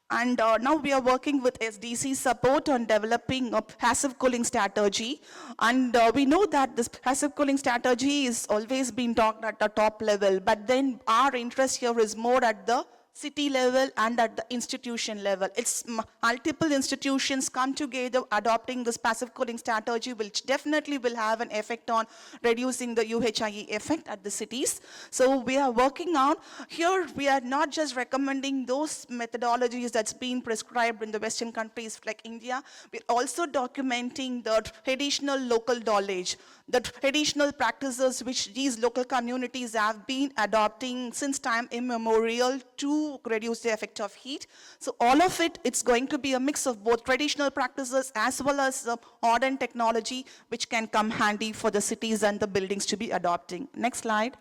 And now we are working with SDC support on developing a passive cooling strategy. And we know that this passive cooling strategy is always been talked at the top level, but then our interest here is more at the city level and at the institution level. It's multiple institutions come together adopting this passive cooling strategy, which definitely will have an effect on reducing the UHIE effect at the cities. So we are working on, here we are not just recommending those methodologies that's been prescribed in the Western countries like India, we're also documenting the traditional local knowledge, the traditional practices which these local communities have been adopting since time immemorial to reduce the effect of heat. So all of it, it's going to be a mix of both traditional practices as well as modern technology, which can come handy for the cities and the buildings to be adopting. Next slide.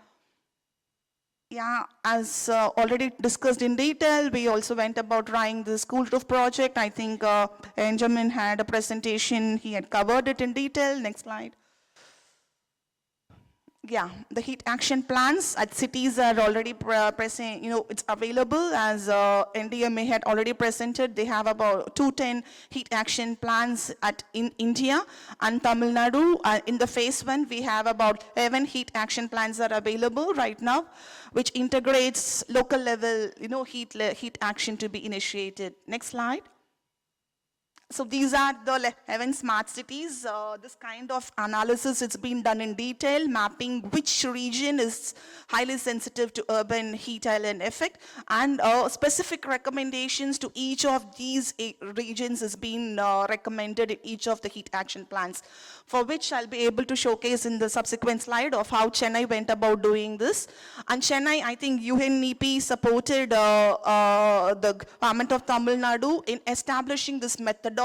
Yeah, as already discussed in detail, we also went about trying the school roof project. I think Benjamin had a presentation, he had covered it in detail. Next slide. Yeah, the heat action plans at cities are already present, it's available as NDMA had already presented. They have about 210 heat action plans in India and Tamil Nadu. In the phase 1, we have about 11 heat action plans are available right now, which integrates local level, heat action to be initiated. Next slide. So these are the 11 smart cities. This kind of analysis, it's been done in detail, mapping which region is highly sensitive to urban heat island effect, and specific recommendations to each of these regions is being recommended in each of the heat action plans, for which I'll be able to showcase in the subsequent slide of how Chennai went about doing this. And Chennai, I think UNEP supported the government of Tamil Nadu in establishing this methodology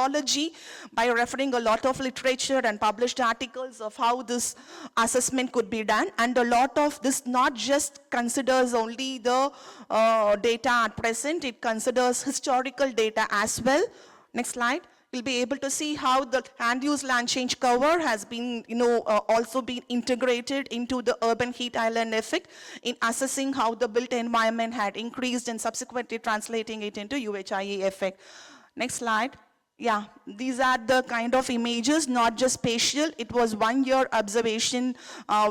by referring a lot of literature and published articles of how this assessment could be done. And a lot of this not just considers only the data at present, it considers historical data as well. Next slide. You'll be able to see how the land use land change cover has been, also been integrated into the urban heat island effect in assessing how the built environment had increased and subsequently translating it into UHIE effect. Next slide. Yeah, these are the kind of images, not just spatial. It was 1 year observation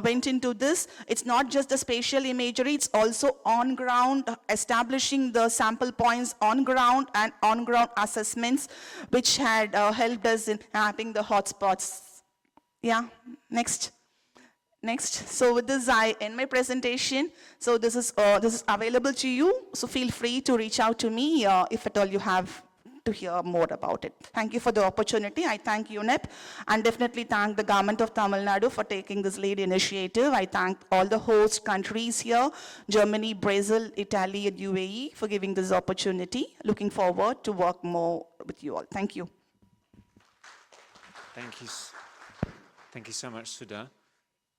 went into this. It's not just the spatial imagery, it's also on ground, establishing the sample points on ground and on ground assessments, which had helped us in mapping the hotspots. Yeah, next. Next, so with this I end my presentation. So this is available to you, so feel free to reach out to me if at all you have to hear more about it. Thank you for the opportunity. I thank UNEP and definitely thank the government of Tamil Nadu for taking this lead initiative. I thank all the host countries here, Germany, Brazil, Italy, and UAE for giving this opportunity. Looking forward to work more with you all. Thank you. Thank you so much, Sudha.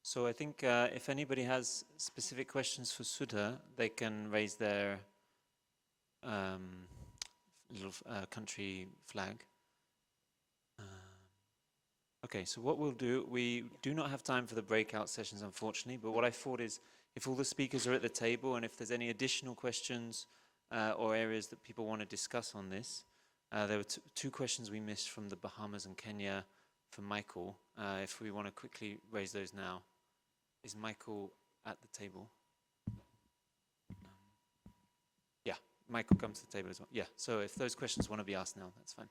So I think if anybody has specific questions for Sudha, they can raise their little country flag. Okay, so what we'll do, we do not have time for the breakout sessions, unfortunately, but what I thought is if all the speakers are at the table and if there's any additional questions or areas that people want to discuss on this, there were two questions we missed from the Bahamas and Kenya for Michael. If we want to quickly raise those now. Is Michael at the table? Yeah, Michael, come to the table as well. Yeah, so if those questions want to be asked now, that's fine.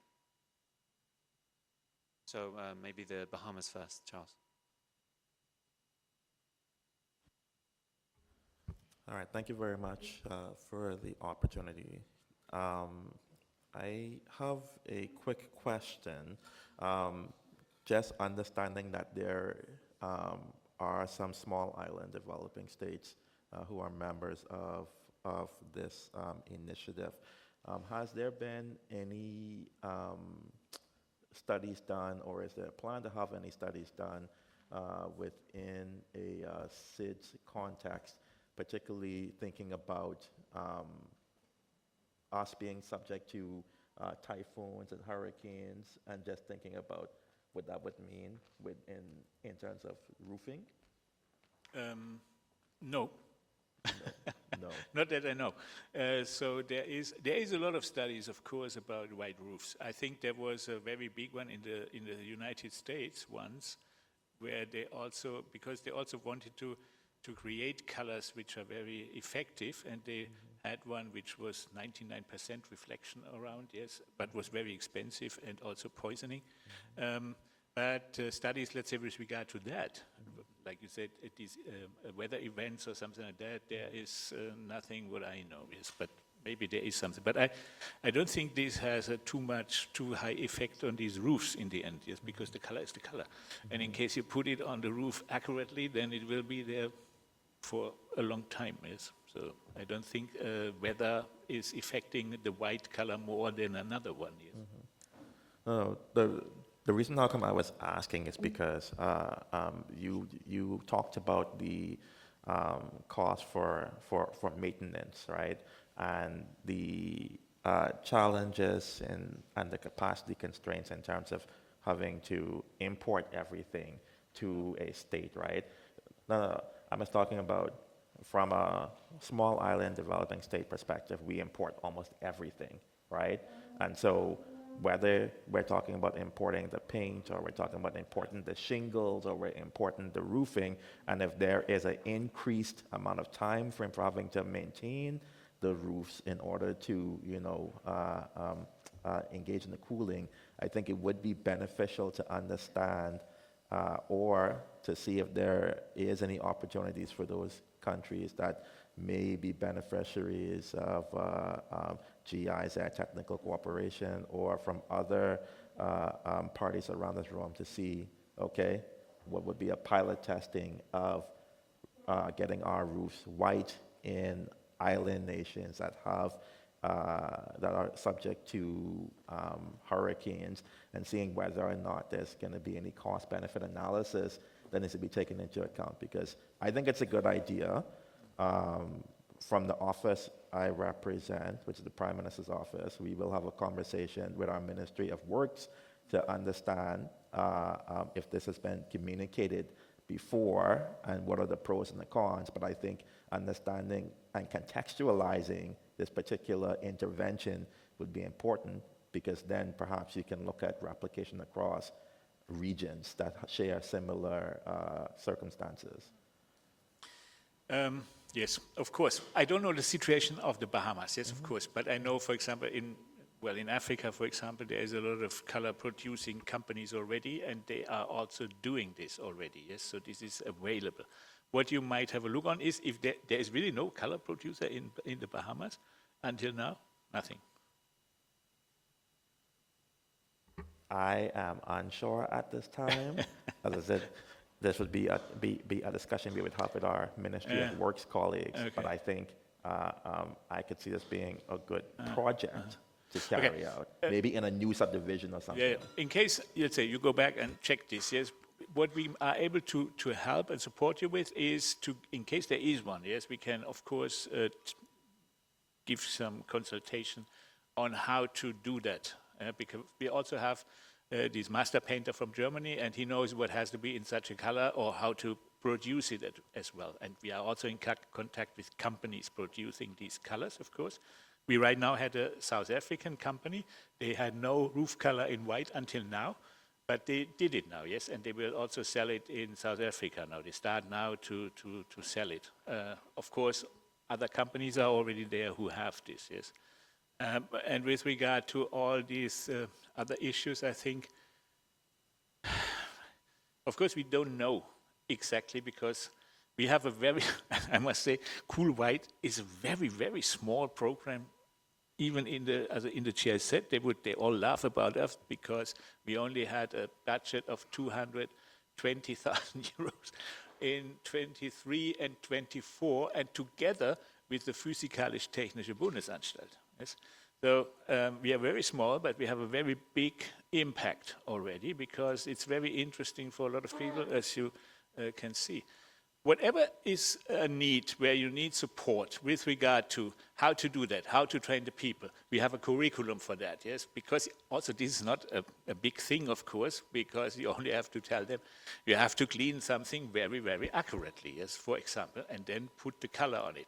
So maybe the Bahamas first, Charles. All right, thank you very much for the opportunity. I have a quick question. Just understanding that there are some small island developing states who are members of this initiative. Has there been any studies done, or is there a plan to have any studies done within a SIDS context, particularly thinking about us being subject to typhoons and hurricanes, and just thinking about what that would mean in terms of roofing? No. No. Not that I know. So there is a lot of studies, of course, about white roofs. I think there was a very big one in the United States once, where they also, because they also wanted to create colors which are very effective, and they had one which was 99% reflection around, yes, but was very expensive and also poisoning. But studies, let's say, with regard to that, like you said, it is weather events or something like that, there is nothing what I know, yes, but maybe there is something. But I don't think this has a too high effect on these roofs in the end, yes, because the color is the color. And in case you put it on the roof accurately, then it will be there for a long time, yes. So I don't think weather is affecting the white color more than another one, yes. The reason how come I was asking is because you talked about the cost for maintenance, right? And the challenges and the capacity constraints in terms of having to import everything to a state, right? No, I was talking about from a small island developing state perspective, we import almost everything, right? And so whether we're talking about importing the paint, or we're talking about importing the shingles, or we're importing the roofing, and if there is an increased amount of time frame for having to maintain the roofs in order to, engage in the cooling, I think it would be beneficial to understand or to see if there is any opportunities for those countries that may be beneficiaries of GIZ technical cooperation or from other parties around this room to see, okay, what would be a pilot testing of getting our roofs white in island nations that have that are subject to hurricanes, and seeing whether or not there's going to be any cost-benefit analysis that needs to be taken into account. Because I think it's a good idea. From the office I represent, which is the Prime Minister's office, we will have a conversation with our Ministry of Works to understand if this has been communicated before and what are the pros and the cons. But I think understanding and contextualizing this particular intervention would be important, because then perhaps you can look at replication across regions that share similar circumstances. Yes, of course. I don't know the situation of the Bahamas, yes, of course. But I know, for example, in Africa, for example, there is a lot of color-producing companies already, and they are also doing this already, yes? So this is available. What you might have a look on is if there is really no color producer in the Bahamas until now, nothing. I am unsure at this time. As I said, this would be a discussion we would have with our Ministry of Works colleagues. Okay. But I think I could see this being a good project to carry out, maybe in a new subdivision or something. Yeah, in case, let's say, you go back and check this, yes, what we are able to help and support you with is to, in case there is one, yes, we can, of course, give some consultation on how to do that, because we also have this master painter from Germany, and he knows what has to be in such a color or how to produce it as well. And we are also in contact with companies producing these colors, of course. We right now had a South African company. They had no roof color in white until now, but they did it now, yes, and they will also sell it in South Africa now. They start now to sell it. Of course, other companies are already there who have this, yes. And with regard to all these other issues, I think, of course, we don't know exactly, because we have a very, I must say, Cool White is a very, very small program. Even in the GIZ, they all laugh about us because we only had a budget of 220,000 euros in 23 and 24, and together with the Physikalisch-Technische Bundesanstalt. Yes? So we are very small, but we have a very big impact already, because it's very interesting for a lot of people, as you can see. Whatever is a need where you need support with regard to how to do that, how to train the people, we have a curriculum for that, yes? Because also this is not a big thing, of course, because you only have to tell them you have to clean something very, very accurately, yes, for example, and then put the color on it.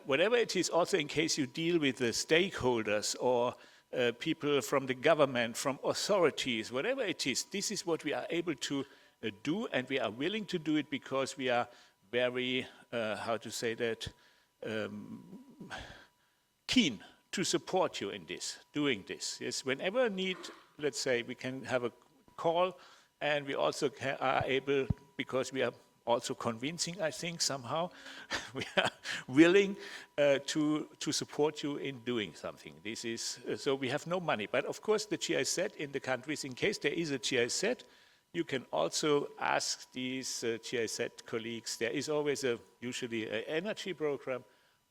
Whatever it is, also in case you deal with the stakeholders or people from the government, from authorities, whatever it is, this is what we are able to do, and we are willing to do it because we are very, how to say that, keen to support you in this, doing this. Yes, whenever need, let's say, we can have a call, and we also are able, because we are also convincing, I think, somehow, we are willing to support you in doing something. This is, so we have no money, but of course the GIZ in the countries, in case there is a GIZ, you can also ask these GIZ colleagues. There is always usually an energy program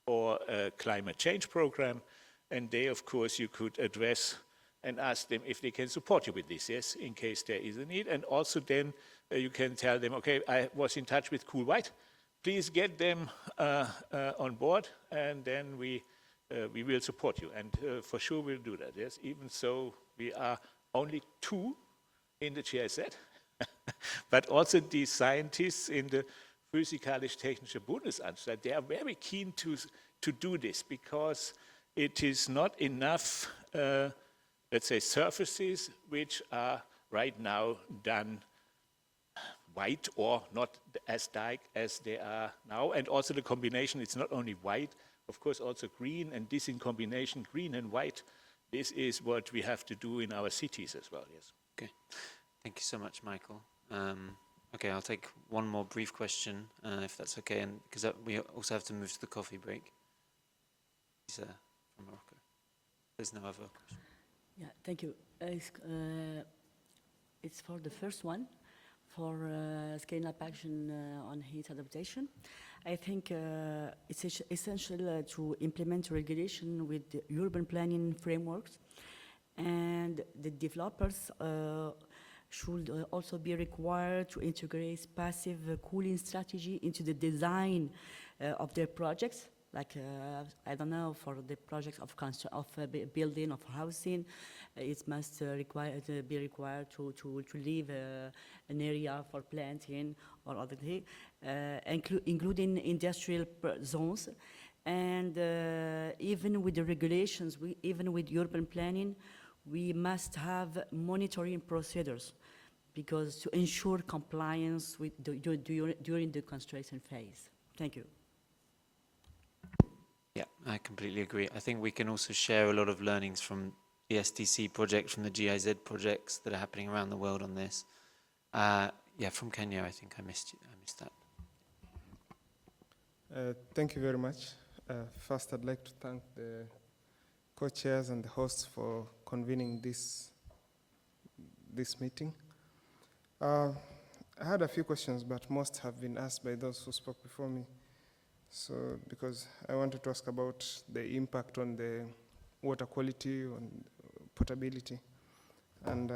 or a climate change program, and they, of course, you could address and ask them if they can support you with this, yes, in case there is a need. And also then you can tell them, okay, I was in touch with Cool White. Please get them on board, and then we will support you. And for sure we'll do that, yes. Even so, we are only 2 in the GIZ. But also the scientists in the Physikalisch-Technische Bundesanstalt, they are very keen to do this, because it is not enough, let's say, surfaces which are right now done white or not as dark as they are now. And also the combination, it's not only white, of course also green, and this in combination, green and white, this is what we have to do in our cities as well, yes. Okay, thank you so much, Michael. Okay, I'll take one more brief question, if that's okay, and because we also have to move to the coffee break. He's from Morocco. There's no other question. Yeah, thank you. It's for the first one, for scaling up action on heat adaptation. I think it's essential to implement regulation with the urban planning frameworks, and the developers should also be required to integrate passive cooling strategy into the design of their projects. Like, I don't know, for the projects of building, of housing, it must be required to leave an area for planting or other thing, including industrial zones. And even with the regulations, even with urban planning, we must have monitoring procedures because to ensure compliance with during the construction phase. Thank you. Yeah, I completely agree. I think we can also share a lot of learnings from the SDC project, from the GIZ projects that are happening around the world on this. Yeah, from Kenya, I think I missed that. Thank you very much. First, I'd like to thank the co-chairs and the hosts for convening this meeting. I had a few questions, but most have been asked by those who spoke before me. So, because I wanted to ask about the impact on the water quality, on potability, and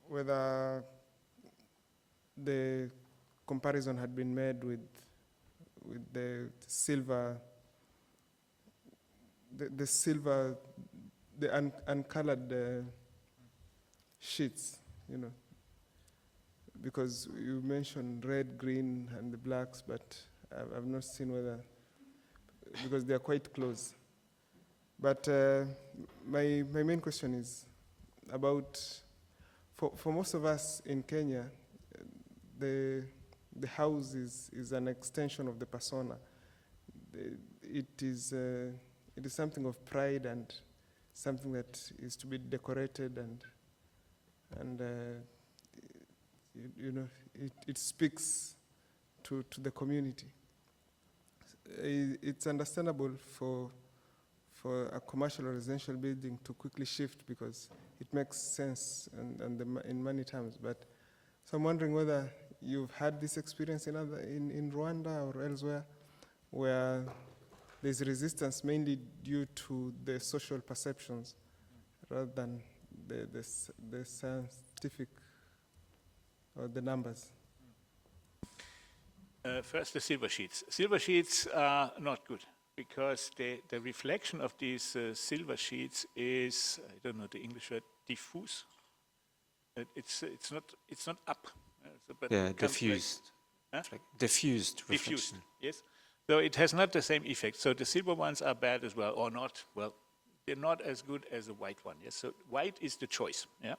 whether the comparison had been made with the silver, the uncolored sheets, you know, because you mentioned red, green, and the blacks, but I've not seen whether, because they are quite close. But my main question is about, for most of us in Kenya, the house is an extension of the persona. It is something of pride and something that is to be decorated, and you know, it speaks to the community. It's understandable for a commercial or residential building to quickly shift because it makes sense in many terms. But so I'm wondering whether you've had this experience in Rwanda or elsewhere, where there's resistance mainly due to the social perceptions rather than the scientific or the numbers. First, the silver sheets. Silver sheets are not good because the reflection of these silver sheets is, I don't know the English word, diffuse. It's not up. But Yeah, diffused. Like, huh? Like diffused reflection. Diffused, yes. So it has not the same effect. So the silver ones are bad as well, or not. Well, they're not as good as the white one. Yes. So white is the choice. Yeah.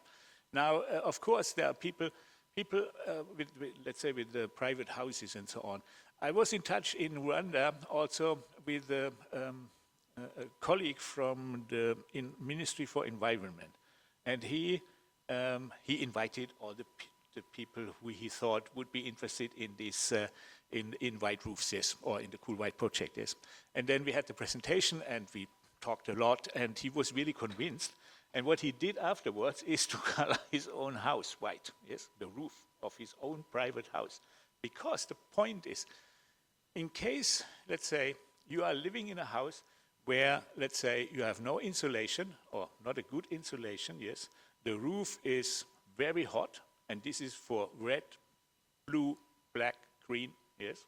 Now, of course, there are people with let's say, with the private houses and so on. I was in touch in Rwanda also with a colleague from the Ministry for Environment, and he invited all the people who he thought would be interested in this in white roofs, yes, or in the Cool White project, yes. And then we had the presentation and we talked a lot, and he was really convinced. And what he did afterwards is to color his own house white, yes, the roof of his own private house. Because the point is, in case, let's say, you are living in a house where, let's say, you have no insulation, or not a good insulation, yes, the roof is very hot, and this is for red, blue, black, green, yes.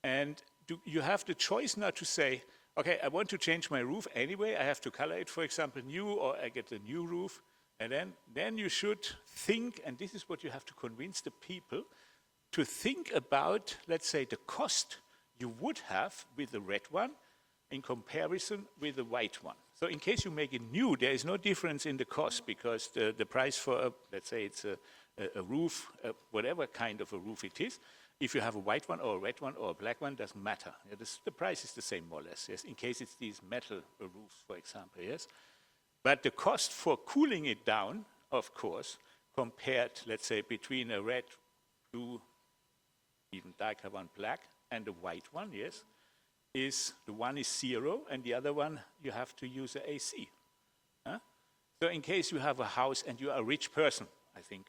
And you have the choice now to say, okay, I want to change my roof anyway. I have to color it, for example, new, or I get a new roof. And then you should think, and this is what you have to convince the people, to think about, let's say, the cost you would have with the red one in comparison with the white one. So in case you make it new, there is no difference in the cost because the price for, let's say it's a roof, whatever kind of a roof it is if you have a white one or a red one or a black one, doesn't matter. Yeah, the price is the same, more or less, yes, in case it's these metal roofs, for example, yes. But the cost for cooling it down, of course, compared, let's say, between a red, blue, even darker one, black, and a white one, yes, is the one is 0, and the other one you have to use a AC. Huh? So in case you have a house and you are a rich person, I think,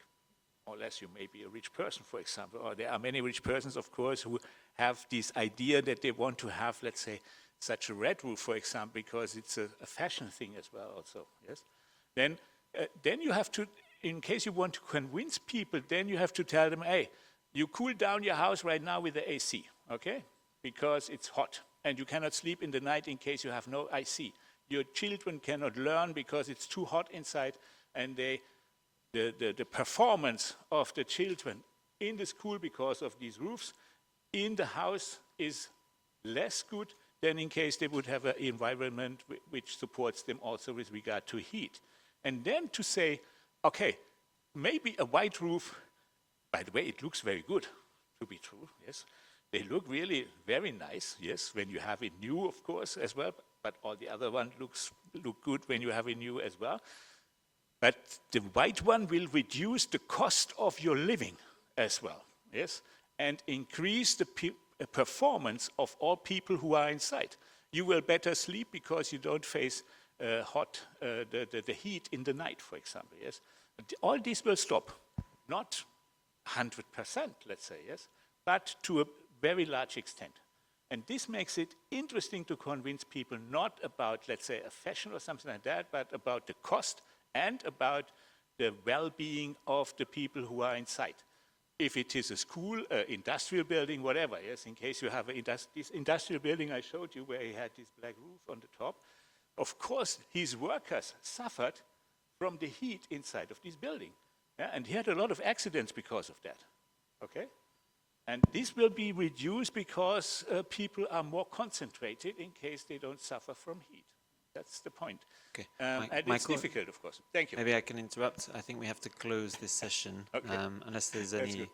more or less you may be a rich person, for example, or there are many rich persons, of course, who have this idea that they want to have, let's say, such a red roof, for example, because it's a fashion thing as well also, yes? Then you have to, in case you want to convince people, then you have to tell them, hey, you cool down your house right now with the AC, okay? Because it's hot, and you cannot sleep in the night in case you have no AC. Your children cannot learn because it's too hot inside, and the performance of the children in the school because of these roofs in the house is less good than in case they would have an environment which supports them also with regard to heat. And then to say, okay, maybe a white roof, by the way, it looks very good, to be true, yes. They look really very nice, yes, when you have it new, of course, as well, but all the other ones look good when you have it new as well. But the white one will reduce the cost of your living as well, yes, and increase the performance of all people who are inside. You will better sleep because you don't face the heat in the night, for example, yes. All this will stop, not 100%, let's say, yes, but to a very large extent. And this makes it interesting to convince people not about, let's say, a fashion or something like that, but about the cost and about the well-being of the people who are inside. If it is a school, industrial building, whatever, yes, in case you have this industrial building I showed you where he had this black roof on the top, of course, his workers suffered from the heat inside of this building. Yeah? And he had a lot of accidents because of that, okay? And this will be reduced because people are more concentrated in case they don't suffer from heat. That's the point. Okay. And it's Michael, difficult, of course. Thank you. Maybe I can interrupt. I think we have to close this session, Okay. unless there's That's any... good.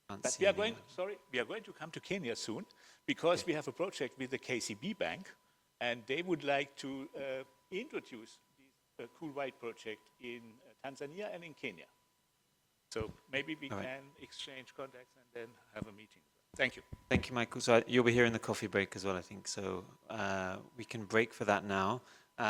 Can't But see we are any- going to come to Kenya soon because we have a project with the KCB Bank, and they would like to introduce this Cool White project in Tanzania and in Kenya. So maybe we All right. can exchange contacts and then have a meeting. Thank you. Thank you, Michael. So you'll be here in the coffee break as well, I think. So we can break for that now.